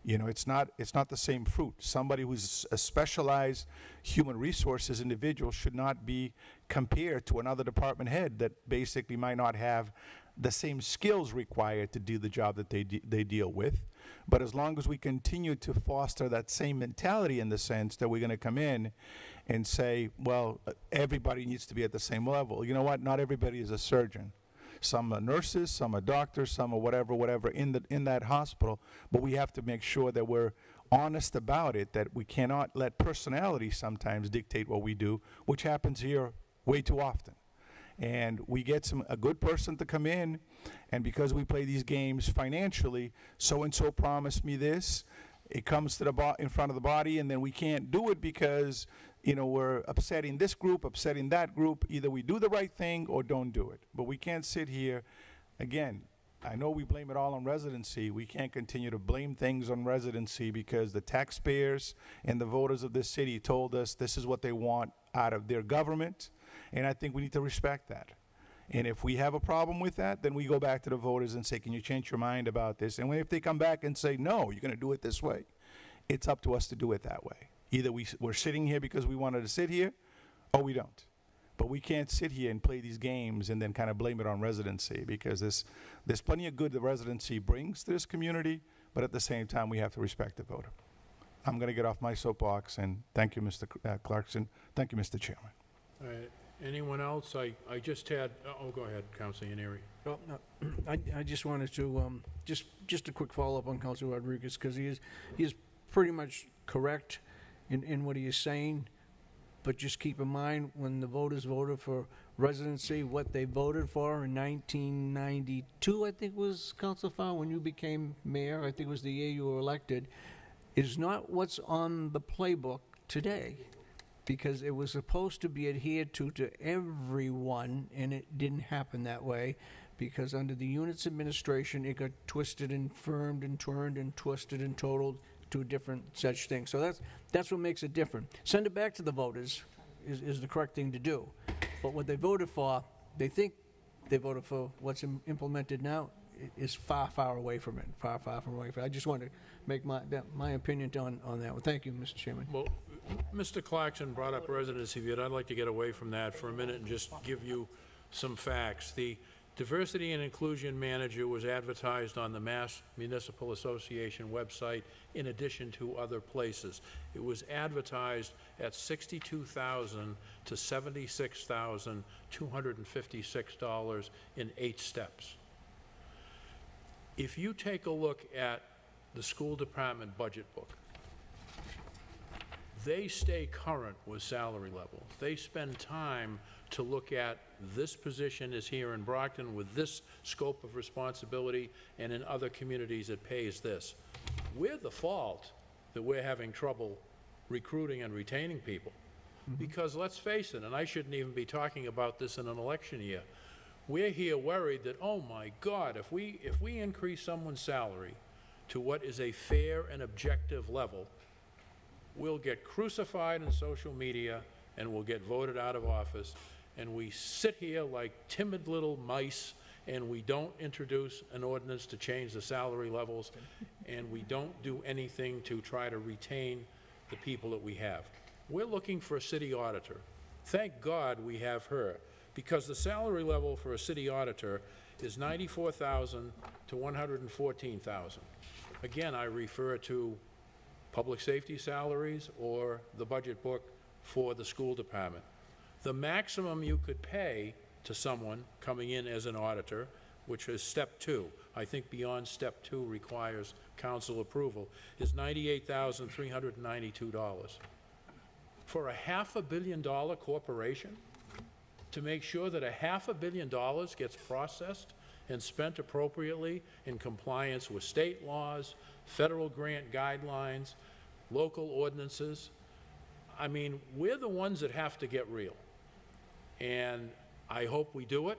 It's not the same fruit. Somebody who's a specialized human resources individual should not be compared to another department head that basically might not have the same skills required to do the job that they deal with. But as long as we continue to foster that same mentality in the sense that we're going to come in and say, well, everybody needs to be at the same level. You know what? Not everybody is a surgeon. Some are nurses, some are doctors, some are whatever in that hospital. But we have to make sure that we're honest about it, that we cannot let personality sometimes dictate what we do, which happens here way too often. And we get a good person to come in, and because we play these games financially, so-and-so promised me this, it comes to in front of the body, and then we can't do it because we're upsetting this group, upsetting that group. Either we do the right thing or don't do it. But we can't sit here. Again, I know we blame it all on residency. We can't continue to blame things on residency because the taxpayers and the voters of this city told us this is what they want out of their government, and I think we need to respect that. And if we have a problem with that, then we go back to the voters and say, can you change your mind about this? And if they come back and say, no, you're going to do it this way, it's up to us to do it that way. Either we're sitting here because we wanted to sit here, or we don't. But we can't sit here and play these games and then kind of blame it on residency, because there's plenty of good the residency brings to this community, but at the same time, we have to respect the voter. I'm going to get off my soapbox, and thank you, Mr. Clarkson. Thank you, Mr. Chairman. All right. Anyone else? I just had, go ahead, Councilor Yaneri. No, I just wanted to, just a quick follow-up on Councilor Rodriguez, because he is pretty much correct in what he is saying, but just keep in mind, when the voters voted for residency, what they voted for in 1992, I think was, Councilor Farr, when you became mayor, I think it was the year you were elected, is not what's on the playbook today, because it was supposed to be adhered to everyone, and it didn't happen that way, because under the unit's administration, it got twisted and firmed and turned and twisted and totaled to a different such thing. So that's what makes it different. Send it back to the voters is the correct thing to do. But what they voted for, they think they voted for what's implemented now is far, far away from it. Far, far from away from it. I just wanted to make my opinion on that one. Thank you, Mr. Chairman. Well, Mr. Clarkson brought up residency, but I'd like to get away from that for a minute and just give you some facts. The Diversity and Inclusion Manager was advertised on the Mass Municipal Association website in addition to other places. It was advertised at $62,000 to $76,256 in 8 steps. If you take a look at the school department budget book, they stay current with salary levels. They spend time to look at this position is here in Brockton with this scope of responsibility, and in other communities it pays this. We're the fault that we're having trouble recruiting and retaining people. Because let's face it, and I shouldn't even be talking about this in an election year, we're here worried that, oh my God, if we increase someone's salary to what is a fair and objective level, we'll get crucified in social media and we'll get voted out of office. And we sit here like timid little mice, and we don't introduce an ordinance to change the salary levels, and we don't do anything to try to retain the people that we have. We're looking for a city auditor. Thank God we have her, because the salary level for a city auditor is $94,000 to $114,000. Again, I refer to public safety salaries or the budget book for the school department. The maximum you could pay to someone coming in as an auditor, which is step 2, I think beyond step 2 requires council approval, is $98,392. For a $500 million corporation, to make sure that a $500 million gets processed and spent appropriately in compliance with state laws, federal grant guidelines, local ordinances. I mean, we're the ones that have to get real. And I hope we do it.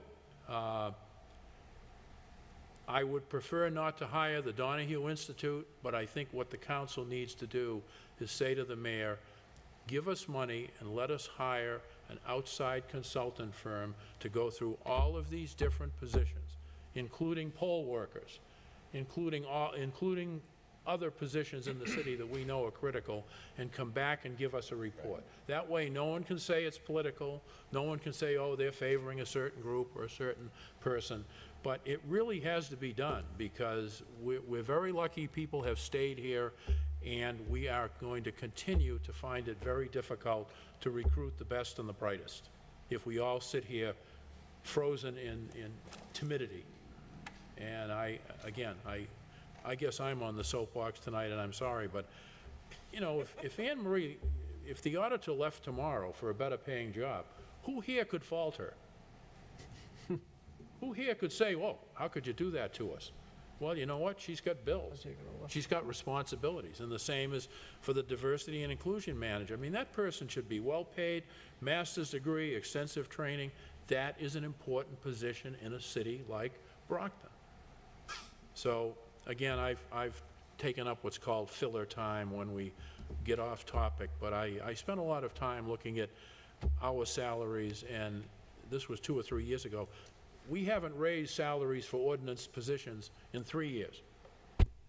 I would prefer not to hire the Donahue Institute, but I think what the council needs to do is say to the mayor, give us money and let us hire an outside consultant firm to go through all of these different positions, including poll workers, including other positions in the city that we know are critical, and come back and give us a report. That way, no one can say it's political, no one can say, oh, they're favoring a certain group or a certain person, but it really has to be done, because we're very lucky people have stayed here, and we are going to continue to find it very difficult to recruit the best and the brightest if we all sit here frozen in timidity. And I guess I'm on the soapbox tonight, and I'm sorry, but, you know, if Anne Marie, if the auditor left tomorrow for a better paying job, who here could fault her? Who here could say, whoa, how could you do that to us? Well, you know what? She's got bills. She's got responsibilities. And the same is for the diversity and inclusion manager. I mean, that person should be well-paid, master's degree, extensive training. That is an important position in a city like Brockton. So, again, I've taken up what's called filler time when we get off topic, but I spent a lot of time looking at our salaries, and this was 2 or 3 years ago. We haven't raised salaries for ordinance positions in 3 years.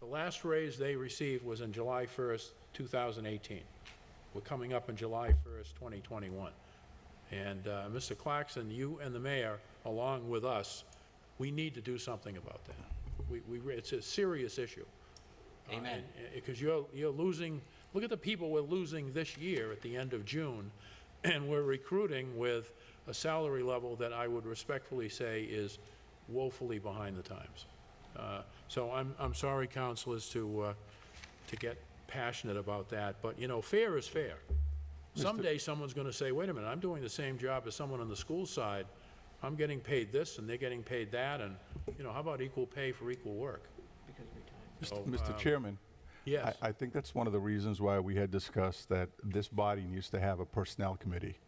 The last raise they received was in July 1st, 2018. We're coming up in July 1st, 2021. And Mr. Clarkson, you and the mayor, along with us, we need to do something about that. It's a serious issue. Amen. Because you're losing, look at the people we're losing this year at the end of June, and we're recruiting with a salary level that I would respectfully say is woefully behind the times. So I'm sorry, councilors, to get passionate about that, but, you know, fair is fair. Someday someone's going to say, wait a minute, I'm doing the same job as someone on the school side. I'm getting paid this, and they're getting paid that, and, you know, how about equal pay for equal work? Mr. Chairman. Yes. I think that's one of the reasons why we had discussed that this body needs to have a personnel committee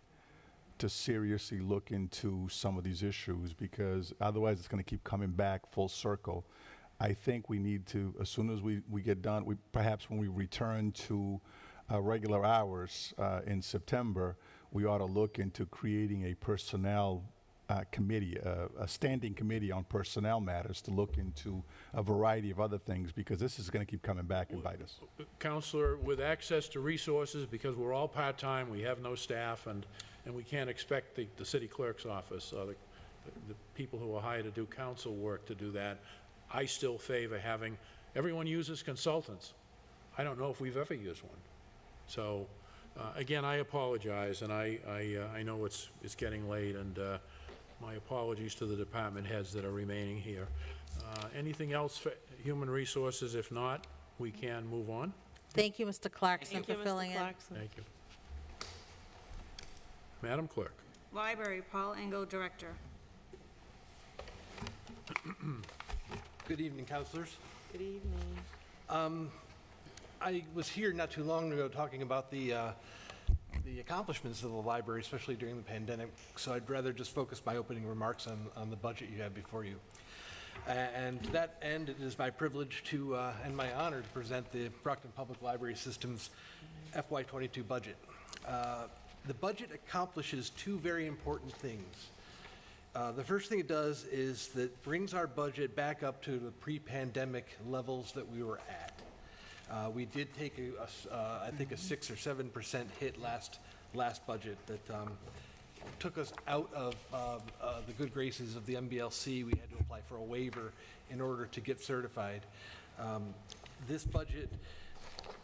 to seriously look into some of these issues, because otherwise it's going to keep coming back full circle. I think we need to, as soon as we get done, perhaps when we return to regular hours in September, we ought to look into creating a personnel committee, a standing committee on personnel matters to look into a variety of other things, because this is going to keep coming back and bite us. Counselor, with access to resources, because we're all part-time, we have no staff, and we can't expect the city clerk's office, the people who are hired to do council work to do that. I still favor having, everyone uses consultants. I don't know if we've ever used one. So, again, I apologize, and I know it's getting late, and my apologies to the department heads that are remaining here. Anything else for human resources? If not, we can move on. Thank you, Mr. Clarkson, for filling in. Thank you. Madam Clerk. Library, Paul Engel, Director. Good evening, councilors. Good evening. I was here not too long ago talking about the accomplishments of the library, especially during the pandemic, so I'd rather just focus my opening remarks on the budget you have before you. And to that end, it is my privilege to, and my honor to present the Brockton Public Library System's FY22 budget. The budget accomplishes two very important things. The first thing it does is that brings our budget back up to the pre-pandemic levels that we were at. We did take I think a 6 or 7% hit last budget that took us out of the good graces of the MBLC. We had to apply for a waiver in order to get certified. This budget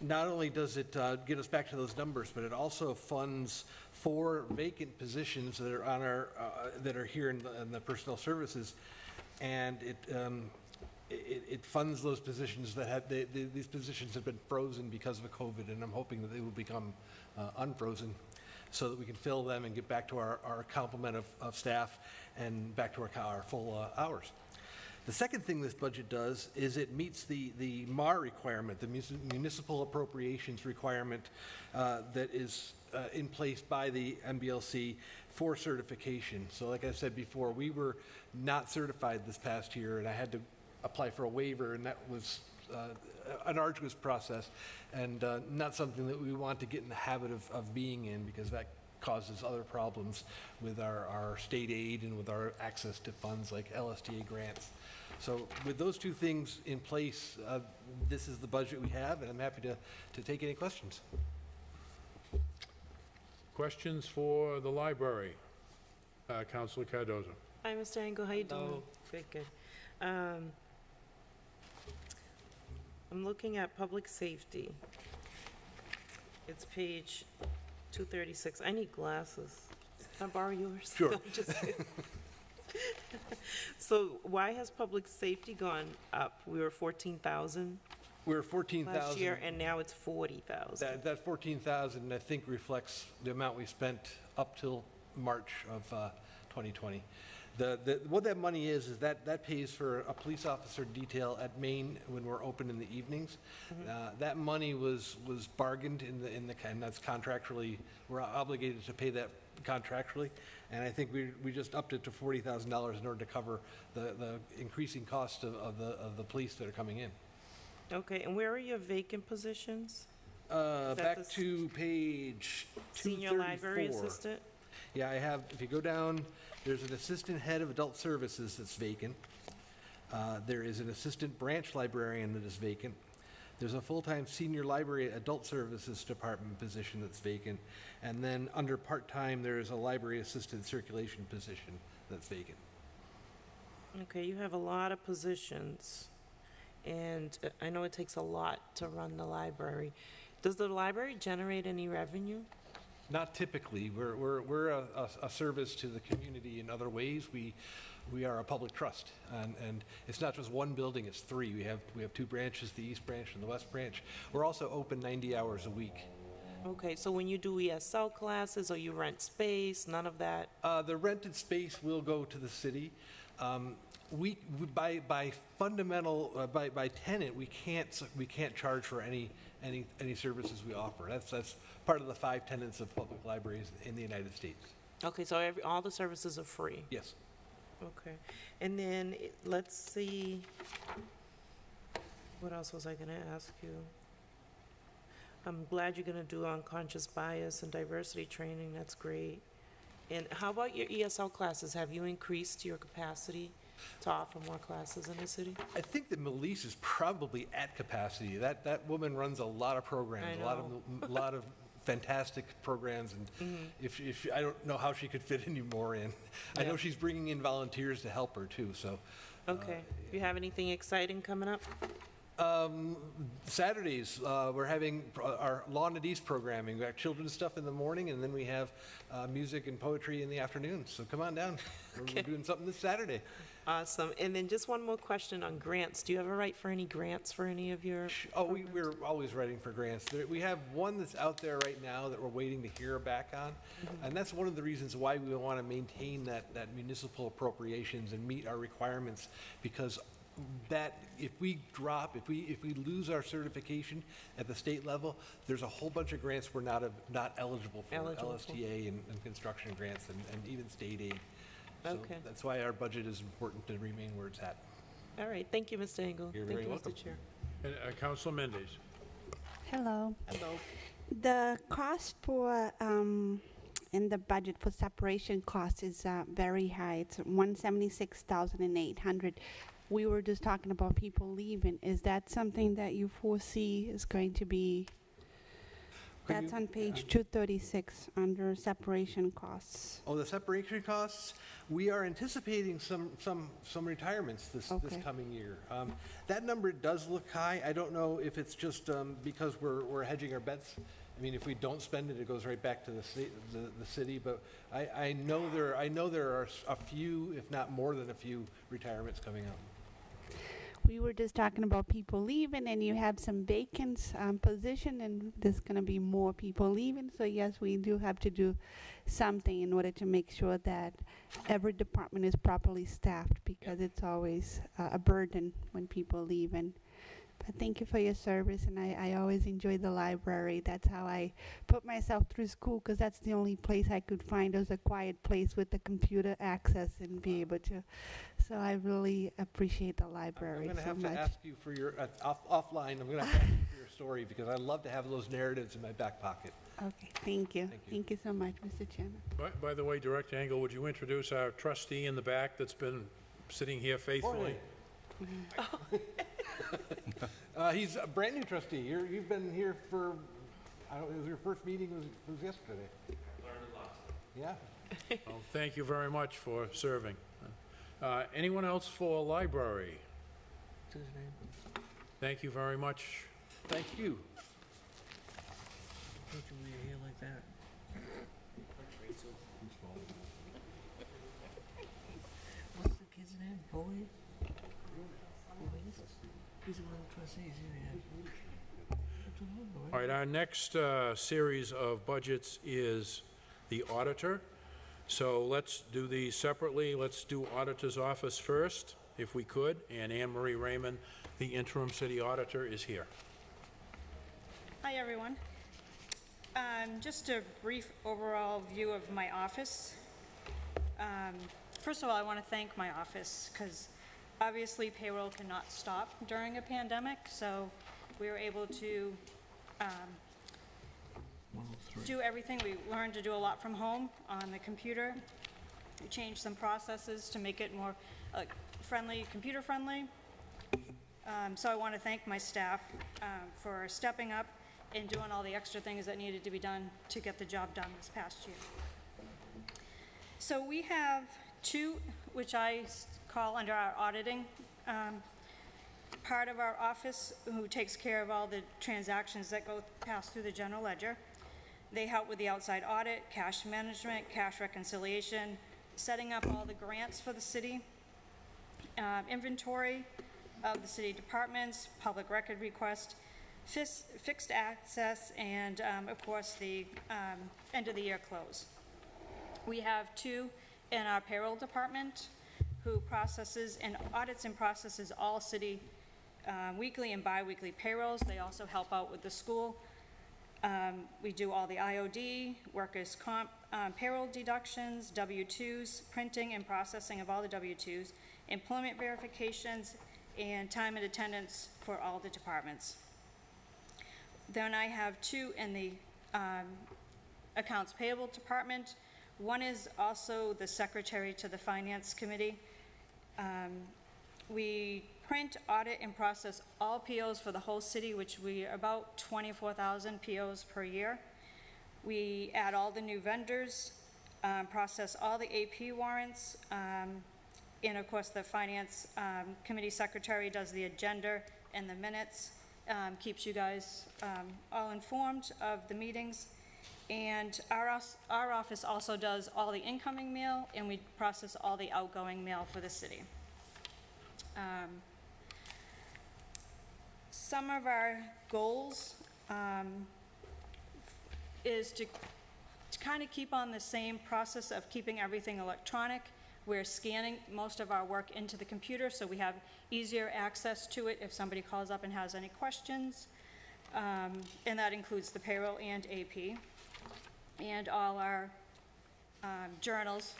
not only does it get us back to those numbers, but it also funds 4 vacant positions that are on our, that are here in the personnel services, and it funds those positions that have, these positions have been frozen because of COVID, and I'm hoping that they will become unfrozen so that we can fill them and get back to our complement of staff and back to our full hours. The second thing this budget does is it meets the MAR requirement, the municipal appropriations requirement that is in place by the MBLC for certification. So like I said before, we were not certified this past year, and I had to apply for a waiver, and that was an arduous process, and not something that we want to get in the habit of being in, because that causes other problems with our state aid and with our access to funds like LSTA grants. So with those two things in place, this is the budget we have, and I'm happy to take any questions. Questions for the library? Councilor Cardoza. Hi, Mr. Engel, how you doing? Good, good. I'm looking at public safety. It's page 236. I need glasses. Can I borrow yours? Sure. So why has public safety gone up? We were 14,000 We were 14,000. last year, and now it's 40,000. That 14,000, I think, reflects the amount we spent up till March of 2020. What that money is that pays for a police officer detail at Maine when we're open in the evenings. That money was bargained and that's contractually, we're obligated to pay that contractually, and I think we just upped it to $40,000 in order to cover the increasing cost of the police that are coming in. Okay, and where are your vacant positions? Back to page 234. Senior library assistant? Yeah, I have, if you go down, there's an assistant head of adult services that's vacant. There is an assistant branch librarian that is vacant. There's a full-time senior library adult services department position that's vacant. And then under part-time, there is a library assistant circulation position that's vacant. Okay, you have a lot of positions, and I know it takes a lot to run the library. Does the library generate any revenue? Not typically. We're a service to the community in other ways. We are a public trust, and it's not just one building, it's 3. We have 2 branches, the East Branch and the West Branch. We're also open 90 hours a week. Okay, so when you do ESL classes or you rent space, none of that? The rented space will go to the city. By fundamental, by tenant, we can't charge for any services we offer. That's part of the 5 tenets of public libraries in the United States. Okay, so all the services are free? Yes. Okay, and then let's see, what else was I gonna ask you? I'm glad you're gonna do unconscious bias and diversity training, that's great. And how about your ESL classes? Have you increased your capacity to offer more classes in the city? I think that Melise is probably at capacity. That woman runs a lot of programs, a lot of fantastic programs, and if I don't know how she could fit any more in. I know she's bringing in volunteers to help her too. So. Okay. Do you have anything exciting coming up? Saturdays, we're having our Lawn and East programming. We have children's stuff in the morning, and then we have music and poetry in the afternoon. So come on down. Okay. We're doing something this Saturday. Awesome. And then just one more question on grants. Do you ever write for any grants for any of your We're always writing for grants. We have one that's out there right now that we're waiting to hear back on. And that's one of the reasons why we want to maintain that municipal appropriations and meet our requirements, because that if we lose our certification at the state level, there's a whole bunch of grants we're not eligible for, LSTA and construction grants and even state aid. So that's why our budget is important to remain where it's at. All right, thank you, Mr. Engel. You're thank very you, welcome. Mr. Chair. And Councilor Mendes. Hello. Hello. The cost for, in the budget for separation costs is very high. It's $176,800. We were just talking about people leaving. Is that something that you foresee is going to be That's on page 236, under separation costs. Oh, the separation costs, we are anticipating some retirements this coming year. That number does look high. I don't know if it's just because we're hedging our bets. I mean, if we don't spend it, it goes right back to the city, but I know there are a few, if not more than a few, retirements coming up. We were just talking about people leaving, and you have some vacant position, and there's going to be more people leaving. So yes, we do have to do something in order to make sure that every department is properly staffed, because it's always a burden when people leave. But thank you for your service, and I always enjoy the library. That's how I put myself through school, because that's the only place I could find was a quiet place with the computer access and be able to. So I really appreciate the library so much. I'm going to have to ask you for your, offline, I'm going to have to ask you for your story, because I love to have those narratives in my back pocket. Okay, thank you. Thank you so much, Mr. Chairman. By the way, Director Engel, would you introduce our trustee in the back that's been sitting here faithfully? He's a brand new trustee. You've been here for, I don't know, it was your first meeting was yesterday. Learned a lot. Yeah. Well, thank you very much for serving. Anyone else for library? Thank you very much. Thank you. Don't you wear your hair like that? What's the kid's name? Boyd? He's one of the trustees, yeah. All right, our next series of budgets is the auditor. So let's do these separately. Let's do auditor's office first, if we could. And Anne Marie Raymond, the interim city auditor, is here. Hi, everyone. Just a brief overall view of my office. First of all, I want to thank my office, because obviously payroll cannot stop during a pandemic, so we were able to do everything. We learned to do a lot from home on the computer. We changed some processes to make it more friendly, computer friendly. So I want to thank my staff for stepping up and doing all the extra things that needed to be done to get the job done this past year. So we have two, which I call under our auditing part of our office, who takes care of all the transactions that pass through the general ledger. They help with the outside audit, cash management, cash reconciliation, setting up all the grants for the city, inventory of the city departments, public record request, fixed access, and of course the end of the year close. We have two in our payroll department who processes and audits and processes all city weekly and bi-weekly payrolls. They also help out with the school. We do all the IOD, workers' comp, payroll deductions, W-2s, printing and processing of all the W-2s, employment verifications, and time and attendance for all the departments. Then I have two in the accounts payable department. One is also the secretary to the finance committee. We print, audit, and process all POs for the whole city, which we are about 24,000 POs per year. We add all the new vendors, process all the AP warrants, and of course the finance committee secretary does the agenda and the minutes, keeps you guys all informed of the meetings. And our office also does all the incoming mail, and we process all the outgoing mail for the city. Some of our goals is to kind of keep on the same process of keeping everything electronic. We're scanning most of our work into the computer, so we have easier access to it if somebody calls up and has any questions. And that includes the payroll and AP. And all our journals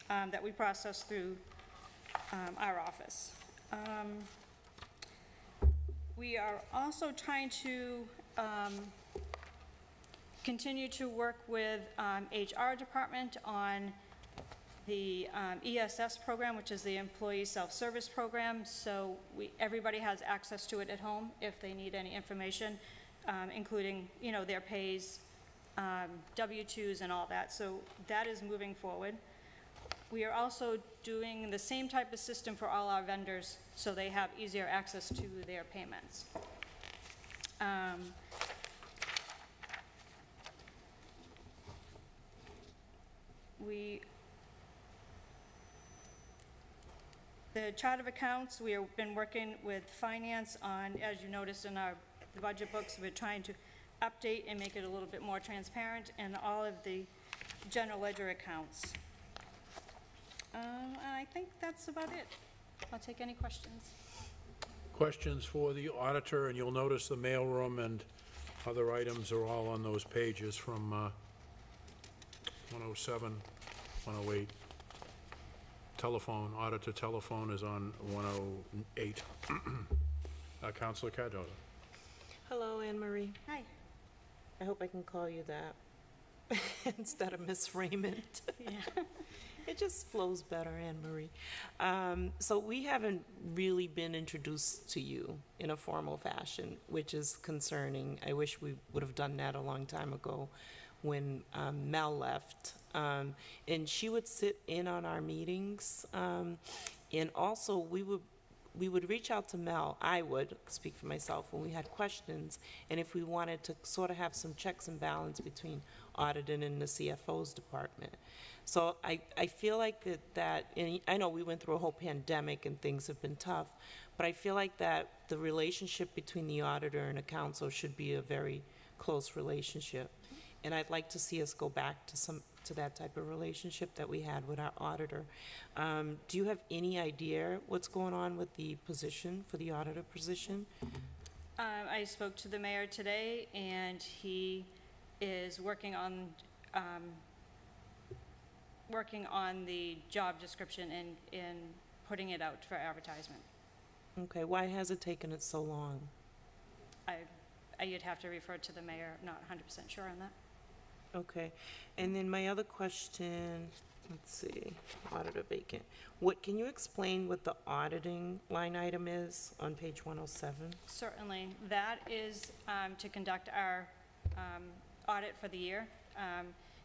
that we process through our office. We are also trying to continue to work with HR department on the ESS program, which is the Employee Self-Service Program. So everybody has access to it at home if they need any information, including, their pays, W-2s and all that, so that is moving forward. We are also doing the same type of system for all our vendors, so they have easier access to their payments. The chart of accounts, we have been working with finance on, as you noticed in the budget books, we're trying to update and make it a little bit more transparent, and all of the general ledger accounts. I think that's about it. I'll take any questions. Questions for the auditor, and you'll notice the mailroom and other items are all on those pages from 107, 108. Telephone, auditor telephone is on 108. Councilor Cardoza. Hello, Anne Marie. Hi. I hope I can call you that instead of Miss Raymond. Yeah. It just flows better, Anne Marie. So we haven't really been introduced to you in a formal fashion, which is concerning. I wish we would have done that a long time ago when Mel left. And she would sit in on our meetings. And also we would reach out to Mel, I would speak for myself, when we had questions, and if we wanted to sort of have some checks and balance between auditing and the CFO's department. So I feel like that, and I know we went through a whole pandemic and things have been tough, but I feel like that the relationship between the auditor and a council should be a very close relationship. And I'd like to see us go back to that type of relationship that we had with our auditor. Do you have any idea what's going on with the position, for the auditor position? I spoke to the mayor today, and he is working on the job description and putting it out for advertisement. Okay, why has it taken it so long? You'd have to refer to the mayor, not 100% sure on that. Okay, and then my other question, let's see, auditor vacant. Can you explain what the auditing line item is on page 107? Certainly. That is to conduct our audit for the year.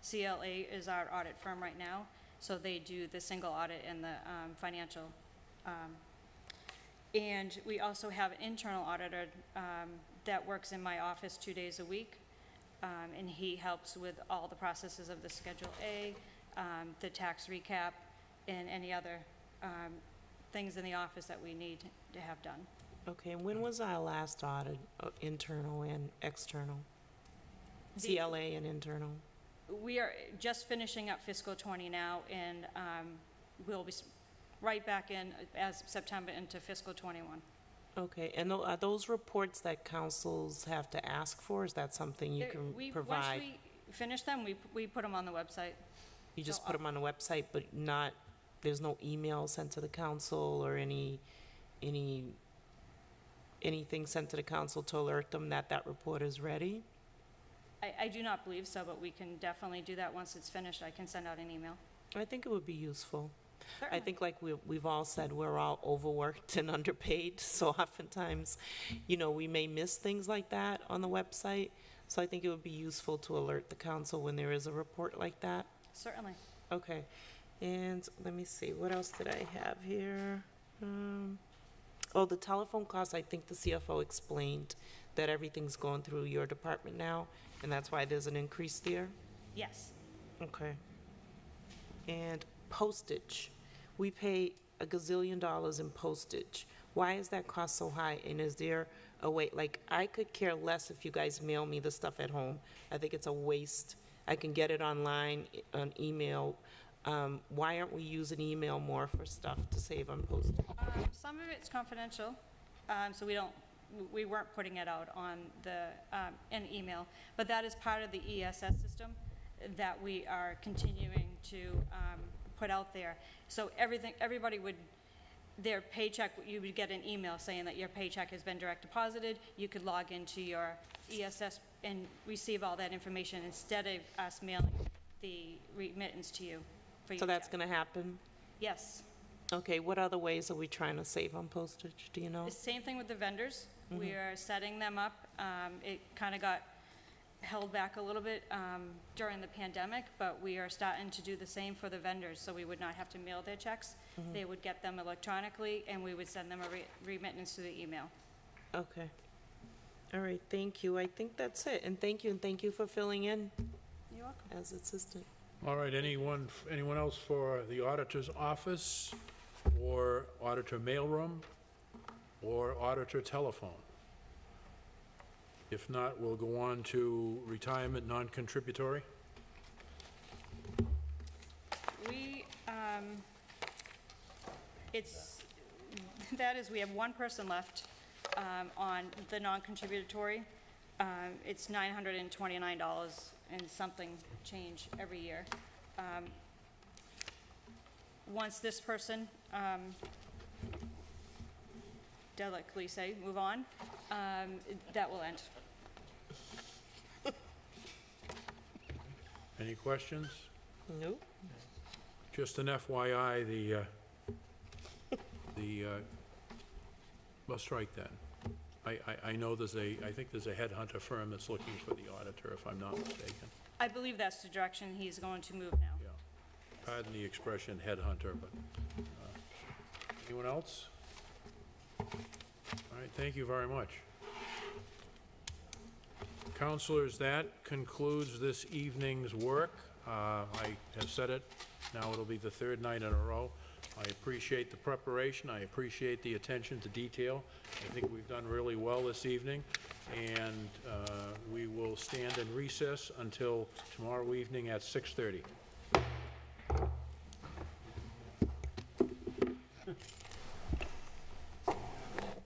CLA is our audit firm right now, so they do the single audit and the financial. And we also have an internal auditor that works in my office 2 days a week. And he helps with all the processes of the Schedule A, the tax recap, and any other things in the office that we need to have done. Okay, and when was our last audit, internal and external? CLA and internal? We are just finishing up fiscal 20 now, and we'll be right back in as September into fiscal 21. Okay, and are those reports that councils have to ask for? Is that something you can provide? Once we finish them, we put them on the website. You just put them on the website, but there's no email sent to the council or anything sent to the council to alert them that that report is ready? I do not believe so, but we can definitely do that once it's finished. I can send out an email. I think it would be useful. Certainly. I think like we've all said, we're all overworked and underpaid, so oftentimes, we may miss things like that on the website. So I think it would be useful to alert the council when there is a report like that. Certainly. Okay, and let me see, what else did I have here? The telephone costs, I think the CFO explained that everything's going through your department now, and that's why there's an increase there? Yes. Okay. And postage. We pay $1 gazillion in postage. Why is that cost so high? And is there a way, I could care less if you guys mail me the stuff at home. I think it's a waste. I can get it online, on email. Why aren't we using email more for stuff to save on postage? Some of it's confidential, so we weren't putting it out on an email, but that is part of the ESS system that we are continuing to put out there. So everybody their paycheck, you would get an email saying that your paycheck has been direct deposited. You could log into your ESS and receive all that information instead of us mailing the remittance to you. So that's going to happen? Yes. Okay, what other ways are we trying to save on postage? Do you know? The same thing with the vendors. We are setting them up. It kind of got held back a little bit during the pandemic, but we are starting to do the same for the vendors, so we would not have to mail their checks. They would get them electronically, and we would send them a remittance to the email. Okay. All right, thank you. I think that's it. And thank you for filling in You're welcome. as assistant. All right, anyone else for the auditor's office, or auditor mailroom, or auditor telephone? If not, we'll go on to retirement non-contributory. We, we have one person left on the non-contributory. It's $929 and something change every year. Once this person, delicately say, move on, that will end. Any questions? Nope. Just an FYI, well, strike that. I know I think there's a headhunter firm that's looking for the auditor, if I'm not mistaken. I believe that's the direction he's going to move now. Yeah. Pardon the expression headhunter, but, anyone else? All right, thank you very much. Counselors, that concludes this evening's work. I have said it, now it'll be the third night in a row. I appreciate the preparation, I appreciate the attention to detail. I think we've done really well this evening, and we will stand in recess until tomorrow evening at 6:30.